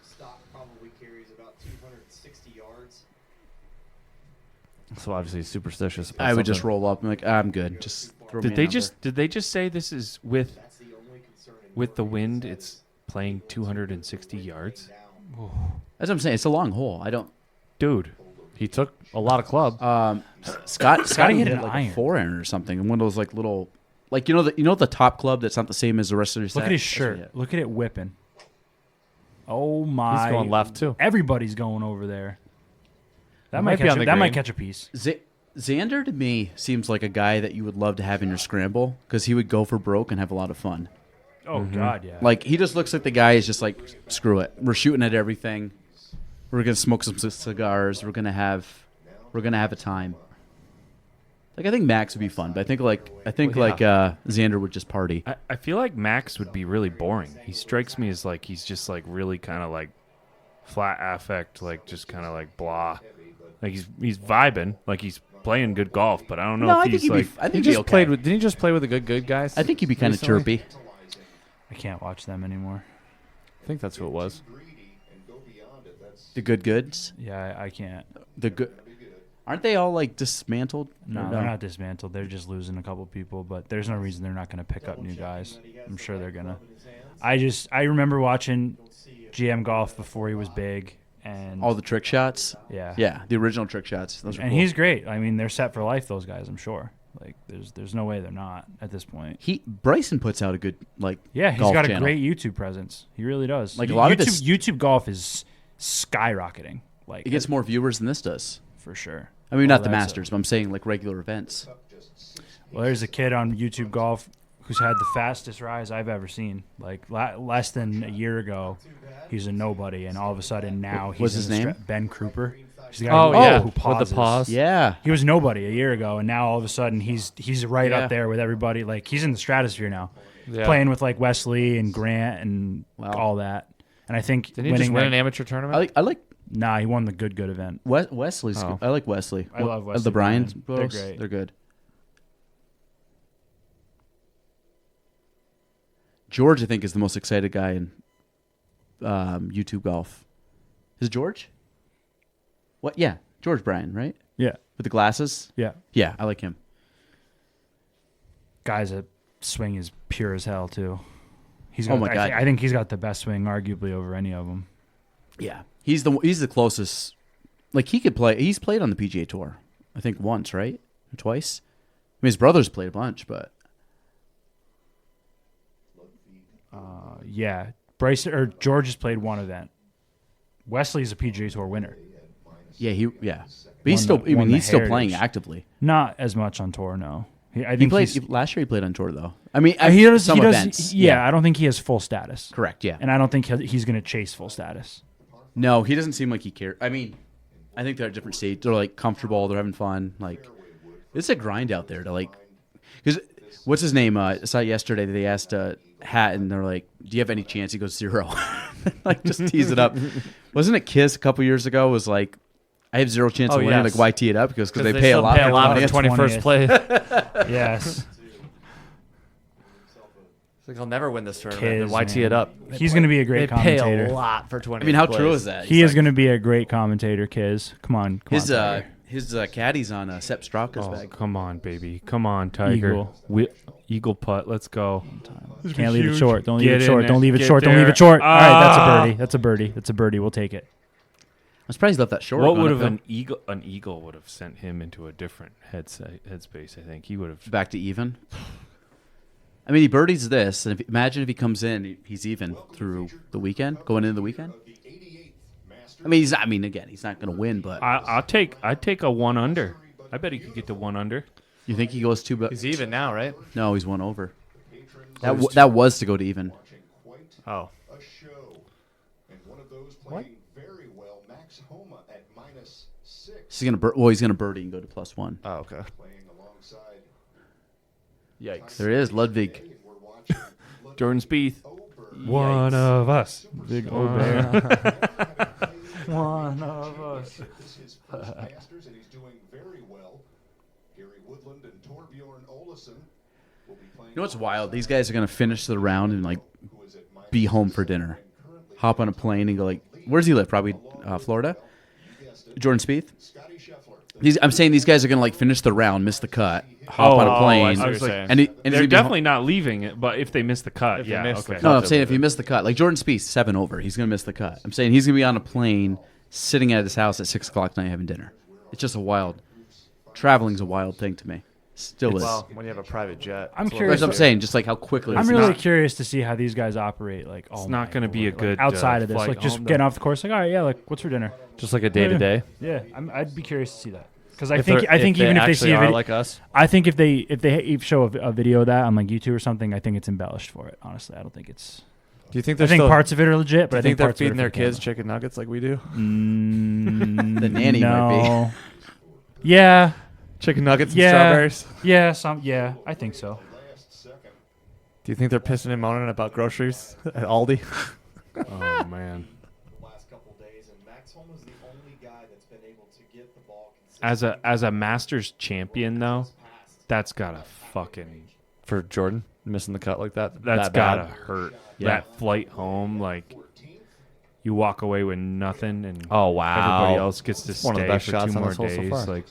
Stock probably carries about 260 yards. So obviously he's superstitious. about I would just something. roll up. I'm like, I'm good. Just throw me Did a they number. just say this is with the wind? It's playing 260 yards, That's what I'm saying. It's a long hole. I don't. dude. He took a lot of club. Scotty hit hit an like iron. a 4-iron or something, and one of those like little, like you know the top club that's not the same as the rest of your set. Look at his That's what he shirt. hit. Look at it whipping. Oh my! He's going left too. Everybody's going over there. That He might might be catch on a, the that might green. catch a piece. Xander to me seems like a guy that you would love to have in your scramble because he would go for broke and have a lot of fun. Oh God, yeah. Like he just looks like the guy is just like, screw it. We're shooting at everything. We're gonna smoke some cigars. We're gonna have a time. Like I think Max would be fun, but I think Xander would just party. I feel like Max would be really boring. He strikes me as like he's just like really kind of like flat affect, like just kind of like blah. Like he's vibing, like he's playing good golf, but I don't know No, if I think he's he'd like. be. I He think just he'd be okay. played with. Didn't he just play with the good guys? I think he'd be kind of recently? chirpy. I can't watch them anymore. I think that's who it was. The good goods. Yeah, I can't. The good. Aren't they all like dismantled? No, they're not dismantled. They're just losing a couple people, but there's no reason they're not going to pick up new guys. I'm sure they're gonna. I remember watching GM golf before he was big, and All the trick shots. yeah, Yeah, the original trick shots. Those are and cool. he's great. I mean, they're set for life. Those guys, I'm sure. Like, there's no way they're not at this point. Bryson puts out a good He's golf got a channel. great YouTube presence. He really does. Like a lot of this, YouTube golf is skyrocketing. Like it gets more viewers than this does for sure. I mean, not the Masters, but I'm saying like regular events. Well, there's a kid on YouTube golf who's had the fastest rise I've ever seen. Like less than a year ago, he's a nobody, and all of a sudden now he's What's his name? Ben Kruper. He's the guy who pauses. With the pause. Yeah, he was nobody a year ago, and now all of a sudden he's right up there with everybody. Like he's in the stratosphere now, playing with like Wesley and Grant and all that. And I think did he just win an amateur tournament? I like. Nah, he won the good event. Wesley's. Oh. I like Wesley. I love Wesley. The Bryans, They're great. They're good. George, I think, is the most excited guy in YouTube golf. Is it George? What? Yeah, George Bryan, right? Yeah. With the glasses? Yeah. Yeah, I like him. Guy's a swing is pure as hell too. He's Oh my God. I think he's got the best swing, arguably over any of them. Yeah, he's the closest. Like he could play. He's played on the PGA Tour, I think once, right? Or twice. I mean, his brother's played a bunch, but yeah, Bryson or George has played one event. Wesley's a PGA Tour winner. Yeah, but he's still. He's still playing actively. Not as much on tour, no. I He think played last year. He played on tour though. I mean, he does some he does, events. Yeah, I don't think he has full status. Correct. Yeah, and I don't think he's going to chase full status. No, he doesn't seem like he cares. I mean, I think they're at different states. They're like comfortable. They're having fun. Like it's a grind out there to like. Because what's his name? I saw yesterday that they asked Hat, and they're like, "Do you have any chance?" He goes 0. Like just tease it up. Wasn't it Kiss a couple years ago? Was like, I have 0 chance of winning. Yes. Like why tee it up? Because they pay a still lot. Pay a lot for 20th. 21st place. Yes. It's like I'll never win this tournament. Kids, Then why tee it up? He's going to be a great They pay commentator. a lot for 20th. I mean, how place. true is that? He is going to be a great commentator, Kiz. Come on. His Tiger. his caddy's on Sepp Straka's Oh, bag. come on, baby. Come on, Tiger. Eagle putt. Let's go. Can't leave it short. Don't leave Get it in short. there. Don't leave it Get short. Don't there. leave it short. All right, that's a Ah. birdie. That's a birdie. That's a birdie. We'll take it. I'm surprised he left that short. What going would have uphill. an eagle would have sent him into a different headspace? I think he would have. Back to even? I mean, he birdies this, and imagine if he comes in, he's even through the weekend, going into the weekend. I mean, he's not going to win, but I'd take a 1 under. I bet he could get to 1 under. you think he goes 2? He's even now, right? No, he's 1 over. That was to go to even. Oh. A show. And one of those playing very well, Max Homa at -6. He's gonna birdie and go to +1. Oh, okay. Playing alongside Yikes. There it is, Ludwig. and we're watching Jordan Spieth. Oberg. One of us. Big old bear. One of us. This is his first Masters, and he's doing very well. Gary Woodland and Torbjorn Olesen will be playing. You know what's wild? These guys are gonna finish the round and like who is at be home for dinner, hop on a plane and go like, where's he live? Probably Florida. Jordan Spieth. Scotty Scheffler. I'm saying these guys are gonna like finish the round, miss the cut, hop on a I plane, see what you're saying. and he's They're gonna be definitely not leaving it, but if they miss the cut, If they yeah, miss the okay. cut. No, I'm saying if he missed the cut, like Jordan Spieth, 7 over, he's gonna miss the cut. I'm saying he's gonna be on a plane, sitting at his house at 6:00 tonight having dinner. It's just a wild. Traveling's a wild thing to me. Still is. Well, when you have a private jet. I'm it's a little curious. That's what I'm bit saying. Just like how quickly. I'm it's really not- curious to see how these guys operate. Like, It's not going to be a good outside of this. flight Like, just home, getting though. off the course. Like, all right, yeah. Like, what's for dinner? just like a day to day. Yeah, I'd be curious to see that because I If think they're- even if they see a are video, like us. I think if they show a video of that on like YouTube or something, I think it's embellished for it. Honestly, I don't think it's. Do you think I they're think still, parts of it are legit, do but you I think they're parts of it are feeding their for the kids camera. chicken nuggets like we do? The nanny might be. No. Yeah, Chicken nuggets and Yeah. strawberries. yeah, I think so. Do you think they're pissing and moaning about groceries at Aldi? Oh man. The last couple days, and Max Homa's the only guy that's been able to get the ball As a Masters champion though, that's gotta fucking For Jordan missing the cut like that. that's that gotta bad. hurt. Yeah. That flight home, like you walk away with nothing, and Oh wow. everybody else gets to One of the stay best for shots 2 on more this hole so days. far.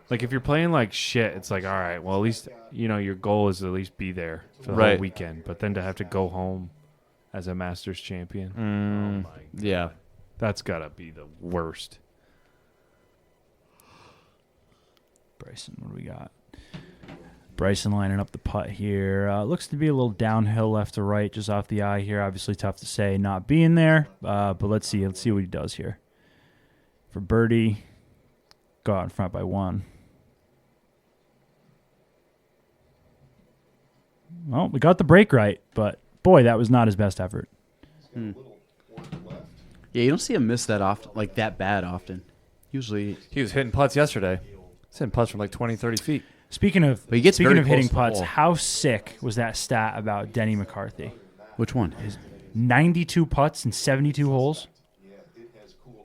Like if you're playing like shit, it's like all right. Well, at least your goal is to at least be there for the Right. whole weekend. But then to have to go home as a Masters champion, Yeah. that's gotta be the worst. Bryson, what do we got? Bryson lining up the putt here. Looks to be a little downhill left to right, just off the eye here. Obviously tough to say not being there, but let's see. Let's see what he does here. For birdie, go out in front by 1. Well, we got the break right, but boy, that was not his best effort. Yeah, you don't see him miss that often, like that bad often. Usually, He was hitting putts yesterday. He's hitting putts from like 20, 30 feet. Speaking of But he gets very hitting close to the putts, hole. how sick was that stat about Denny McCarthy? which one? 92 putts in 72 holes.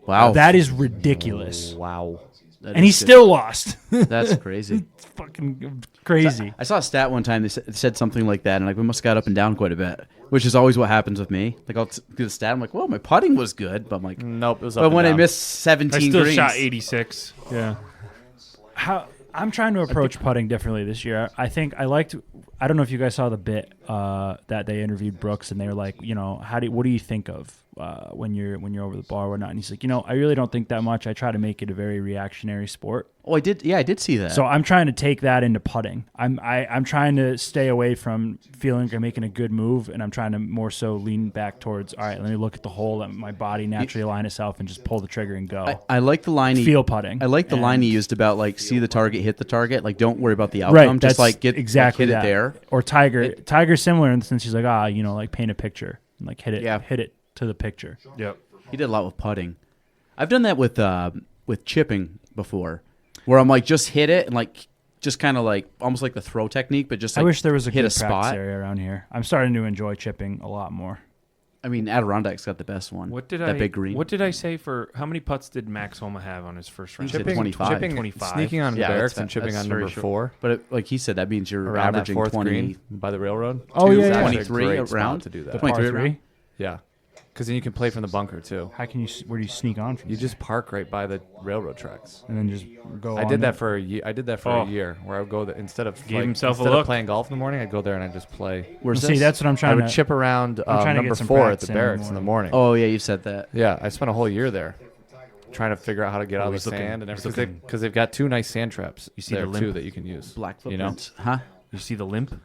Wow, That is ridiculous. Wow. that And he is good. still lost. That's crazy. It's fucking crazy. I saw a stat one time. They said something like that, and like we must have got up and down quite a bit, which is always what happens with me. Like I'll do the stat, I'm like, well, my putting was good, but I'm like, Nope, it was up but and when I down. missed 17 I still greens, shot 86. Yeah. How I'm trying to approach putting differently this year. I think I liked. I don't know if you guys saw the bit that they interviewed Brooks, and they were like, you know, what do you think of when you're over the bar or whatnot? And he's like, you know, I really don't think that much. I try to make it a very reactionary sport. Oh, I did. Yeah, I did see that. So I'm trying to take that into putting. I'm trying to stay away from feeling like I'm making a good move, and I'm trying to more so lean back towards, all right, let me look at the hole, let my body naturally align itself, and just pull the trigger and go. I like the line. Feel putting. I like the And- line he used about like see the target, hit the target. Like don't worry about the outcome. Right, Just that's like get exactly hit that. it there. Or Tiger's similar in the sense he's like, you know, like paint a picture and like hit it to the picture. Yep. He did a lot with putting. I've done that with chipping before, where I'm like just hit it and like just kind of like almost like the throw technique, but just like I wish there was a hit good a practice spot. area around here. I'm starting to enjoy chipping a lot more. I mean, Adirondack's got the best one. What did that I big green? What did I say for how many putts did Max Homa have on his first round? He said Chipping, 25. chipping, 25. sneaking on the Yeah, barracks that's and chipping that's on very number short. 4 But like he said, that means you're around that averaging fourth 20. green by the railroad. Oh, yeah, It's yeah. actually a 23 great spot around to do The that. par 23 3. around? Yeah, because then you can play from the bunker too. How can you? Where do you sneak on from? You there? just park right by the railroad tracks. and then just go. I on did there? that for a year. I did that for Oh. a year, where I would go there instead of himself a instead look. of playing golf in the morning. I'd go there and I'd just play. Where's See, this? that's what I'm I trying would to chip around I'm trying to number get some 4 at practice the in the barracks in the morning. Oh yeah, you said that. Yeah, I spent a whole year there trying to figure out how to get out of the he's looking- sand and he's everything looking- because they've got 2 nice sand traps. You see there the too limp? that you can use. Black You know? footprints, huh? You see the limp?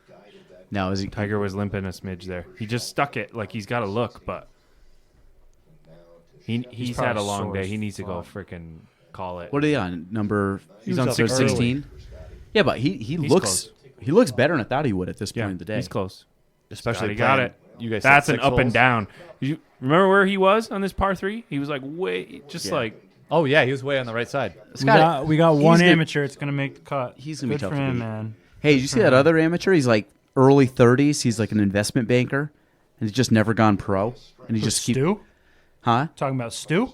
No, is he? Tiger was limping a smidge there. He just stuck it like he's got a look, but he's had a probably long sore day. as He needs to go freaking call it. What are they on? Number? He's was on up early. 16. Yeah, but he looks looks better than I thought he would at this Yeah, point in the day. he's close. Especially He got playing- it. You guys said That's an 6 up and holes? down. You remember where he was on this par 3? He was like way just Yeah. like Oh yeah, he was way on the right side. We got he's one gonna- amateur. It's gonna make the cut. He's gonna be Good tough for to him, beat. man. Hey, did you see that other amateur? He's like early 30s. He's like an investment banker, and he's just never gone pro. And he just keeps. Stu? Huh? Talking about Stu?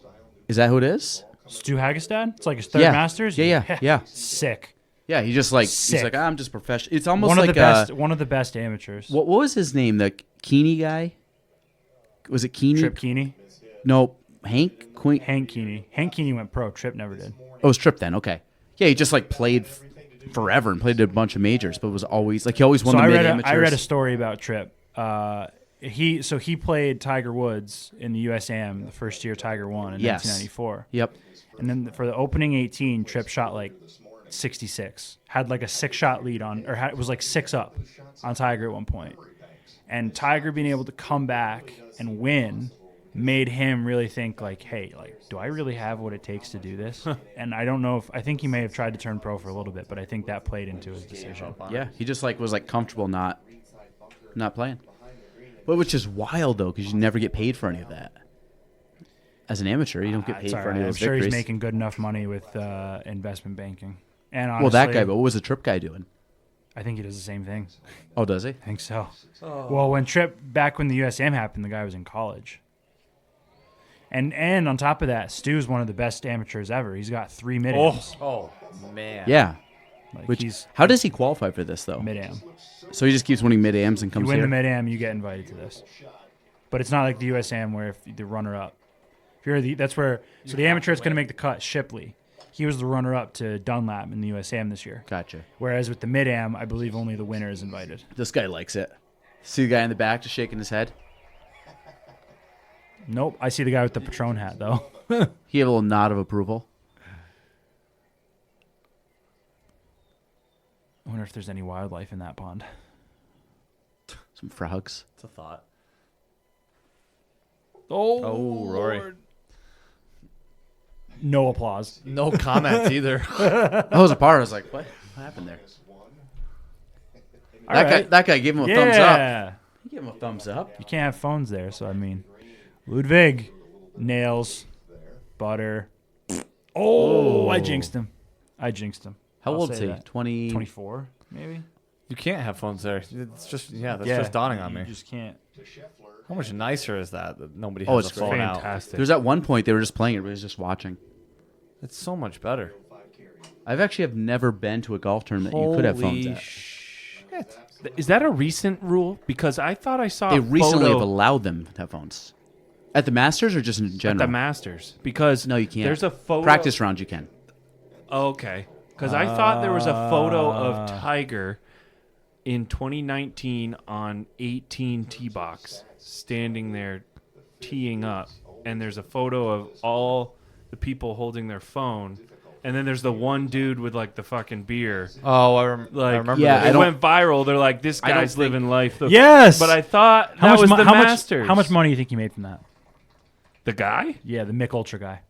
Is that who it is? Stu Hagestad? It's like his third Yeah. Masters. Yeah. Sick. Yeah, he just like Sick. he's like I'm just professional. It's almost One of like the best. One of the best amateurs. what was his name? The Keeney guy? Was it Keeney? Trip Keeney. No, Hank Queen. Hank Keeney. Hank Keeney went pro. Trip never did. Oh, it was Tripp then. Okay. Yeah, he just like played forever and played a bunch of majors, but was always like he always won So the I mid read, amateurs. I read a story about Tripp. He played Tiger Woods in the USAM the first year Tiger won in Yes. 1994. Yep. And then for the opening 18, Tripp shot like 66. Had like a 6-shot lead on, or it was like 6 up on Tiger at one point. And Tiger being able to come back and win made him really think like, hey, like, do I really have what it takes to do this? And I don't know I think he may have tried to turn pro for a little bit, but I think that played into his decision. Yeah, he just like was like comfortable not playing. But which is wild though, because you never get paid for any of that. As an amateur, you don't get paid It's for all any right. of I'm those sure victories. he's making good enough money with investment banking. And honestly, Well, that guy, but what was the Tripp guy doing? I think he does the same thing. Oh, does he? I think so. Well, when back when the USAM happened, the guy was in college. And on top of that, Stu's one of the best amateurs ever. He's got 3 mid-ams. Oh man. Yeah. Like Which he's how does he qualify for this though? mid-am. So he just keeps winning mid ams and You comes win here. the mid-am, you get invited to this. But it's not like the USAM where if the runner-up. If you're that's where so the amateur is going to make the cut. Shipley, he was the runner-up to Dunlap in the USAM this year. Gotcha. Whereas with the mid-am, I believe only the winner is invited. This guy likes it. See the guy in the back just shaking his head. Nope, I see the guy with the Patron hat though. He had a little nod of approval. I wonder if there's any wildlife in that pond. Some frogs. It's a thought. Oh, Rory. No applause. No comments either. I was a part. I was like, what happened there? That guy gave him a thumbs up. He gave him a thumbs up. You can't have phones there, so I mean, Ludwig, nails, butter. Oh, I jinxed him. How I'll old is say he? that. 20. 24, maybe. You can't have phones there. It's just that's just dawning on me. You just can't. How much nicer is that nobody Oh, has it's a phone out? Fantastic. There's at one point they were just playing it. Everybody was just watching. It's so much better. I've never been to a golf tournament you could have phones Holy at. shit. Is that a recent rule? Because I thought I saw They a recently photo have allowed them to have phones. At the Masters or just in at general? the Masters. Because No, you can't. There's a photo. Practice rounds you can. Okay. Because I thought there was a photo of Tiger in 2019 on 18 tee box standing there teeing up, and there's a photo of all the people holding their phone, and then there's the one dude with like the fucking beer. Oh, I Like, remember. yeah, that. It went viral. They're like, this I don't guy's think- living life. Yes! But I thought that was the Masters. How much money do you think he made from that? The guy? Yeah, the Mick Ultra guy.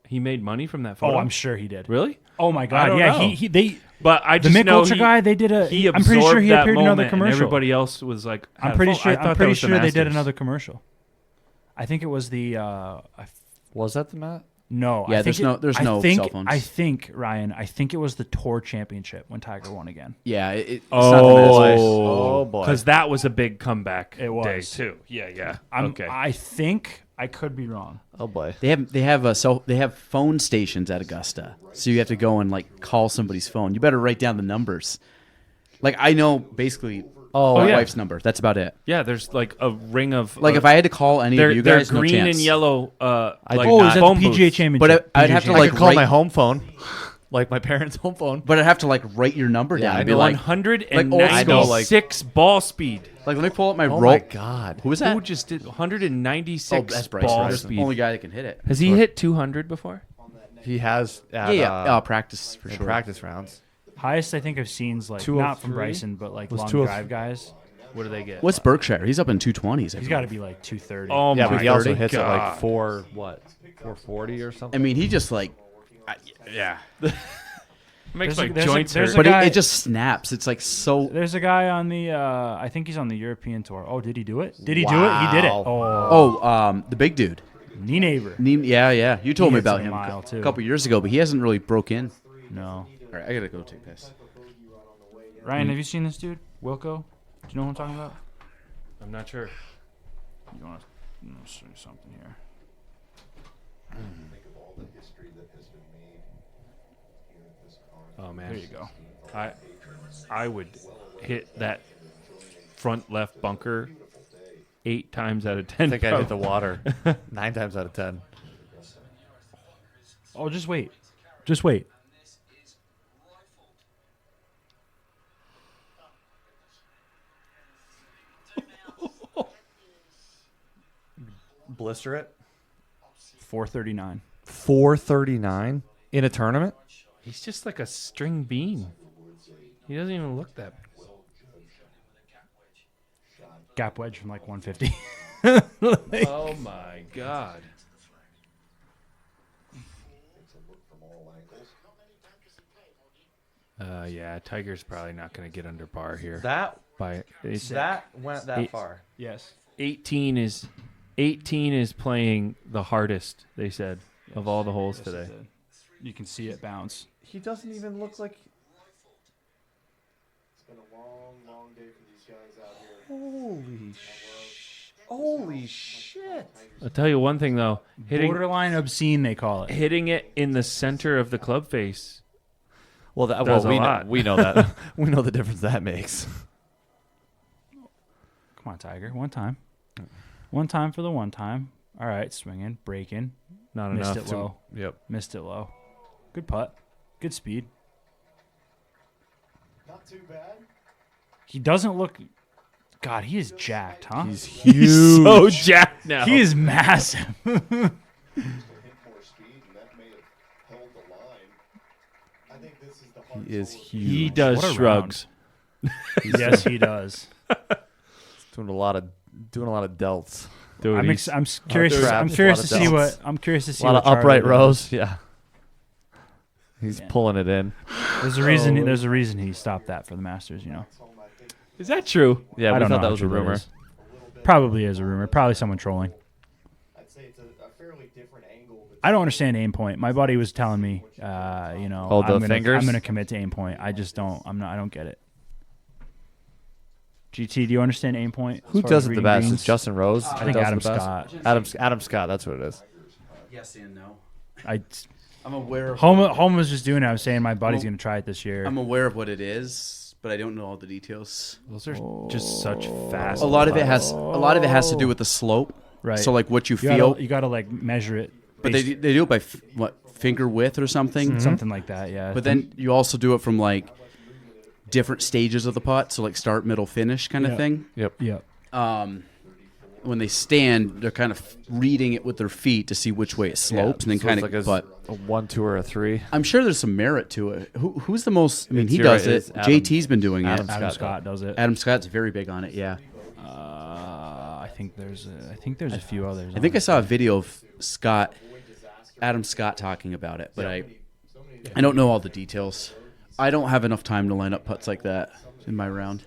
He made money from that photo? Oh, I'm sure he did. Really? Oh my I god, don't yeah, know. they But I the just Mick know Ultra guy, they did a he I'm pretty sure he absorbed that appeared in another moment, and commercial. everybody else was like, had I'm a pretty phone. sure I thought I'm that pretty was the sure they did Masters. another commercial. I think it was the Was that the Matt? no, Yeah, I think there's I no think, cell phones. I think Ryan, I think it was the Tour Championship when Tiger won again. Yeah, it's not the Masters. Oh boy. Because that was a big comeback It was. day too. Yeah. Okay. I think I could be wrong. Oh boy. They have phone stations at Augusta, so you have to go and like call somebody's phone. You better write down the numbers. Like I know basically my yeah. wife's number. That's about it. Yeah, there's like a ring of Like if I had to call any they're, of you they're guys, no green chance. and yellow. Like Oh, is that the phone PGA booths. Championship? But I'd have to I like could call write, my home phone, like my parents' home phone. but I'd have to like write your number Yeah, down I and be know. like, 196 ball speed. let me pull up my Oh roll. my god. Who was that? Who just did 196 that's Bryce. ball Bryce. speed? Only guy that can hit it. Has he hit 200 before? He has at, Yeah. Practice for in sure. practice rounds. Highest I think I've seen is like not from 203? Bryson, but like Was long 203? drive guys. What do they get? What's Berkshire? He's up in 220s. He's got to be like 230. Oh Yeah, my but he also 30? hits at God. like 440 or I something. mean, he just like, yeah. Makes There's my a- there's a- joints there's hurt. a But guy- it just snaps. It's like so. There's a guy on the I think he's on the European tour. Oh, did he do it? Did he do it? He did it. Wow. Oh, The big dude. knee neighbor. Yeah. You told me hits about a him mile, a too. couple years ago, but he hasn't really broke in. No. All right, I gotta go take this. Ryan, have you seen this dude? Wilco? Do you know what I'm talking about? I'm not sure. You want to show you something here? Oh man, There you go. I would hit that front left bunker 8 times out of 10. I think I hit the probably. water 9 times out of 10. Oh, just wait. Just wait. Blister it. 439. 439 in a tournament. He's just like a string bean. He doesn't even look that. Gap wedge from like 150. Oh my god. Yeah, Tiger's probably not going to get under par here. That By it's, went that Eight. far. Yes. 18 is playing the hardest. They said of all the holes today. You can see it bounce. He doesn't even look like. It's been a long day for these guys out here. Holy shit! I'll tell you one thing though, Borderline obscene, they call it. hitting it in the center of the club face. Well, Does a lot. we know that. We know the difference that makes. Come on, Tiger. One time. One time for the one time. All right, swinging, breaking. Not Missed enough it to. low. Yep. Missed it low. Good putt. Good speed. Not too bad. He doesn't look. God, he is jacked, huh? He's huge. He's so jacked now. He is massive. Hit more speed, and that may have held the line. I think this is the He is huge. He does What a shrugs. Yes, he does. doing a lot of delts. Dude, I'm curious. traps, I'm a curious lot to of see delts. what. I'm curious to see A lot what of upright Charlie rows. does. Yeah. He's pulling it in. There's a reason. There's a reason he stopped that for the Masters. is that true? Yeah, I we don't know thought that how was a true rumor. is. Probably is a rumor. Probably someone trolling. I'd say it's a fairly different angle. I don't understand aim point. My buddy was telling me, Oh, the I'm fingers? going to commit to aim point. I just don't. I don't get it. GT, do you understand aim point? Who as far does as it the reading best? greens? It's Justin Rose. I who think does it Adam the best? Scott. Adam Scott. That's what it is. Yes and no. I'm aware of Home was just doing it. I was saying my buddy's going to try it this year. I'm aware of what it is, but I don't know all the details. Those are just such fast. A lot of it has to do with the slope. Right. So like what you feel, You got to like measure it. but they do it by finger width or something. Something like that. Yeah. But then you also do it from like different stages of the putt, so like start, middle, finish kind of Yeah. thing. Yep. When they stand, they're kind of reading it with their feet to see which way it slopes, and then so kind it's of. like But a 1, 2, or a 3. I'm sure there's some merit to it. Who's the most? I mean, he You're does right, it. it's Adam- JT's been doing Adam it. Adam Scott Scott does it. Adam Scott's very big on it. Yeah, I think there's a few others. I think I saw a video of Adam Scott talking about it, but I don't know all the details. I don't have enough time to line up putts like that in my round.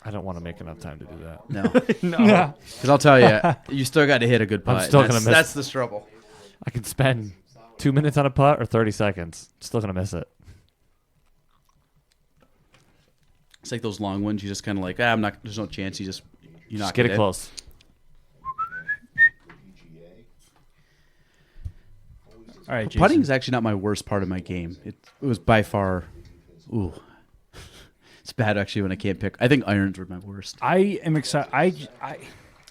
I don't want to make enough time to do that. No, because I'll tell you, you still got to hit a good putt. I'm still gonna That's- miss. That's the trouble. I can spend 2 minutes on a putt or 30 seconds. Still gonna miss it. It's like those long ones. You just kind of like, I'm not. There's no chance. You Just knock get it in. close. All right, Jason. Putting is actually not my worst part of my game. It was by far. Ooh, it's bad actually when I can't pick. I think irons were my worst. I am excited.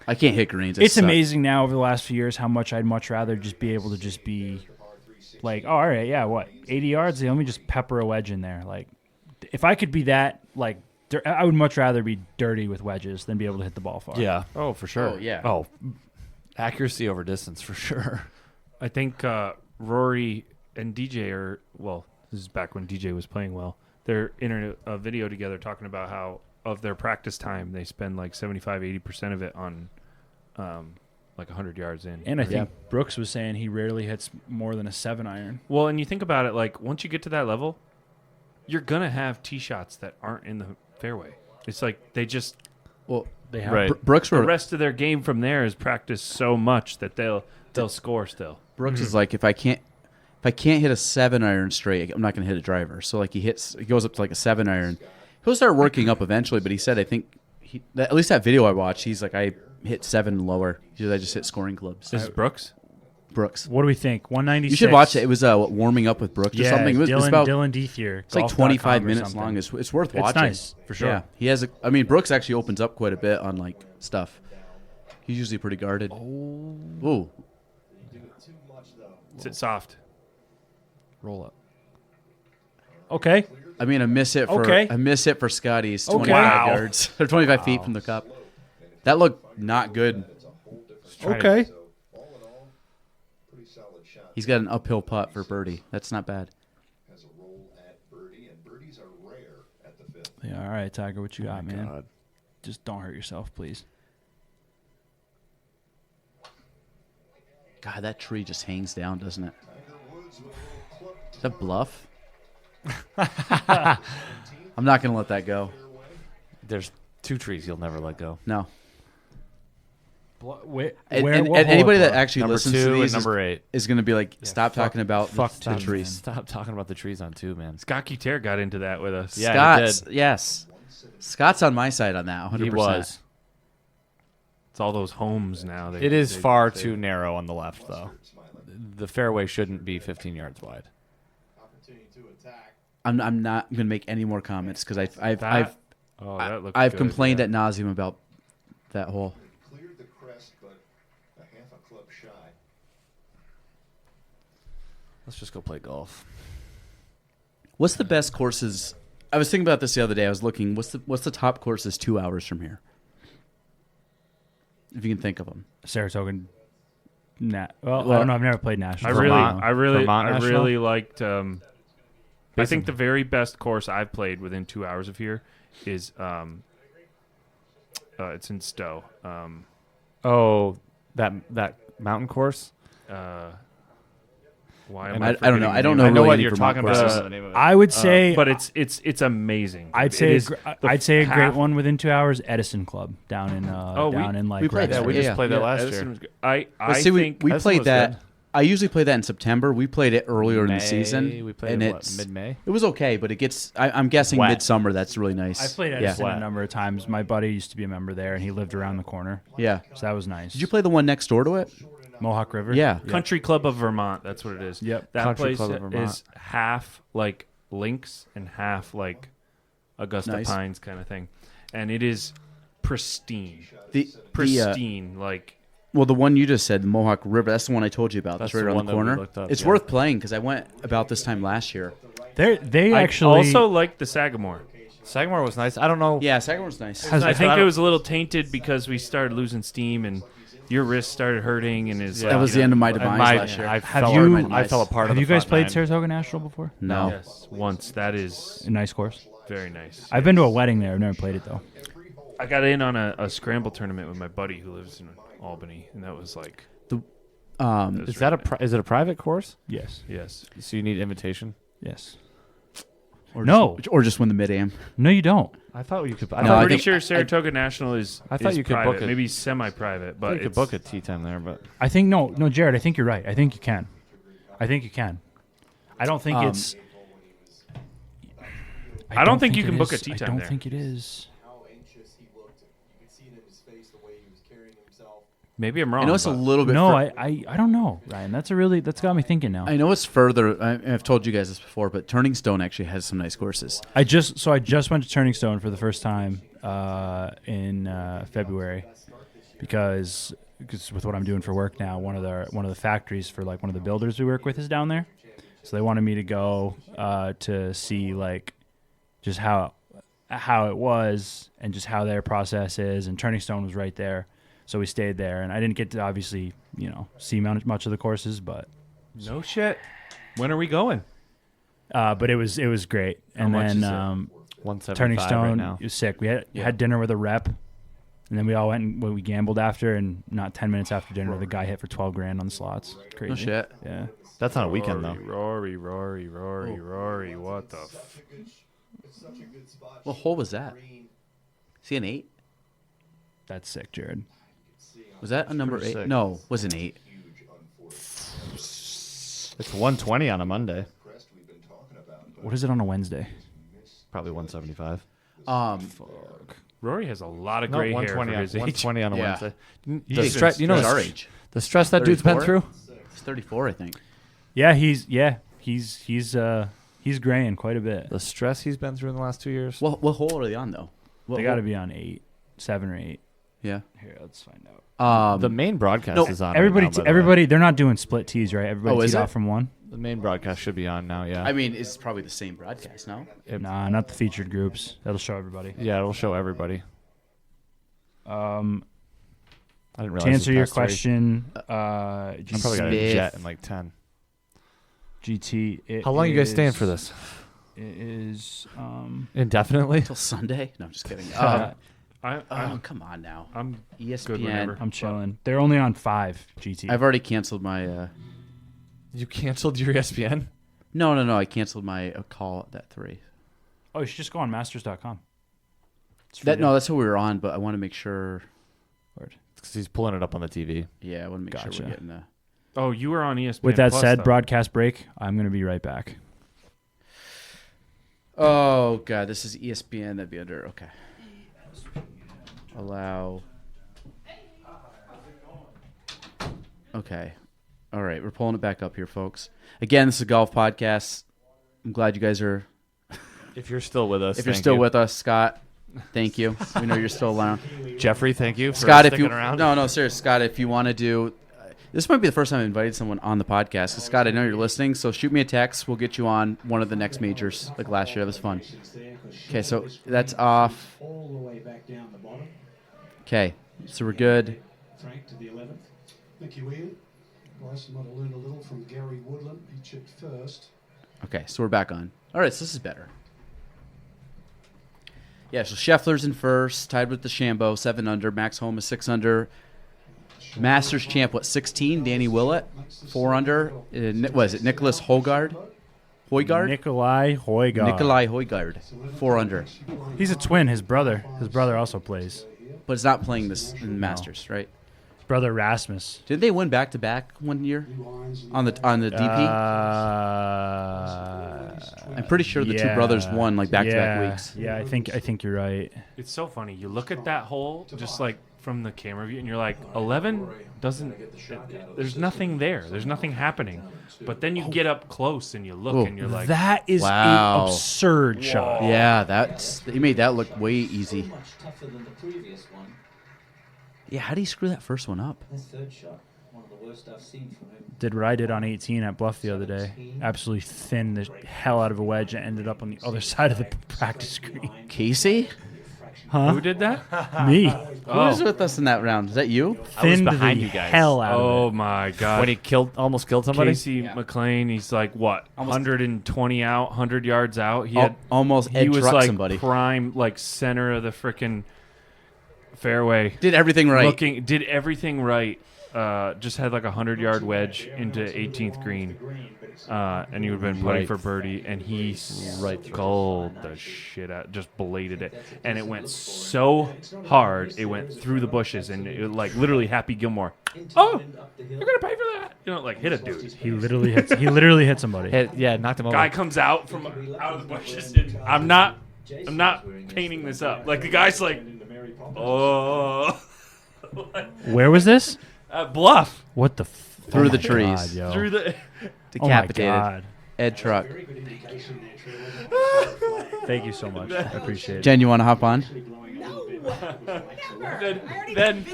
I can't hit greens. It's amazing now over the last few years how much I'd much rather just be able to just be like, oh, all right, yeah, what, 80 yards? Let me just pepper a wedge in there. Like, if I could be that, like, I would much rather be dirty with wedges than be able to hit the ball far. Yeah. Oh, for sure. Oh, yeah. Oh, accuracy over distance for sure. I think Rory and DJ are, well, this is back when DJ was playing well. They're in a video together talking about how of their practice time they spend like 75-80% of it on like 100 yards in. And I think Brooks was saying he rarely hits more than a 7-iron. Well, and you think about it, like once you get to that level, you're gonna have tee shots that aren't in the fairway. It's like they just They have Right. Brooks the were rest of their game from there is practiced so much that they'll score still. Brooks is like if I can't hit a 7-iron straight, I'm not going to hit a driver. So like he goes up to like a 7-iron. He'll start working up eventually, but he said I think at least that video I watched, he's like I hit 7 and lower. He said I just hit scoring clubs. This is Brooks. Brooks. What do we think? 196. You should watch it. It was warming up with Brooks or Yeah, something. It was about Dylan Dethier. it's like golf.com 25 or minutes something. long. It's worth It's watching. nice, for sure. Yeah, he has. Brooks actually opens up quite a bit on like stuff. He's usually pretty guarded. Ooh. Sit soft. Roll up. Okay. I mean, I miss it for Scotty's 25 Wow. yards or 25 feet from the cup. That looked not good. Okay. He's got an uphill putt for birdie. That's not bad. Has a roll at birdie, and birdies are rare at the fifth. Yeah, all right, Tiger, what you got, man? God. Just don't hurt yourself, please. God, that tree just hangs down, doesn't it? Is that bluff? I'm not going to let that go. There's 2 trees you'll never let go. No. Where, And what anybody hole that up? actually Number listens 2 to and these number 8. is going to be like, stop talking about Fuck the trees. Stop talking about the trees on 2, man. Scott Keter got into that with us. Yeah, he Scott's, yes. Scott's on my side on that, 100%. He was. It's all those homes now. It is far too narrow on the left, though. The fairway shouldn't be 15 yards wide. I'm not going to make any more comments because I've that looks I've good, complained yeah. ad nauseum about that hole. Cleared the crest, but a half a club shy. Let's just go play golf. What's the best courses? I was thinking about this the other day. I was looking. What's the top courses 2 hours from here? If you can think of them. Saratoga. Well, I don't know. I've never played national. I really Vermont liked National? I think the very best course I've played within 2 hours of here is it's in Stowe. That mountain course. Why I don't know. I don't know. I know really what any you're Vermont talking about. courses. I don't know the name of it. I would say, but it's amazing. I'd say a great one within 2 hours. Edison Club down in we played that. We just played that last Edison year. was good. I think we Edison played was that. good. I usually play that in September. We played it earlier in the season. We played and it mid-May. It was okay, but it gets. I'm guessing Wet. midsummer. That's really nice. I played Edison a number of times. My buddy used to be a member there, and he lived around the corner. Yeah, so that was nice. Did you play the one next door to it? Mohawk River? Yeah. Country Club of Vermont. That's what it is. Yep. That Country place Club of Vermont. is half like Lynx and half like Augusta Nice. Pines kind of thing, and it is pristine. Pristine. Like the one you just said, the Mohawk River. That's the one I told you about. That's That's right the around one the that we corner. looked up, It's yeah. worth playing because I went about this time last year. They I actually also like the Sagamore. Sagamore was nice. I don't know. Yeah, Sagamore's nice. I think it was a little tainted because we started losing steam and your wrist started hurting and his. That was the end of my demise last year. I Have fell, you- I fell apart. Have on you the guys front played nine. Saratoga National before? No. Yes, once. That is A nice course. very nice. I've been to a wedding there. I've never played it though. I got in on a scramble tournament with my buddy who lives in Albany, and that was like. Is it a private course? Yes. Yes. So you need invitation? Yes. Or just win the mid-am. No, you don't. I thought you could. I'm pretty sure Saratoga National is. I thought is you could private, book it. maybe semi-private, but you could book a tea time there, but I think no, Jared. I think you're right. I think you can. I think you can. I don't think it's. I don't think you it can book a is. tea I time don't there. think it is. How anxious he looked. You could see it in his face the way he was carrying himself. Maybe I'm wrong. I know it's a little bit. No, I don't know, Ryan. That's got me thinking now. I know it's further. I've told you guys this before, but Turning Stone actually has some nice courses. I just went to Turning Stone for the first time in February because with what I'm doing for work now, one of the factories for like one of the builders we work with is down there, so they wanted me to go to see like just how it was and just how their process is, and Turning Stone was right there, so we stayed there, and I didn't get to obviously see much of the courses, but No shit. When are we going? but it was great, and much then is it? 175 Turning Stone right now. it was sick. We had dinner with a rep, and then we all went and we gambled after, and not 10 minutes after dinner, the guy hit for $12,000 on the slots. Crazy. No shit. Yeah. That's on a weekend though. Rory, what the? What hole was that? See an 8? That's sick, Jared. Was that a number pretty 8? sick. No, it was an 8. It's 120 on a Monday. What is it on a Wednesday? Probably 175. Rory has a lot of No, gray hair for 120 on, his age. 120 on a Yeah. Wednesday. He's The stress, he's our age. the stress that dude's been 34? through. He's 34, I think. Yeah, he's graying quite a bit. The stress he's been through in the last 2 years. What hole are they on though? They got to be on 7 or 8. Yeah. Here, let's find out. The main broadcast no, is on. Everybody, right now, by the way. everybody, they're not doing split tees, right? Everybody is teed it? off from one. The main broadcast should be on now. Yeah. I mean, it's probably the same broadcast, no? Nah, not the featured groups. That'll show everybody. Yeah, it'll show everybody. I didn't realize. To answer it was your past 3. question, I probably got a jet in like 10. GT. How long are you guys staying for this? It is. Indefinitely. Till Sunday? No, I'm just kidding. Come on now. I'm ESPN. good whenever. I'm chilling. They're only on 5 GT. I've already canceled my. You canceled your ESPN? No. I canceled my call at 3. Oh, you should just go on masters.com. That's who we were on, but I want to make sure. Because he's pulling it up on the TV. Yeah, I want to make sure we're getting the. Oh, you were on ESPN. With that Plus, said, though. broadcast break. I'm going to be right back. Oh god, this is ESPN. That'd be under. Okay. Allow. Okay. All right, we're pulling it back up here, folks. Again, this is a golf podcast. I'm glad you guys are. If you're still with us, If you're thank still you. with us, Scott, thank you. We know you're still around. Jeffrey, thank you. For Scott, if sticking you around. no, seriously, Scott, if you want to do. This might be the first time I invited someone on the podcast. So Scott, I know you're listening, so shoot me a text. We'll get you on one of the next majors, like last year. That was fun. Okay, so that's off. All the way back down the bottom. Okay, so we're good. Frank to the 11th. Thank you, Ian. Bryson might have learned a little from Gary Woodland. He chipped first. Okay, so we're back on. All right, so this is better. Yeah, so Scheffler's in first, tied with DeChambeau, 7 under. Max Homa, 6 under. Masters champ, 16? Danny Willett, 4 under. Was it Nicholas Højgaard? Nikolai Højgaard. Nikolai Højgaard, 4 under. He's a twin. His brother also plays. But it's not playing this in Masters, right? His brother Rasmus. Did they win back-to-back one year on the DP? I'm pretty sure the two brothers won like back-to-back weeks. Yeah, I think you're right. It's so funny. You look at that hole just like from the camera view, and you're like, 11 doesn't. There's nothing there. There's nothing happening. But then you get up close and you look, and you're like, that is wow. an absurd shot. Yeah, he made that look way easy. Much tougher than the previous one. Yeah, how do you screw that first one up? His third shot, one of the worst I've seen from him. Did what I did on 18 at Bluff the other day. Absolutely thinned the hell out of a wedge and ended up on the other side of the practice green. Casey? Huh? who did that? Me. Who was with us in that round? Is that you? Thinned behind the you guys. hell out of Oh it. my god! When he almost killed somebody. Casey McLean, he's like what, Almost- 120 out, 100 yards out. He had Almost he edge was truck like somebody. prime, like center of the frickin' fairway. Did everything right. Did everything right. Just had like a 100-yard wedge into 18th green, and he would have been putting for birdie, and he sculled the shit out, just bladed it, and it went so hard, it went through the bushes, and it like literally Happy Gilmore. Oh, you're gonna pay for that? You know, like hit a dude. He literally hit somebody. Knocked him over. Guy comes out from out of the bushes, and I'm not painting this up. Like the guy's like, oh. Where was this? Bluff. What the? Through the my trees. God, yo. Through the. Decapitated. Oh my God. Ed truck. Thank you so much. I appreciate it. Jen, you want to hop on? Then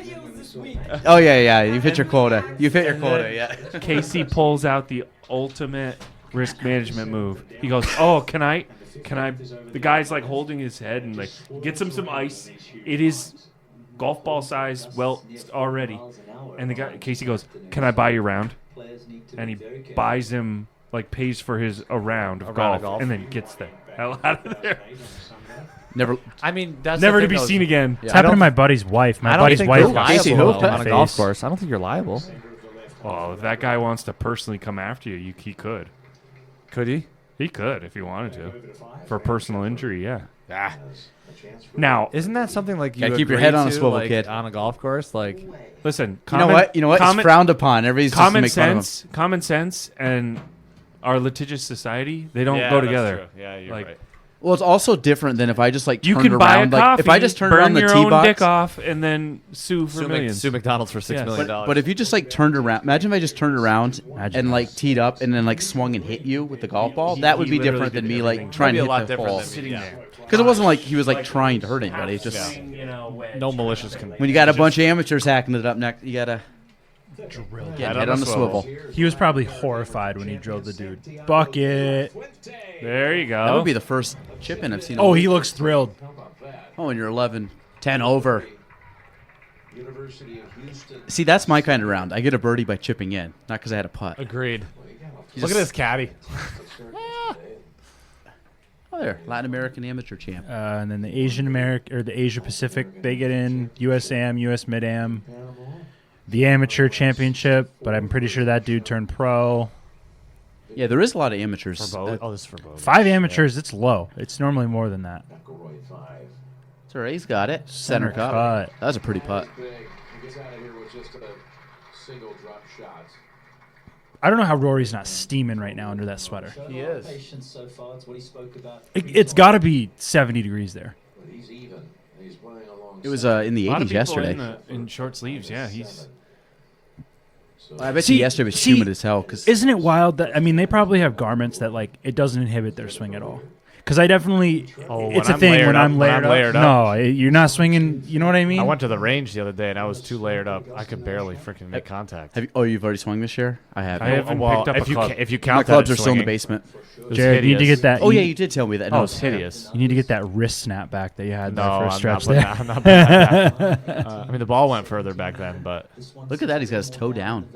Oh, yeah. You've hit your quota. Yeah. Casey pulls out the ultimate risk management move. He goes, "Oh, can I?" The guy's like holding his head and like gets him some ice. It is golf ball size, well already. And the guy Casey goes, "Can I buy your round?" And he buys him, like pays for a round of golf, and then gets the hell out of there. Never. I mean, that's Never the to be thing, seen again. It's happened to my buddy's wife. My buddy's wife got Casey, so who? up in on the a golf face. course. I don't think you're liable. Well, if that guy wants to personally come after you, he could. Could he? He could if he wanted to. For personal injury, yeah. Now, Isn't that something like you Gotta keep your agree head on a to, swivel, like, kid. on a golf course? Like, listen. You know what? It's frowned upon. Everybody's just Common make fun of him. common sense, and our litigious society, they don't Yeah, go that's together. true. Yeah, you're like, right. Well, it's also different than if I just like you turned can buy a around. coffee, Like if I just turned burn around the your tee own box. dick off, and then sue for millions. Sue McDonald's for $6 Yes. million. But if you just like turned around, imagine if I just turned around and like teed up and then like swung and hit you with the golf ball. That would be literally different than did me everything. like trying to That'd be a lot hit the different ball. than Sitting there. Because it wasn't like he was like trying to hurt anybody. It's just no malicious connection. when you got a bunch of amateurs hacking it up next, you gotta get head on the swivel. He was probably horrified when he drilled the dude. Bucket. There you go. That would be the first chip in I've seen. Oh, he looks thrilled. Oh, and you're 11, 10 over. University of Houston. See, that's my kind of round. I get a birdie by chipping in, not because I had a putt. Agreed. You Look at just- this caddy. Oh, there, Latin American amateur champ. And then the Asia Pacific, they get in. USAM, US Mid Am, the amateur championship. But I'm pretty sure that dude turned pro. Yeah, there is a lot of amateurs. For both. Oh, this is for both. 5 amateurs. It's low. It's normally more than that. It's all right, he's got it. Center cut. That was a pretty putt. Big. He gets out of here with just a single drop shot. I don't know how Rory's not steaming right now under that sweater. He is. Patience so far. It's what he spoke about. It's got to be 70 degrees there. But he's even. He's playing along. It was in the A lot of 80s people yesterday. in short sleeves. Yeah, he's. I bet you yesterday was humid as hell. Cause Isn't it wild that they probably have garments that like it doesn't inhibit their swing at all? Because I definitely, it's a thing when I'm layered up. No, you're not swinging. You know what I mean? I went to the range the other day and I was too layered up. I could barely freaking make contact. You've already swung this year? I haven't. I haven't picked up a club. If you My count clubs that are as still in the swinging, basement. it was Jared, you need to hideous. get that. Oh yeah, you did tell me that. Oh, No, it's hideous. You need to get that wrist snap back that you had there No, for a I'm stretch not there. putting that- I'm not putting that back. I mean, the ball went further back then, but Look at that. He's got his toe down.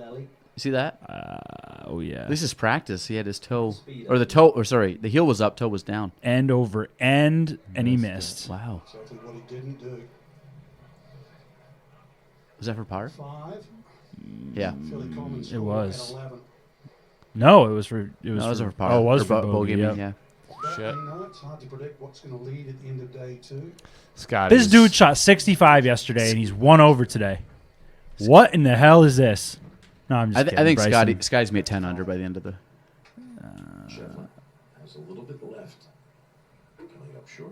You see that? Oh yeah. This is practice. He had his toe, the heel was up, toe was down. End over end, and he missed. Wow. Exactly what he didn't do. Was that for par? 5. Yeah. Philly Coleman It scored was. at 11. No, it was for. It No, was, it was for, for par. Oh, it was Or for bogey, bogey. Yep. yeah. Shit. It's hard to predict what's going to lead at the end of day 2. Scott. This dude shot 65 yesterday, and he's 1 over today. What in the hell is this? No, I'm just kidding. I think Bryson. Scotty's made 10 under by the end of the. Scheffler has a little bit left. Coming up short.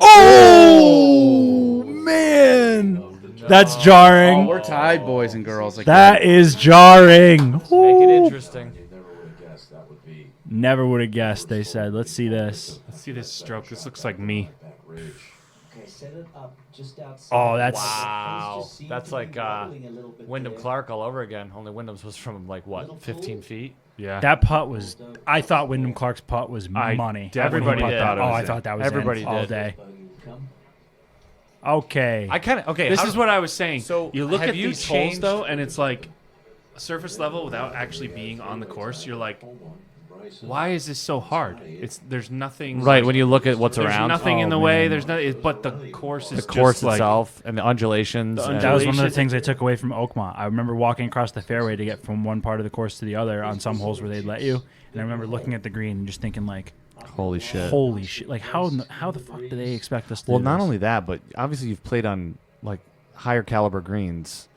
Oh man, that's jarring. Oh, we're tied, boys and girls. Like That is jarring. Make it interesting. You never would have guessed that would be Never would have guessed. They said, "Let's see this." Let's see this stroke. This looks like me. back ridge. Okay, set it up just outside. Oh, that's Wow. That's like Wyndham Clark all over again. Only Wyndham's was from like what, 15 feet? Yeah. that putt was. I thought Wyndham Clark's putt was I money. everybody When he did. thought Oh, I I thought that was Everybody in all did. day. Okay. I kind of okay. This how- is what I was saying. So, you look have at you these holes changed- though, and it's like surface level without actually being on the course. You're like, why is this so hard? There's nothing. right like, when you look at what's there's around. nothing in Oh, the way. man. There's nothing. But the course is the course just like, itself and the undulations. The and- That was one of the Undulation. things I took away from Oakmont. I remember walking across the fairway to get from one part of the course to the other on some holes where they'd let you, and I remember looking at the green and just thinking like, Holy shit! "Holy shit! Like how the fuck do they expect us to?" Well, do not this? only that, but obviously you've played on like higher caliber greens.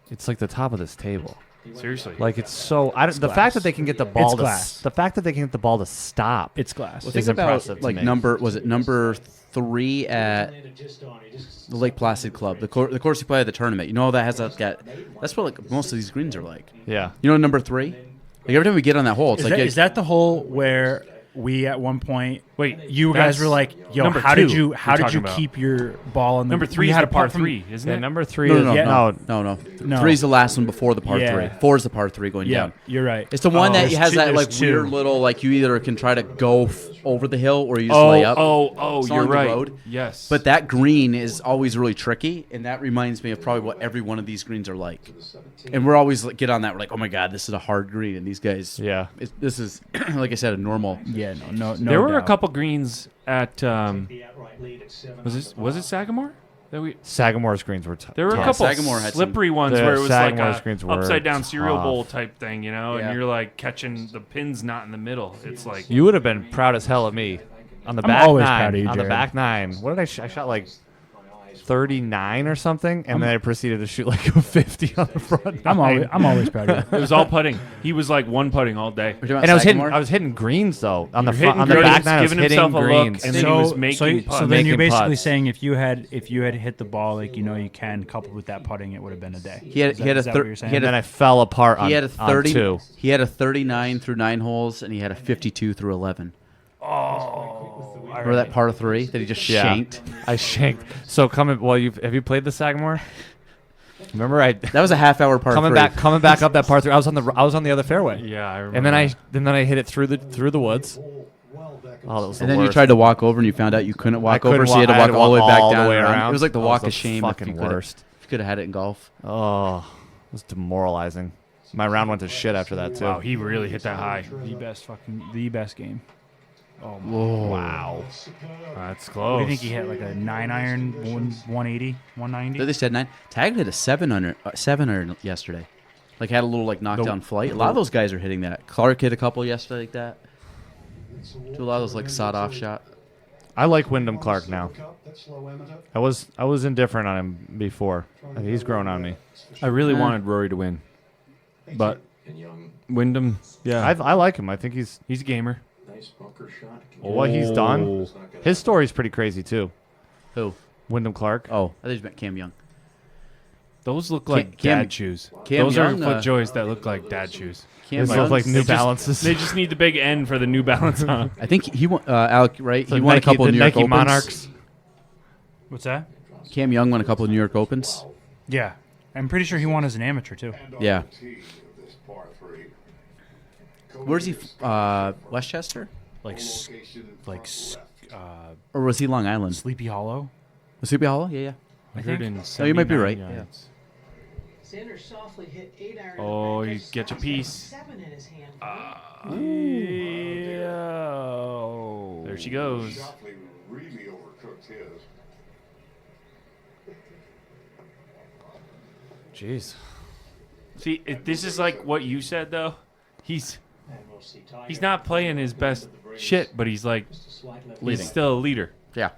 It's like the top of this table. seriously. Like it's so. I don't, the glass. fact that they can get the ball It's to glass. the fact that they can get the ball to stop. it's glass. Well, Is think about impressive to like me. number 3 at the Lake Placid Club, the course you play at the tournament. You know that has that's what like most of these greens are like. Yeah. You know number 3. Like every time we get on that hole, it's Is, like that, is that the hole where we at one point? Wait, You guys that's were like, "Yo, number how 2 did you you're talking about. Keep your ball in the Number we 3 is had the a par putt from- 3, isn't Yeah, it? number 3 no, is no, Yeah. no. No. 3 is the last one before the par Yeah. 3. 4 is the par 3 going Yeah, down. you're right. It's the one that has that there's like two. weird little like you either can try to go over the hill or you just lay up. It's you're along the right. road. Yes, But that green is always really tricky, and that reminds me of probably what every one of these greens are like. And we're always like, get on that. We're like, oh my god, this is a hard green, and these guys, Yeah. this is like I said, a normal. Yeah, no. there were a doubt. couple greens at was it Sagamore that we Sagamore's greens were. there were a Yeah, couple Sagamore had slippery ones The where it was Sagamore's like greens a were upside down cereal tough. bowl type thing, you know, Yeah. and you're like catching the pins not in the middle. It's like You would have been proud as hell of me on the I'm back always nine. proud of you, on the Jared. back 9. What did I? I shot like 39 or something, and then I proceeded to shoot like a 50 on the front. I'm nine. always proud of it you. was all putting. He was like one putting all day. We're talking about And Sagamore? I was hitting greens though on the You're front, on the hitting back greens, 9. I was giving hitting himself a look, greens. and then he was making so putts. then you're Making basically putts. saying if you had hit the ball like you know you can, coupled with that putting, it would have been a day. He had Is that- he had a is that what thir- you're saying? he had and a then I fell apart on, he had a on 30 2. he had a 39 through 9 holes, and he had a 52 through 11. Remember that par 3 that he just shanked? I shanked. So coming. Well, have you played the Sagamore? Remember That was a half-hour par 3. coming back up that par 3. I was on the other fairway. Yeah, I remember. And then I hit it through the woods. Oh, that was the And then you worst. tried to walk over, and you found out you couldn't walk couldn't over, so you had to I walk all the way back all down the way and around. It was like the That walk was of shame. Fucking if you worst. could have had it in golf. Oh, it was demoralizing. My round went to shit after that too. Wow, he really hit that high. The best game. Oh, wow. That's What close. do you think he hit? Like a 9-iron, 180, 190? They said 9. Tag hit a 700 yesterday. Like had a little like knockdown flight. A lot of those guys are hitting that. Clark hit a couple yesterday like that. Do a lot of those like sawed-off shot. I like Wyndham Clark now. I was indifferent on him before. He's grown on me. I really wanted Rory to win, but Wyndham, yeah, I like him. I think he's a gamer. Nice bunker shot. what he's done. His story's pretty crazy too. Who? Wyndham Clark. Oh, I think you meant Cam Young. Those look like Cam- dad shoes. Cam Those Young, are FootJoys that look like dad shoes. Cam Those look Young's- like New They just- Balances. They just need the big N for the New Balance on. I think he won. Alec, right? The He won Nike- a couple the of New York Nike Opens. Monarchs. What's that? Cam Young won a couple of New York Opens. Yeah. I'm pretty sure he won as an amateur, too. Yeah. Where's he? Westchester? Or was he Long Island? Sleepy Hollow? Was Sleepy Hollow? Yeah, yeah. I think. in No, you might be 79 right. yards. Sanders softly hit 8-iron. Oh, you get your piece. 7 in his hand. There she goes. Shoffley really overcooked his. Jeez. See, this is like what you said though. He's not playing his best shit, but he's like Leading. he's still a leader. Yeah.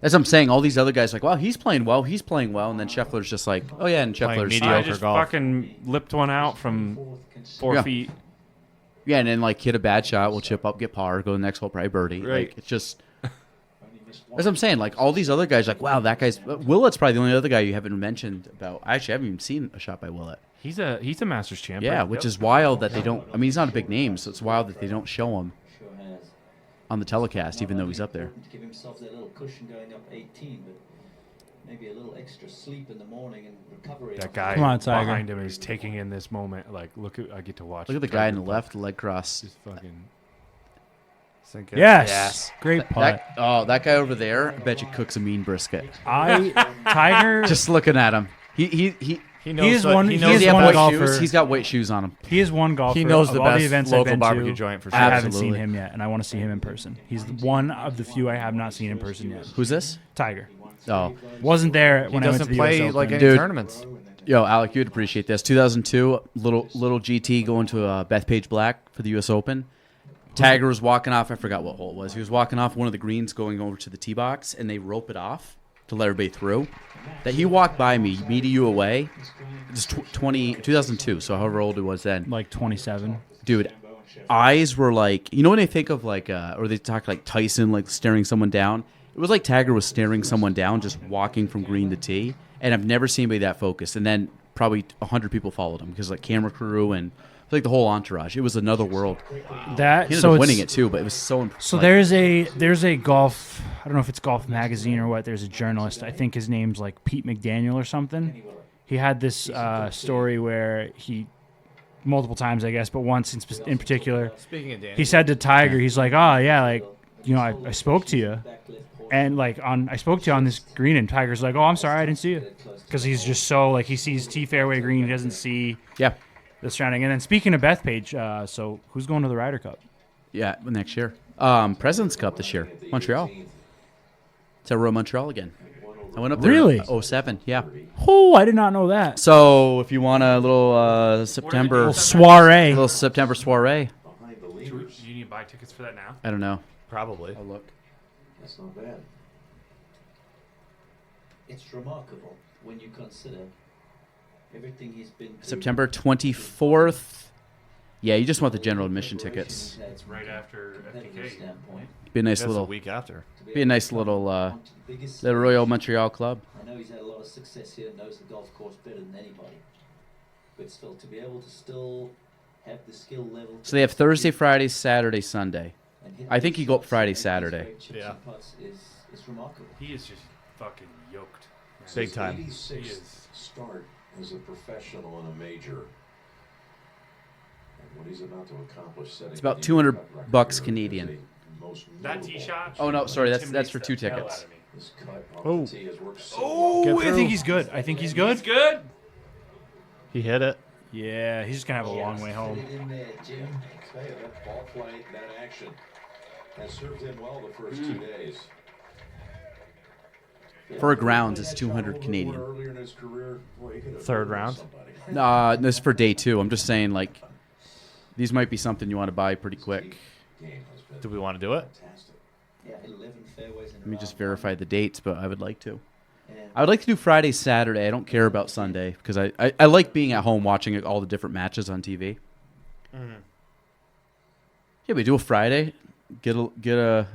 That's what I'm saying. All these other guys like, wow, he's playing well, and then Scheffler's just like, oh yeah, and Scheffler's I just fucking lipped one out from 4 feet. Yeah, and then like hit a bad shot, we'll chip up, get par, go to the next hole, probably birdie. Right. Like it's just that's what I'm saying. Like all these other guys, like wow, that guy's Willett's probably the only other guy you haven't mentioned about. I actually haven't even seen a shot by Willett. He's a Masters champion. Yeah, which is wild that they don't. I mean, he's not a big name, so it's wild that they don't show him on the telecast, even though he's up there. To give himself that little cushion going up 18, but maybe a little extra sleep in the morning and recovery. That guy Come on, Tiger. behind him is taking in this moment. Like, I get to watch. Look at the guy on the left, leg cross. Just fucking. Yes. Great putt. That guy over there, I bet you cooks a mean brisket. Tiger. Just looking at him, he knows one white golfer. shoes. He's got white shoes on him. He is one golfer. He knows of the all the best events local I've been barbecue to, joint for sure. I haven't Absolutely. seen him yet, and I want to see him in person. He's one of the few I have not seen in person yet. Who's this? Tiger. Oh, Wasn't there He when I went to doesn't the US play Open. like any Dude. tournaments. yo, Alec, you'd appreciate this. 2002, little GT going to Bethpage Black for the U.S. Open. Tiger was walking off. I forgot what hole it was. He was walking off one of the greens going over to the tee box, and they rope it off to let everybody through. That he walked by me, to you away. Just 2002, so however old he was then. Like 27. Dude, eyes were like, you know when they think of like, or they talk like Tyson, like staring someone down? It was like Tiger was staring someone down, just walking from green to tee. And I've never seen anybody that focused. And then probably 100 people followed him because like camera crew and like the whole entourage. It was another world. That he ended so up winning it too, but it was so. So there's a golf. I don't know if it's Golf Magazine or what. There's a journalist. I think his name's like Pete McDaniel or something. He had this story where he multiple times, I guess, but once in particular, he said to Tiger, he's like, "Oh yeah, like you know, I spoke to you." And like I spoke to you on this green, and Tiger's like, "Oh, I'm sorry, I didn't see you," because he's just so like he sees T fairway green, he doesn't see the surrounding. And then speaking of Bethpage, so who's going to the Ryder Cup? Yeah, next year. President's Cup this year, Montreal. It's at Royal Montreal again. I went up there. Really? 07, yeah. Oh, I did not know that. So if you want a little September Little soiree, little September soiree. Do you need to buy tickets for that now? I don't know. Probably. I'll look. That's not bad. It's remarkable when you consider everything he's been through. September 24th. Yeah, you just want the general admission tickets. It's right after FTK. Be a nice That's little a week after. Be a nice little the Royal Montreal Club. I know he's had a lot of success here, knows the golf course better than anybody. But still, to be able to still have the skill level. So they have Thursday, Friday, Saturday, Sunday. I think you go up Friday, Saturday. Yeah. Is remarkable. He is just fucking yoked. Big time. 86th start as a professional in a major. And what he's about to accomplish setting It's about the $200 record Canadian. is a most That notable tee shot. Oh no, sorry, that's intimidates for the 2 hell tickets. out of me. This cut off Oh. the tee has worked so Oh, well. I think he's good. I think he's good. He's good. He hit it. Yeah, he's just gonna have a long way home. Get it in there, Jim. Tell you, that ball flight, that action has served him well the first 2 days. For a grounds, it's 200 Canadian. Earlier in his career, boy, he could have Third murdered round? somebody. This is for day 2. I'm just saying, like, these might be something you want to buy pretty quick. Game has been Do we want to do it? fantastic. Yeah, 11 fairways in Let me a just row. verify the dates, but I would like to. And I would like to do Friday, Saturday. I don't care about Sunday because I like being at home watching all the different matches on TV. Yeah, we do a Friday, get a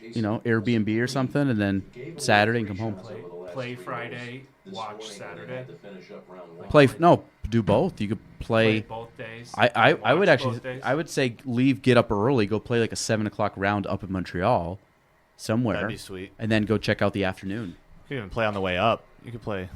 Airbnb or something, and then Saturday and come home. Play Friday, watch Saturday. Do both. You could play. Both days. I would watch actually both days. I would say get up early, go play like a 7:00 round up in Montreal, somewhere. That'd be sweet. And then go check out the afternoon. You could even play on the way up. You could play,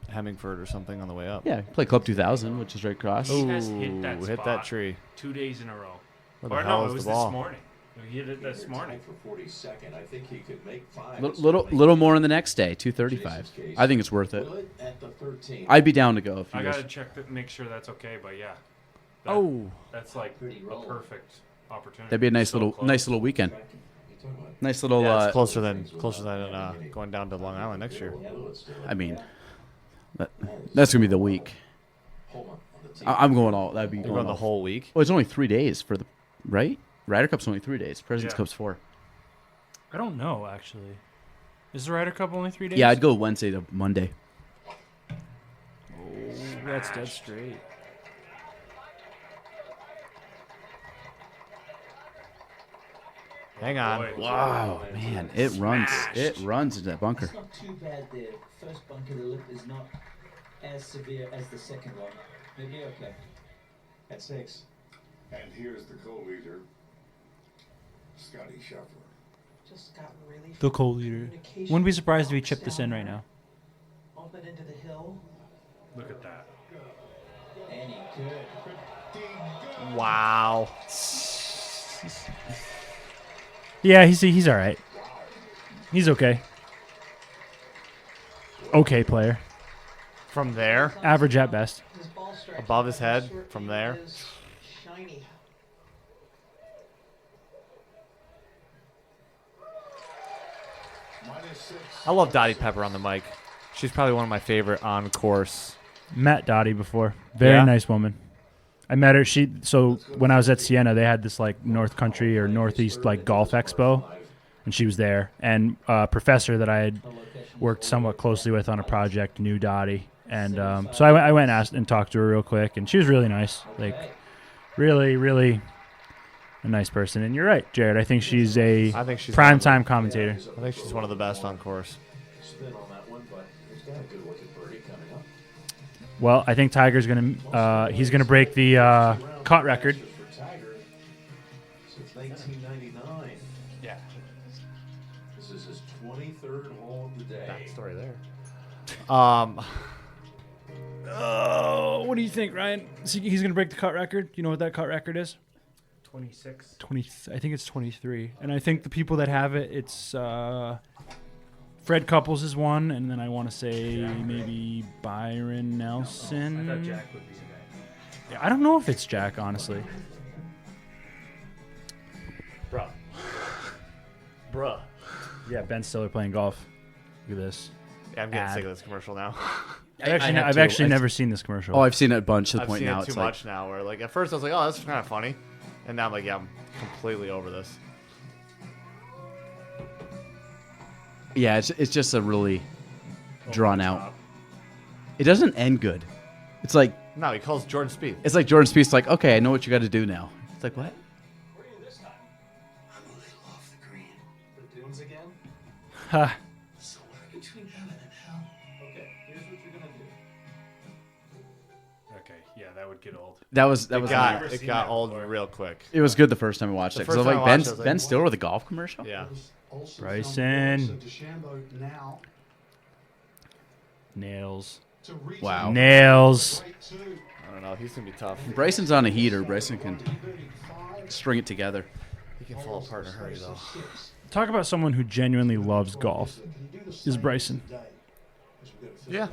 Hemingford or something on the way up. Yeah, play Club 2000, which is right across. He has hit that Ooh, hit that spot tree. 2 days in a row. Where the Or hell no, is it was the ball? this morning. He hit it this morning. For 42nd, I think he could make 5. Little more on the next day, 235. I think it's worth it. At the 13th. I'd be down to go. If you I guys... gotta check that, make sure that's okay. But yeah, that's like a perfect opportunity. That'd be a nice little weekend. Nice little. Yeah, it's closer than going down to Long Island next year. I mean, that's gonna be the week. I'm going all. That'd be going the whole week. Well, it's only 3 days for the right. Ryder Cup's only 3 days. President's Cup's 4. I don't know actually. Is the Ryder Cup only 3 days? Yeah, I'd go Wednesday to Monday. Oh, that's dead straight. Hang on. Wow, man, it runs. It runs into that bunker. It's not too bad there. First bunker, the lip is not as severe as the second one. Maybe okay. At 6. And here's the co-leader, Scotty Scheffler. Just got really The co-leader. Wouldn't be surprised if he chipped this in right now. Bump it into the hill. Look at that. And he could. Wow. Yeah, he's all right. He's okay. Okay player. From there, Average at best. His ball strike above his head, short from there. is shiny. I love Dottie Pepper on the mic. She's probably one of my favorite on course. Met Dottie before. Very nice woman. I met her. So when I was at Siena, they had this like North Country or Northeast like golf expo, and she was there. And a professor that I had worked somewhat closely with on a project knew Dottie, and so I went and asked and talked to her real quick, and she was really nice. Like really, really a nice person. And you're right, Jared. I think she's a primetime commentator. I think she's one of the best on course. Spin on that one, but he's got a good looking birdie coming up. Well, I think Tiger's he's gonna break the cut record. For Tiger since 1999. Yeah. This is his 23rd hole of the day. Backstory there. What do you think, Ryan? He's gonna break the cut record. You know what that cut record is? 26. 20. I think it's 23. And I think the people that have it, it's Fred Couples is one, and then I want to say maybe Byron Nelson. I thought Jack would be the guy. Yeah, I don't know if it's Jack, honestly. Bruh. Yeah, Ben Stiller playing golf. Look at this. Yeah, I'm getting sick of this commercial now. I've actually never seen this commercial. Oh, I've seen it a bunch to the I've point seen now. it too much now. Where like at first I was like, oh, that's kind of funny, and now I'm like, yeah, I'm completely over this. Yeah, it's just a really drawn out. It doesn't end good. It's like No, he calls Jordan Spieth. it's like Jordan Spieth's like, okay, I know what you got to do now. It's like what? Where are you this time? I'm a little off the green. The dunes again? Ha. Somewhere between heaven and hell. Okay, here's what you're gonna do. Okay, yeah, that would get old. That was It got old real quick. It was good the first time I watched it. first Because time like I watched it, I was like, Ben Stiller with a golf commercial. Yeah. Bryson. DeChambeau now Nails. to reach Wow. Nails. right to I don't know. He's gonna be tough. Bryson's on a heater. Bryson can string it together. He can fall apart in a hurry though. Talk about someone who genuinely loves golf. Is Bryson. Yeah.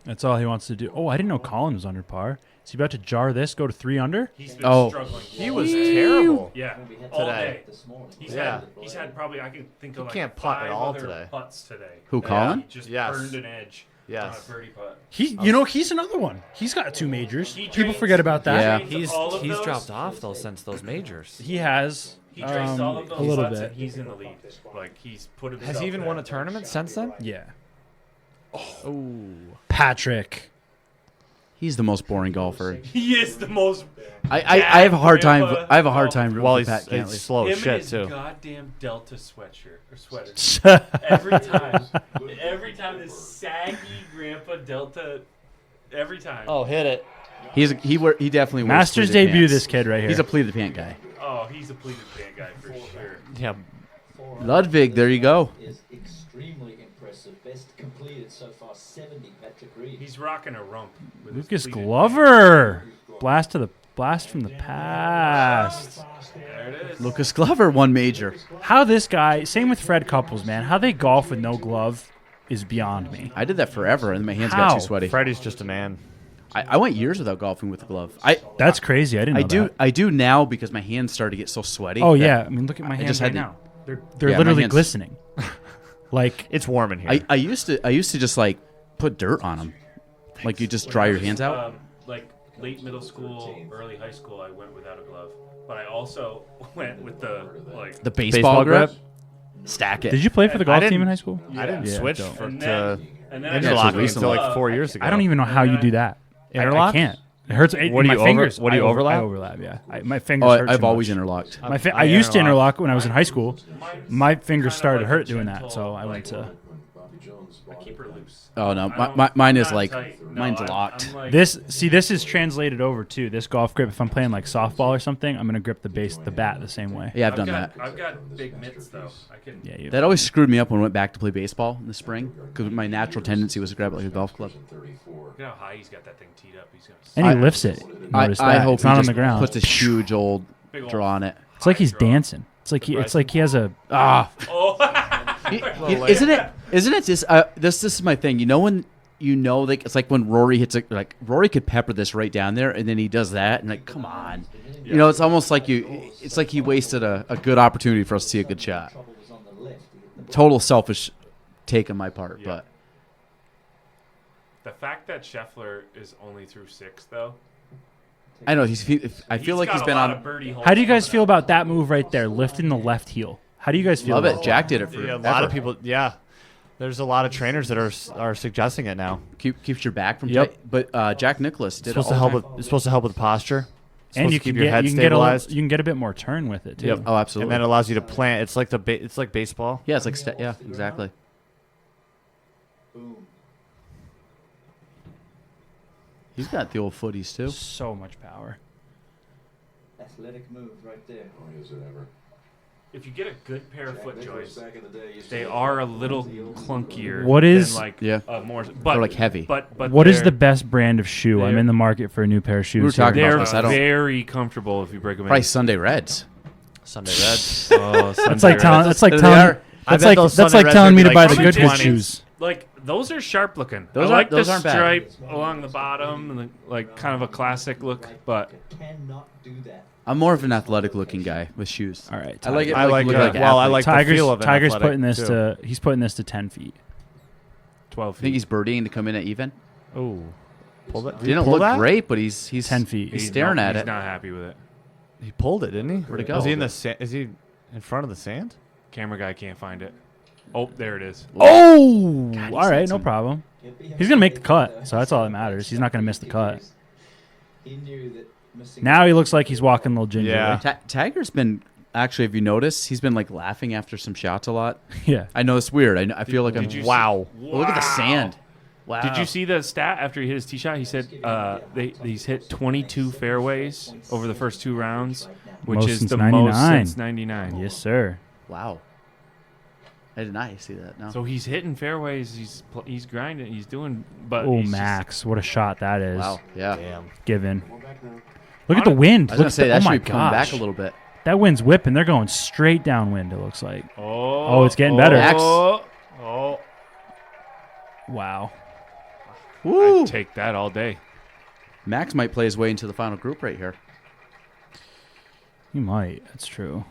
That's all he wants to do. Oh, I didn't know Colin was under par. Is he about to jar this, go to 3 under? He's been Oh. struggling. He was terrible. Yeah, We had all Today. day. this morning. He's had probably, I can think of He like can't putt at 5 all other today. putts today. Who, Colin? He just Yes. burned an edge Yes. on a birdie putt. He's another one. He's got 2 majors. He People drains- forget about that. Yeah. Drains all of He's those. dropped off though since those majors. He has He traced all of a those little putts bit. and he's in the lead. Like he's put himself. Has he even there. won a tournament since then? Yeah. Oh. Patrick. He's the most boring golfer. He is the most. I have a hard time. I have a hard time. rooting Well, for he's, Pat Cantley. he's slow as Him shit and his too. goddamn Delta sweatshirt or sweater. every time this saggy Grandpa Delta. Every time. Oh, hit it. He definitely wears Masters pleated debut pants. this kid right here. He's a pleated pant guy. Oh, he's a pleated pant guy for sure. Yeah. Ludwig, there you go. Is extremely impressive. Best completed so far, 70. Patrick Reed. He's rocking a rump. With his Lucas pleated Glover. Blast from the past. pants. There it is. Lucas Glover won major. How this guy, same with Fred Couples, man. How they golf with no glove is beyond me. I did that forever, and my hands How? got too sweaty. Freddie's just a man. I went years without golfing with a glove. That's crazy. I didn't know that. I do now because my hands started to get so sweaty. Oh that yeah, I mean look at my I hands just right had to- now. They're Yeah, my literally hands- glistening. Like It's warm in here. I used to just like put dirt on them, like you just dry your hands out. Like late middle school, early high school, I went without a glove, but I also went with The baseball grip. Stack it. Did you play for the golf team in high school? I didn't Yeah, switch dope. to and then interlocking Yeah, until like 4 years ago. I don't even know how you do that. I Interlock? can't. It hurts. What do my you fingers. what do you I overlap? I overlap. Yeah, my fingers. Oh, hurt I've too always much. interlocked. I used to interlock when I was in high school. My fingers started to hurt doing that, so I went to. I keep her loose. Oh no, I don't- mine is not like tight. No, mine's I'm locked. like- This is translated over too. This golf grip. If I'm playing like softball or something, I'm gonna grip the bat the same way. Yeah, I've done that. I've got big mitts though. I can. Yeah, you. That always screwed me up when I went back to play baseball in the spring because my natural tendency was to grab it like a golf club. Look how high he's got that thing teed up. He's gonna. And he lifts it. Notice I that. hope It's he not on just the ground. puts a huge old Big old- draw on it. It's like he's dancing. It's like he has a. Isn't it this is my thing. You know when like it's like when Rory hits it, like Rory could pepper this right down there and then he does that and like come on. You know, it's almost like it's like he wasted a good opportunity for us to see a good shot. Total selfish take on my part, but The fact that Scheffler is only through 6 though. I know I feel like he's been on. How do you guys feel about that move right there, lifting the left heel? How do you guys feel? Love about it. Jack did it for a lot of people. Yeah, there's a lot of trainers that are suggesting it now. Keeps your back from Yep. tight. But Jack Nicklaus did It's it supposed all to the help time. with. It's supposed to help with posture. It's And supposed you to can keep your head you can stabilized. you can get a bit more turn with it too. Yep. Oh, absolutely. And then it allows you to plant. It's like it's like baseball. Yeah, it's like yeah, exactly. He's got the old footies too. So much power. Athletic move right there. Boy, is it ever. If you get a good pair of foot Nicholas joints, back in the day used they to- are a little clunkier. What is- than like Yeah. more? They're But like heavy. But What is they're- the best brand of shoe? I'm they're- in the market for a new pair of shoes. We were talking here. about They're this, I don't- very comfortable if you break them in. Probably Sunday Reds. Sunday Reds. Oh, That's like telling. That's like They telling. are. I That's bet like those that's Sunday like Reds telling would me be to buy like the good $20. shoes. Like those are sharp looking. Those I like those the aren't bad. stripe along the bottom and like kind of a classic look, but Cannot do that. I'm more of an athletic looking guy with shoes. All right, I like it. I like. look I athlete. like the Tigers. feel of an Tigers athletic, putting this too. to. He's putting this to 10 feet. 12 I think feet. he's birdieing to come in at even. Oh, pull that. Did he Didn't pull look that? great, but he's 10 feet. He's staring at He's it. not happy with it. He pulled it, didn't he? Where'd it go? Was he in the sand? Is he in front of the sand? Camera guy can't find it. Oh, there it is. Oh, God, all right, no some- problem. He's gonna make the cut, so that's all that matters. He's not gonna miss the cut. He knew that missing Now he looks like he's walking a little gingerly. Yeah. Tiger's been actually. Have you noticed? He's been like laughing after some shots a lot. Yeah. I know it's weird. I feel like I'm. Did you see- Wow. Well, look at the sand. Wow. Did you see the stat after he hit his tee shot? He said he's hit 22 fairways over the first 2 rounds, which Most is since the 99. most since 99. Yes, sir. Wow. I did not see that. No. So he's hitting fairways. He's grinding. He's doing. But Oh, he's Max, what a shot that is. Wow. Yeah. Damn. Given. Look at the wind. I was Look gonna at say the, that oh should my be coming back gosh. a little bit. That wind's whipping. They're going straight downwind, it looks like. Oh, it's getting better. Max. Oh, Wow. Woo. I'd take that all day. Max might play his way into the final group right here. He might. That's true.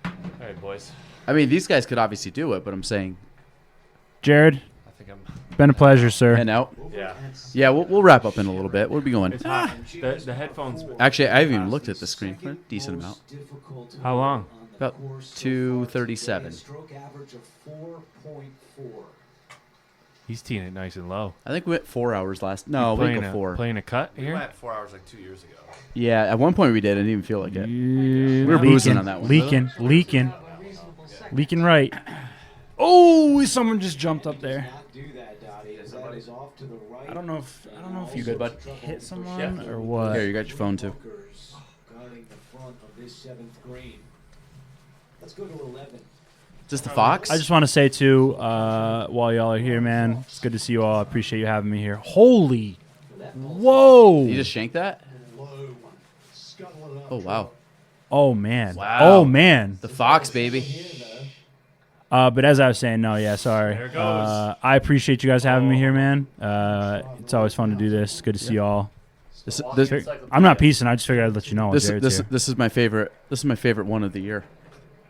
All right, boys. I mean, these guys could obviously do it, but I'm saying Jared, I think I'm. been a pleasure, sir. head out. Yeah. Yeah, we'll wrap up in a little bit. We'll be going. It's hot. The headphones. Actually, I haven't even looked at the screen for a decent amount. How long? About 2:37. Stroke average of 4.4. He's teeing it nice and low. I think we went 4 hours last. No, we playing go 4. Playing a cut We here. went 4 hours like 2 years ago. Yeah, at one point we did. I didn't even feel like it. We were boozing on that one. Leaking right. Oh, someone just jumped up there. Not do that, Dottie. As that is off to the right. I don't know if you could hit someone or what. Here, you got your phone too. Guarding the front of this 7th green. Let's go to 11. Is this the Fox? I just want to say too, while y'all are here, man, it's good to see you all. I appreciate you having me here. Holy, whoa! You just shanked that? Oh wow. Oh man. Wow. Oh man. The Fox, baby. But as I was saying, no, yeah, sorry. There it goes. I appreciate you guys having me here, man. It's always fun to do this. Good to see y'all. I'm not piecing. I just figured I'd let you know. This is my favorite. This is my favorite one of the year.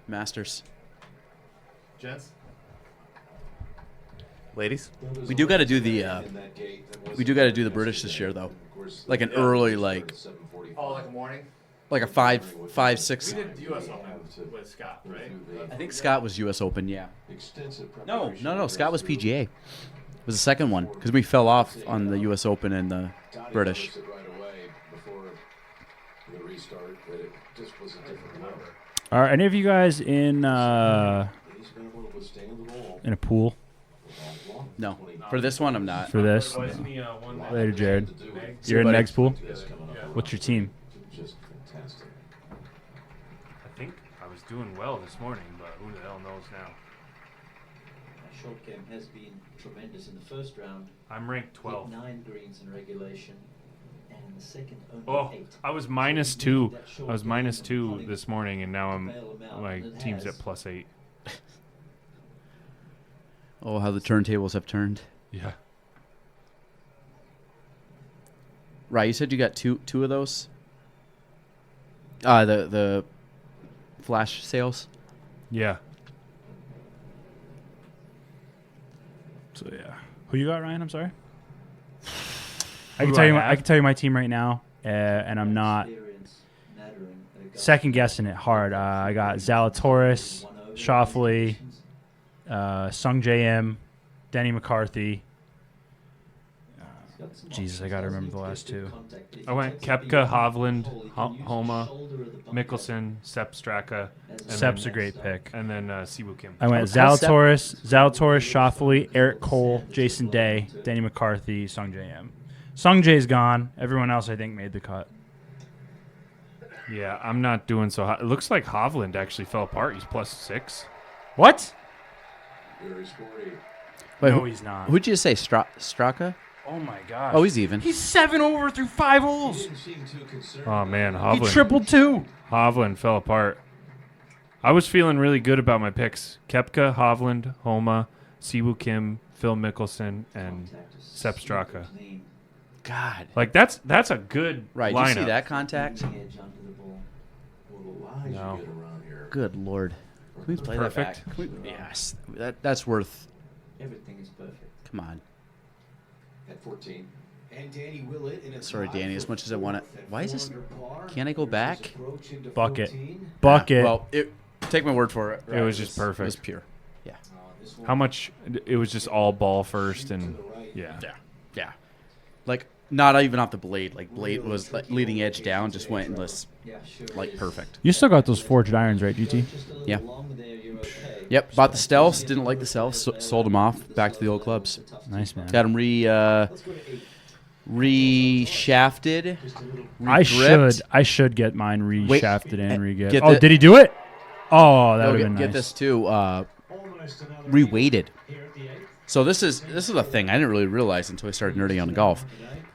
Masters. Gents. Ladies. We do got to do the. We do got to do the British this year though, like an early like. Oh, like a morning. Like a 5, 6. We did U.S. Open with Scott, right? I think Scott was U.S. Open, yeah. No. Scott was PGA. It was the second one because we fell off on the U.S. Open and the British. Are any of you guys in a pool? No. For this one, I'm not. For this? Later, Jared. You're in Meg's pool? What's your team? I think I was doing well this morning, but who the hell knows now? Our short game has been tremendous in the first round. I'm ranked 12. 9 greens in regulation, and in the second only 8. I was -2. I was -2 this morning, and now my team's at +8. Oh, how the turntables have turned. Yeah. Right, you said you got two of those. The flash sales. Yeah. So yeah, who you got, Ryan? I'm sorry. I can tell you. I can tell you my team right now, and I'm not second guessing it hard. I got Zalatoris, Schauffele, Sung JM, Denny McCarthy. Jesus, I gotta remember the last two. I went Koepka, Hovland, Homa, Mickelson, Sepp Straka. Sepp's a great pick. And then Siwoo Kim. I went Zalatoris, Schauffele, Eric Cole, Jason Day, Denny McCarthy, Sung JM. Sung J's gone. Everyone else, I think, made the cut. Yeah, I'm not doing so hot. It looks like Hovland actually fell apart. He's +6. What? Wait, no, he's not. Who'd you say, Straka? Oh my gosh. Oh, he's even. He's 7 over through 5 holes. Oh man, Hovland. He tripled 2. Hovland fell apart. I was feeling really good about my picks: Koepka, Hovland, Homa, Siwoo Kim, Phil Mickelson, and Sepp Straka. God, like that's a good right. lineup. Did you see that contact? No. Good Lord. Can we play Perfect. that back? Yes, that's worth. Everything is perfect. Come on. At 14. And Danny Willett in a Sorry, Danny. As much as I want it, why is this? Can't I go back? Bucket. Bucket. Well, take my word for it. It was just perfect. It was pure. Yeah. How much? It was just all ball first, and yeah. Like not even off the blade. Like blade was like leading edge down, just went and was like perfect. You still got those forged irons, right, GT? Yeah. Yep. Bought the stealths. Didn't like the stealths. Sold them off. Back to the old clubs. Nice, man. Got them re-shafted. I should get mine re-shafted and re-get. Oh, did he do it? Oh, that would have been nice. Get this too. Re-weighted. So this is a thing I didn't really realize until I started nerding on golf.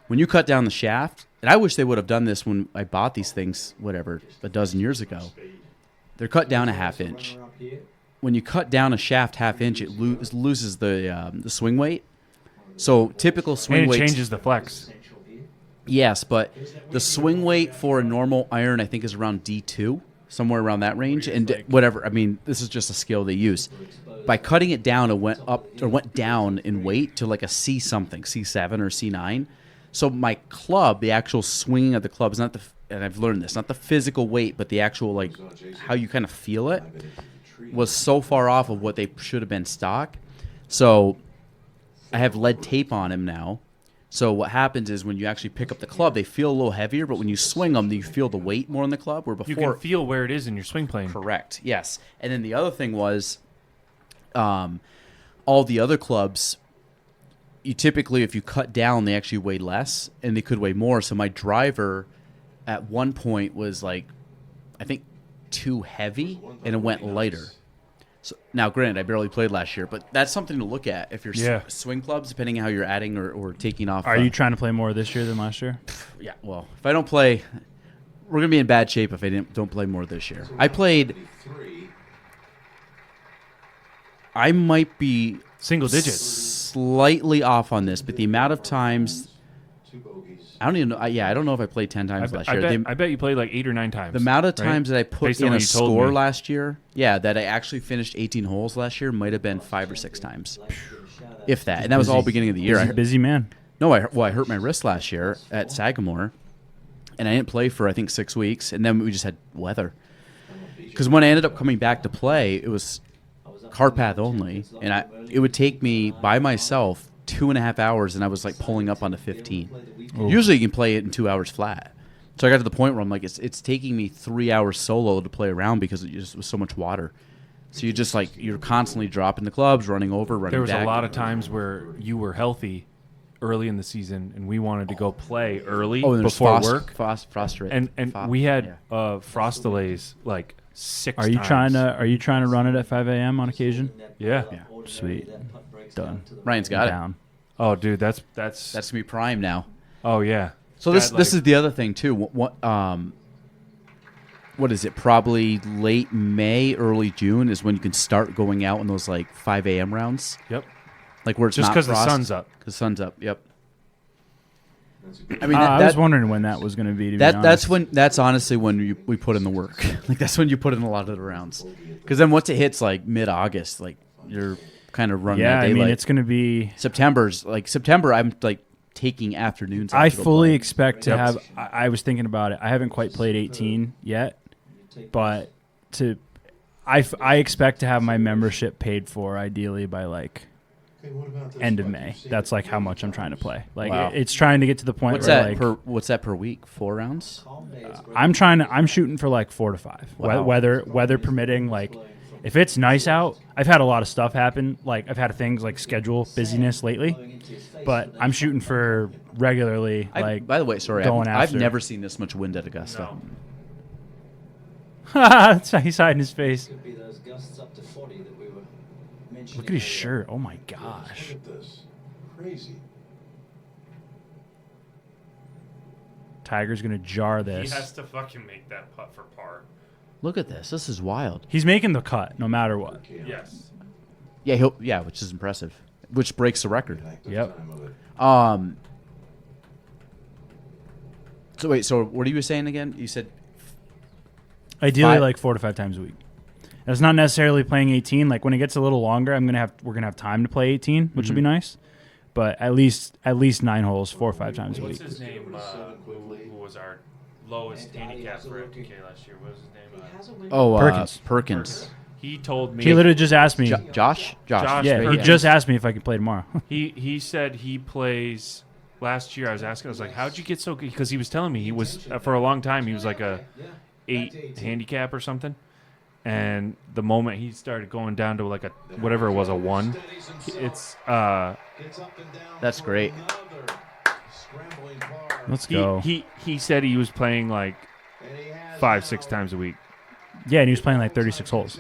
When you cut down the shaft, and I wish they would have done this when I bought these things, whatever, a dozen years ago. They're cut down a half inch. When you cut down a shaft half inch, it loses the swing weight. So typical swing weight changes the flex. Yes, but the swing weight for a normal iron, I think, is around D2, somewhere around that range. And whatever, I mean, this is just a scale they use. By cutting it down, it went up or went down in weight to like a C something, C7 or C9. So my club, the actual swinging of the club is not and I've learned this, not the physical weight, but the actual like how you kind of feel it was so far off of what they should have been stock. So I have lead tape on him now. So what happens is when you actually pick up the club, they feel a little heavier, but when you swing them, you feel the weight more on the club. Where before you can feel where it is in your swing plane. Correct. Yes. And then the other thing was, all the other clubs, you typically, if you cut down, they actually weigh less, and they could weigh more. So my driver, at one point, was like, I think, too heavy, and it went lighter. So now, granted, I barely played last year, but that's something to look at if you're swing clubs, depending on how you're adding or taking off. Are you trying to play more this year than last year? Yeah. Well, if I don't play, we're gonna be in bad shape if I don't play more this year. I might be single digits, slightly off on this, but the amount of times. I don't even know. I don't know if I played 10 times last year. I bet you played like 8 or 9 times. The amount of times that I put Based on in what a you told score me. last year, that I actually finished 18 holes last year might have been 5 or 6 times, if that. And that was all beginning of the year. Busy man. No, I hurt my wrist last year at Sagamore, and I didn't play for I think 6 weeks, and then we just had weather. Because when I ended up coming back to play, it was cart path only, and it would take me by myself 2.5 hours, and I was like pulling up onto 15. Ooh. Usually you can play it in 2 hours flat. So I got to the point where I'm like, it's taking me 3 hours solo to play around because it just was so much water. So you just like you're constantly dropping the clubs, running over, running back. There was a lot of times where you were healthy early in the season, and we wanted to go play early before work. Frost rate. And we had frost delays like 6 Are you times. Are you trying to run it at 5 a.m. on occasion? Yeah. Sweet. Done. Ryan's got Down. it. Oh, dude, that's gonna be prime now. Oh yeah. So this is the other thing too. What is it? Probably late May, early June is when you can start going out in those like 5 a.m. rounds. Yep. Like where it's just not because the frost. sun's up. Because sun's up. Yep. I mean, I was wondering when that was going to be. That's honestly when we put in the work. Like that's when you put in a lot of the rounds. Because then once it hits like mid-August, like you're kind of running. Yeah, that I mean daylight. it's going to be September. I'm like taking afternoons. I fully expect to have. I was thinking about it. I haven't quite played 18 yet, but I expect to have my membership paid for ideally by like end of May. That's like how much I'm trying to play. Like it's trying to get to the point what's where that like what's that per week? 4 rounds. I'm shooting for like 4 to 5. Wow. Weather permitting. Like if it's nice out, I've had a lot of stuff happen. Like I've had things like schedule busyness lately, but I'm shooting for regularly. Like by the way, sorry, I've never seen this much wind at Augusta. That's how he's hiding his face. Could be those gusts up to 40 that we were mentioning. Look at his shirt. Oh my gosh. Look at this. Crazy. Tiger's gonna jar this. He has to fucking make that putt for par. Look at this. This is wild. He's making the cut no matter what. Yes. Yeah, which is impressive. Which breaks the record. Yep. So wait, so what are you saying again? You said ideally like 4 to 5 times a week. That's not necessarily playing 18. Like when it gets a little longer, we're gonna have time to play 18, which will be nice. But at least 9 holes, 4 or 5 times a week. What's his name? Who was our lowest handicap for FTK last year? What was his name? Perkins. He told me. He literally just asked me. Josh. Yeah, he just asked me if I could play tomorrow. He said he plays. Last year, I was asking. I was like, "How'd you get so good?" Because he was telling me he was for a long time. He was like a 8 handicap or something. And the moment he started going down to like a whatever it was, a 1, it's that's great. Let's go. He said he was playing like 5-6 times a week. Yeah, and he was playing like 36 holes.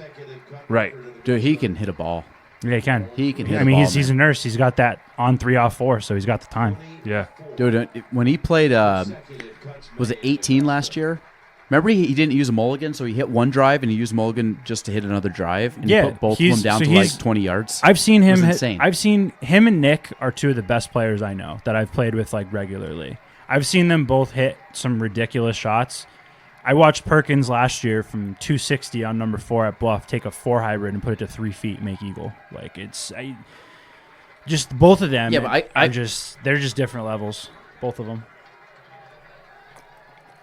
Right. Dude, he can hit a ball. Yeah, he can. He can hit I mean, a ball, he's a nurse. He's got that on 3 off 4, so he's got the time. Yeah. Dude, when he played, was it 18 last year? Remember he didn't use a mulligan, so he hit one drive and he used mulligan just to hit another drive. And he put both of them down to like 20 yards. I've seen him hit. Insane. I've seen him and Nick are 2 of the best players I know that I've played with like regularly. I've seen them both hit some ridiculous shots. I watched Perkins last year from 260 on number 4 at Bluff take a 4 hybrid and put it to 3 feet, make eagle. Like just both of them. Yeah, but they're just different levels, both of them.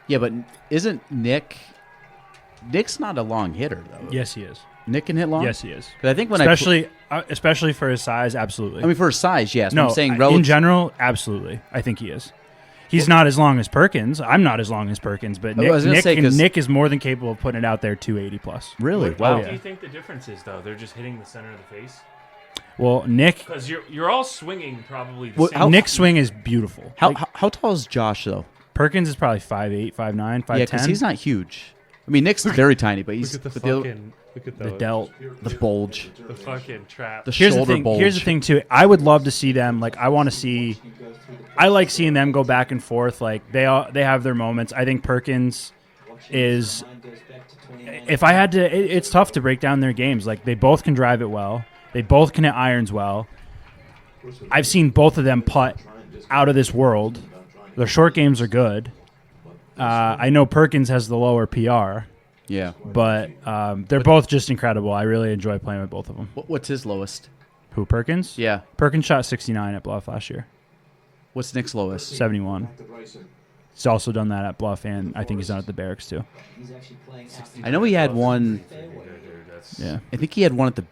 Yeah, but isn't Nick's not a long hitter though? Yes, he is. Nick can hit long. Yes, he is. But I think when especially for his size, absolutely. I mean, for his size, yes. No, I'm saying in general, absolutely. I think he is. He's not as long as Perkins. I'm not as long as Perkins, but Nick is more than capable of putting it out there 280 plus. Really? Wow. What do you think the difference is, though? They're just hitting the center of the face? Well, Nick... Because you're all swinging probably the same. Nick's swing is beautiful. How tall is Josh, though? Perkins is probably 5'8", 5'9", 5'10". Yeah, because he's not huge. I mean, Nick's very tiny, but he's... Look at the fucking... Look at the delt. The bulge. The fucking trap. The shoulder bulge. Here's the thing, too. I would love to see them. Like, I want to see... I like seeing them go back and forth. Like, they have their moments. I think Perkins is if I had to, it's tough to break down their games. Like they both can drive it well. They both can hit irons well. I've seen both of them putt out of this world. Their short games are good. I know Perkins has the lower PR. Yeah. But they're both just incredible. I really enjoy playing with both of them. What's his lowest? Who, Perkins? Yeah. Perkins shot 69 at Bluff last year. What's Nick's lowest? 71. He's also done that at Bluff, and I think he's done it at the Barracks, too. I know he had one. Yeah. I think he had one at the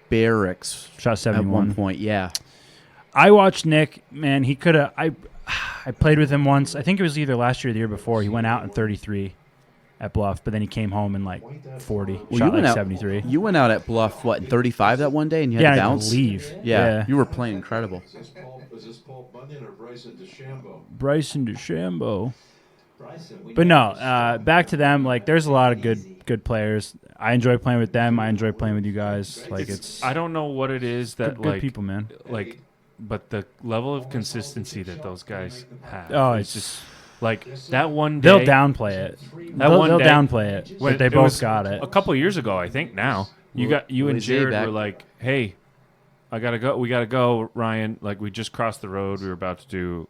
Barracks. Shot 71. At one point, yeah. I watched Nick, man, he could have. I played with him once. I think it was either last year or the year before. He went out in 33 at Bluff, but then he came home in like 40. Well, shot like out, 73. You went out at Bluff, what, in 35 that one day, and you had to bounce? leave. Yeah, you were playing incredible. Is this Paul Bunyan or Bryson DeChambeau? Bryson DeChambeau. But no, back to them. Like, there's a lot of good players. I enjoy playing with them. I enjoy playing with you guys. Like, it's I don't know what it is that good people, man. Like, but the level of consistency that those guys have. Oh, it's just like that one day. They'll downplay it. They'll downplay it. But they both got it. A couple years ago, I think. Now you and Jared were like, "Hey, I gotta go. We gotta go, Ryan. Like, we just crossed the road. We were about to do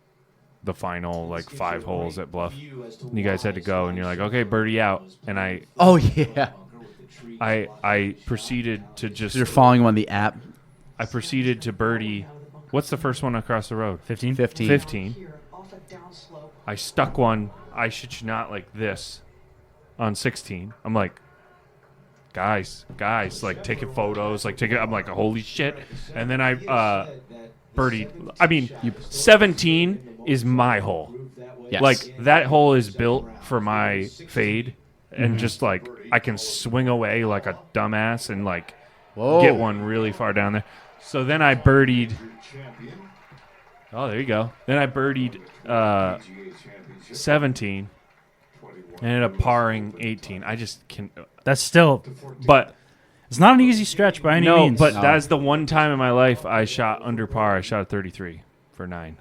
the final like 5 holes at Bluff. And you guys had to go, and you're like, okay, birdie out. And I proceeded to just. You're following him on the app. I proceeded to birdie. What's the first one across the road? 15. 15. I stuck one. I should not like this on 16. I'm like, guys, like taking photos, like taking. I'm like, holy shit! And then I birdied. I mean, 17 is my hole. Yes. Like that hole is built for my fade, and just like I can swing away like a dumbass and like get one really far down there. So then I birdied. Oh, there you go. Then I birdied 17. Ended up parring 18. I just can. That's still, but it's not an easy stretch by any means. But that's the one time in my life I shot under par. I shot a 33 for 9.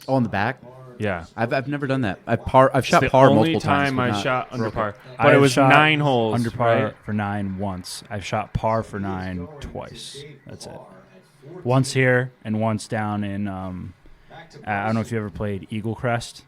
Oh, on the back. Yeah, I've never done that. I've shot it's par the multiple only time times. I shot under par, I but it have was shot 9 holes under par right? for 9 once. I've shot par for 9 twice. That's it. Once here and once down in. I don't know if you ever played Eagle Crest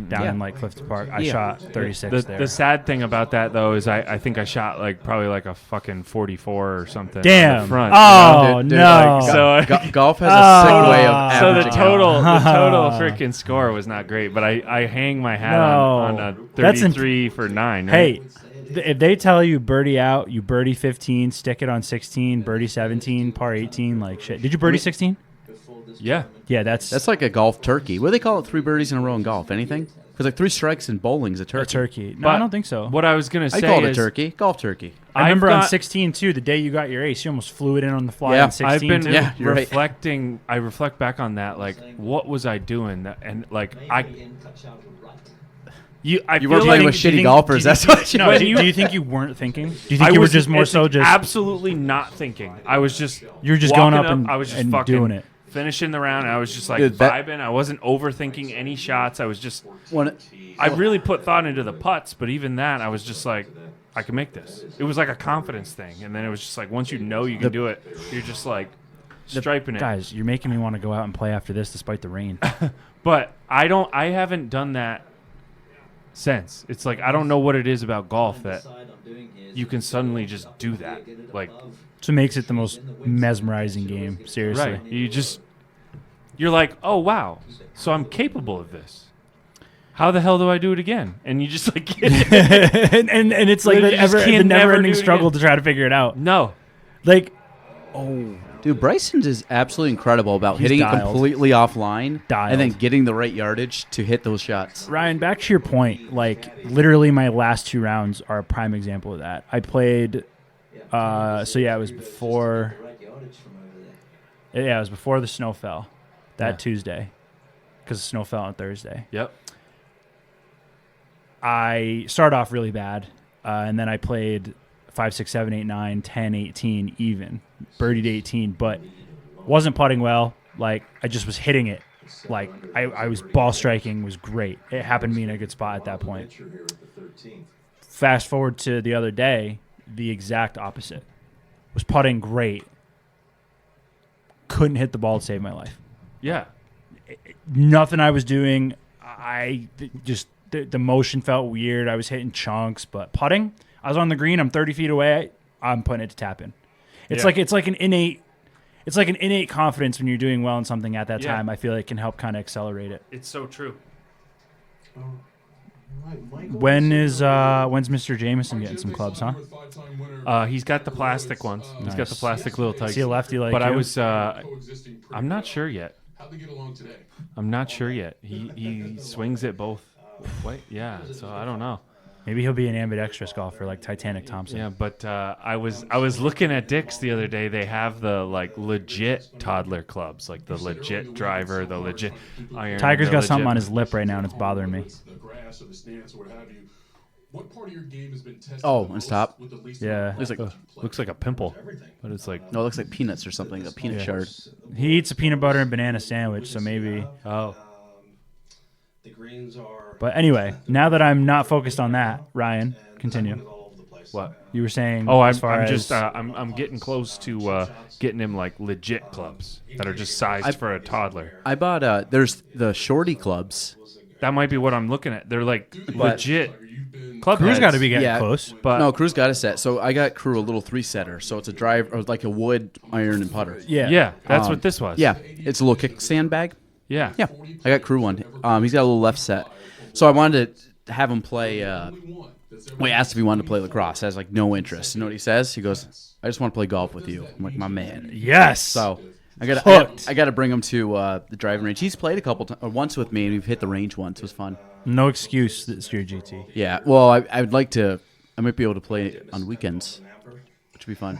down in like Clifton Park. I shot 36 there. The sad thing about that though is I think I shot like probably like a fucking 44 or something. Damn. On the front, Oh Dude, no! Like, golf has a sick way of so the averaging total out. freaking score was not great, but I hang my hat on a 33 for 9. Right? Hey, if they tell you birdie out, you birdie 15, stick it on 16, birdie 17, par 18, like shit. Did you birdie 16? Yeah. Yeah, that's like a golf turkey. What do they call it? 3 birdies in a row in golf? Anything? Because like 3 strikes in bowling's a turkey. a turkey. No, But I don't think so. What I was gonna say I call it a is turkey. Golf turkey. I remember on got- 16 too. The day you got your ace, you almost flew it in on the fly Yeah, on 16 I've been too. Yeah, you're right. reflecting. I reflect back on that. Like, what was I doing? And like, I You were feel playing like- with shitty golfers. That's what you No, were. do you think you weren't thinking? Do you think I you were was just more so just absolutely not thinking. I was just You were just going walking up and- I was just and fucking doing it. finishing the round. And I was just like Dude, that- vibing. I wasn't overthinking any shots. I was just. When I really put thought into the putts, but even that, I was just like, I can make this. It was like a confidence thing, and then it was just like once you know you can do it, you're just like striping it. Guys, you're making me want to go out and play after this, despite the rain. But I haven't done that since. It's like I don't know what it is about golf that you can suddenly just do that. Like, So it makes it the most mesmerizing game. Seriously. right? You're like, oh wow, so I'm capable of this. How the hell do I do it again? And you just like, and it's like You just the can never never-ending do it struggle again. to try to figure it out. no. Like, Dude, Bryson's is absolutely incredible about He's hitting it dialed. completely offline Dialed. and then getting the right yardage to hit those shots. Ryan, back to your point. Like, literally, my last 2 rounds are a prime example of that. I played. It was before. Yeah, it was before the snow fell that Tuesday, because the snow fell on Thursday. Yep. I started off really bad, and then I played 5, 6, 7, 8, 9, 10, 18 even. Birdied 18, but wasn't putting well. Like, I just was hitting it. Like, I was ball striking was great. It happened to be in a good spot at that point. Fast forward to the other day, the exact opposite. Was putting great. Couldn't hit the ball to save my life. Yeah. Nothing I was doing. The motion felt weird. I was hitting chunks, but putting, I was on the green. I'm 30 feet away. I'm putting it to tap in. It's like an innate confidence when you're doing well in something at that time. I feel it can help kind of accelerate it. It's so true. When's Mr. Jameson getting some clubs, huh? He's got the plastic ones. Nice. He's got the plastic little tykes. Is he a lefty like but you? I was, I'm not sure yet. I'm not sure yet. He swings it both. Wait, yeah. So I don't know. Maybe he'll be an ambidextrous golfer like Titanic Thompson. Yeah, but I was looking at Dick's the other day. They have the like legit toddler clubs, like the legit driver, the legit iron. Tiger's got something on his lip right now, and it's bothering me. Oh, on top. Yeah, looks like a pimple, but it's like no, it looks like peanuts or something. A peanut shard. He eats a peanut butter and banana sandwich, so maybe. Oh. But anyway, now that I'm not focused on that, Ryan, continue. What you were saying? Oh, as far as I'm getting close to getting him like legit clubs that are just sized for a toddler. I bought there's the shorty clubs. That might be what I'm looking at. They're like legit club. Crew's got to be getting close. But no, Crew's got a set. So I got Crew a little 3-setter. So it's a drive or like a wood, iron, and putter. Yeah, that's what this was. Yeah, it's a little kickstand bag. Yeah. I got Crew one. He's got a little left set. So I wanted to have him play. We asked if he wanted to play lacrosse. I was like, no interest. You know what he says? He goes, I just want to play golf with you. I'm like, my man. Yes. So I got to bring him to the driving range. He's played a couple times, once with me, and we've hit the range once. It was fun. No excuse that it's your GT. Yeah. Well, I would like to. I might be able to play on weekends, which would be fun.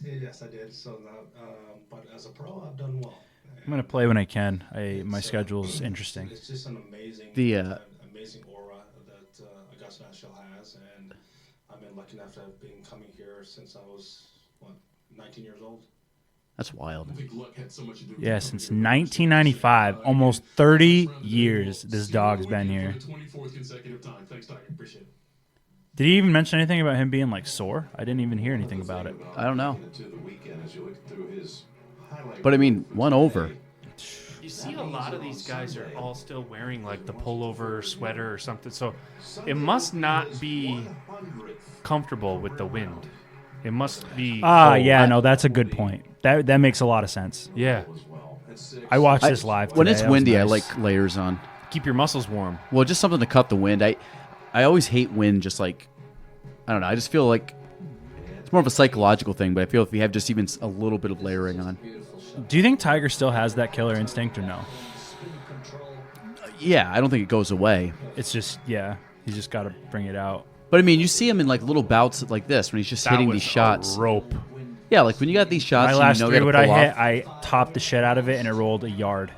Yes, I did. So, but as a pro, I've done well. I'm gonna play when I can. My schedule's interesting. It's just an amazing, amazing aura that Augusta National has, and I've been lucky enough to have been coming here since I was 19 years old. That's wild. Yeah, since 1995, almost 30 years. This dog's been here. Did he even mention anything about him being like sore? I didn't even hear anything about it. I don't know. But I mean, 1 over. You see a lot of these guys are all still wearing like the pullover sweater or something. So it must not be comfortable with the wind. It must be cold. Yeah, no, that's a good point. That makes a lot of sense. Yeah. I watched this live today. When it's windy, nice. I like layers on. Keep your muscles warm. Well, just something to cut the wind. I always hate wind. Just like, I don't know. I just feel like it's more of a psychological thing. But I feel if you have just even a little bit of layering on. Do you think Tiger still has that killer instinct or no? Yeah, I don't think it goes away. It's just he's just got to bring it out. But I mean, you see him in like little bouts like this when he's just hitting these shots. Rope. Yeah, like when you got these shots. My last you know 3 wood I hit, off. I topped the shit out of it and it rolled a yard.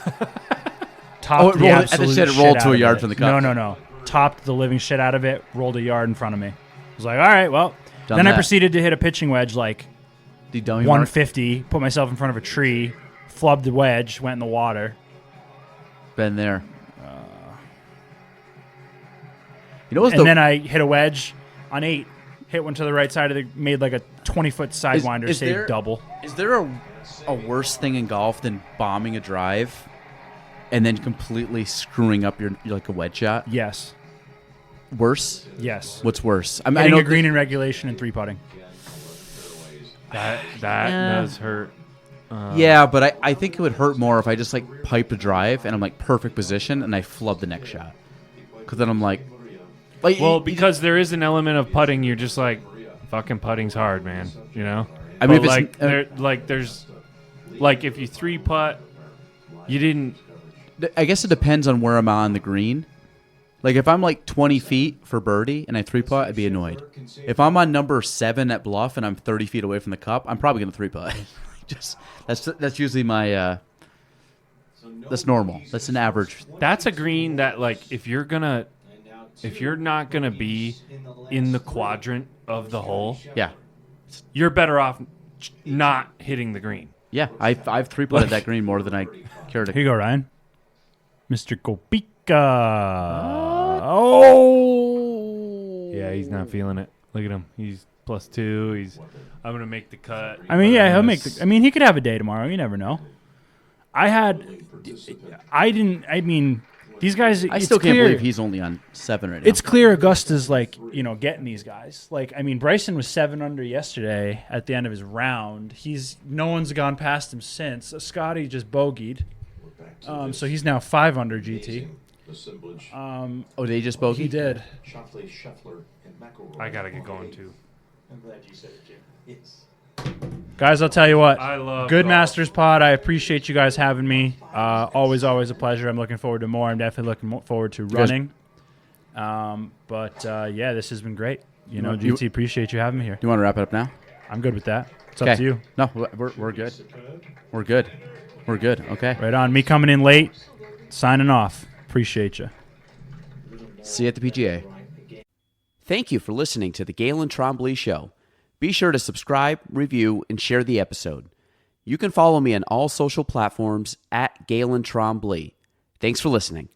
It rolled to a yard from the cup. No. Topped the living shit out of it, rolled a yard in front of me. I was like, all right, well. Then I proceeded to hit a pitching wedge like 150, put myself in front of a tree, flubbed the wedge, went in the water. Been there. Then I hit a wedge on 8, hit one to the right side of made like a 20-foot sidewinder, saved double. Is there a worse thing in golf than bombing a drive and then completely screwing up your like a wedge shot? Yes. Worse? Yes. What's worse? I know a green in regulation and 3 putting. That does hurt. Yeah, but I think it would hurt more if I just like pipe a drive and I'm like perfect position and I flub the next shot. Because then I'm like because there is an element of putting. You're just like, fucking putting's hard, man. You know. I mean, there's if you 3 putt, you didn't. I guess it depends on where I'm on the green. Like if I'm like 20 feet for birdie and I 3 putt, I'd be annoyed. If I'm on number 7 at bluff and I'm 30 feet away from the cup, I'm probably gonna 3 putt. Just that's usually my. That's normal. That's an average. That's a green that like if you're not gonna be in the quadrant of the hole, you're better off not hitting the green. Yeah, I've 3 putted that green more than I care to. Here you go, Ryan. Mr. Kopika. Yeah, he's not feeling it. Look at him. He's +2. I'm gonna make the cut. I mean, yeah, he'll make the. I mean, he could have a day tomorrow. You never know. These guys. I still can't believe he's only on 7 right now. It's clear Augusta's getting these guys. Bryson was 7 under yesterday at the end of his round. No one's gone past him since. Scotty just bogeyed. So he's now 5 under GT. They just bogeyed? He did. I gotta get going too. I'm glad you said it, Jim. Yes. Guys, I'll tell you what. I love Good golf. Masters Pod. I appreciate you guys having me. Always a pleasure. I'm looking forward to more. I'm definitely looking forward to running. Yeah, this has been great. GT, appreciate you having me here. You want to wrap it up now? I'm good with that. It's up to you. No, we're good. We're good. We're good. Okay. Right on. Me coming in late, signing off. Appreciate you. See you at the PGA. Thank you for listening to the Galen Trombley Show. Be sure to subscribe, review, and share the episode. You can follow me on all social platforms at Galen Trombley. Thanks for listening.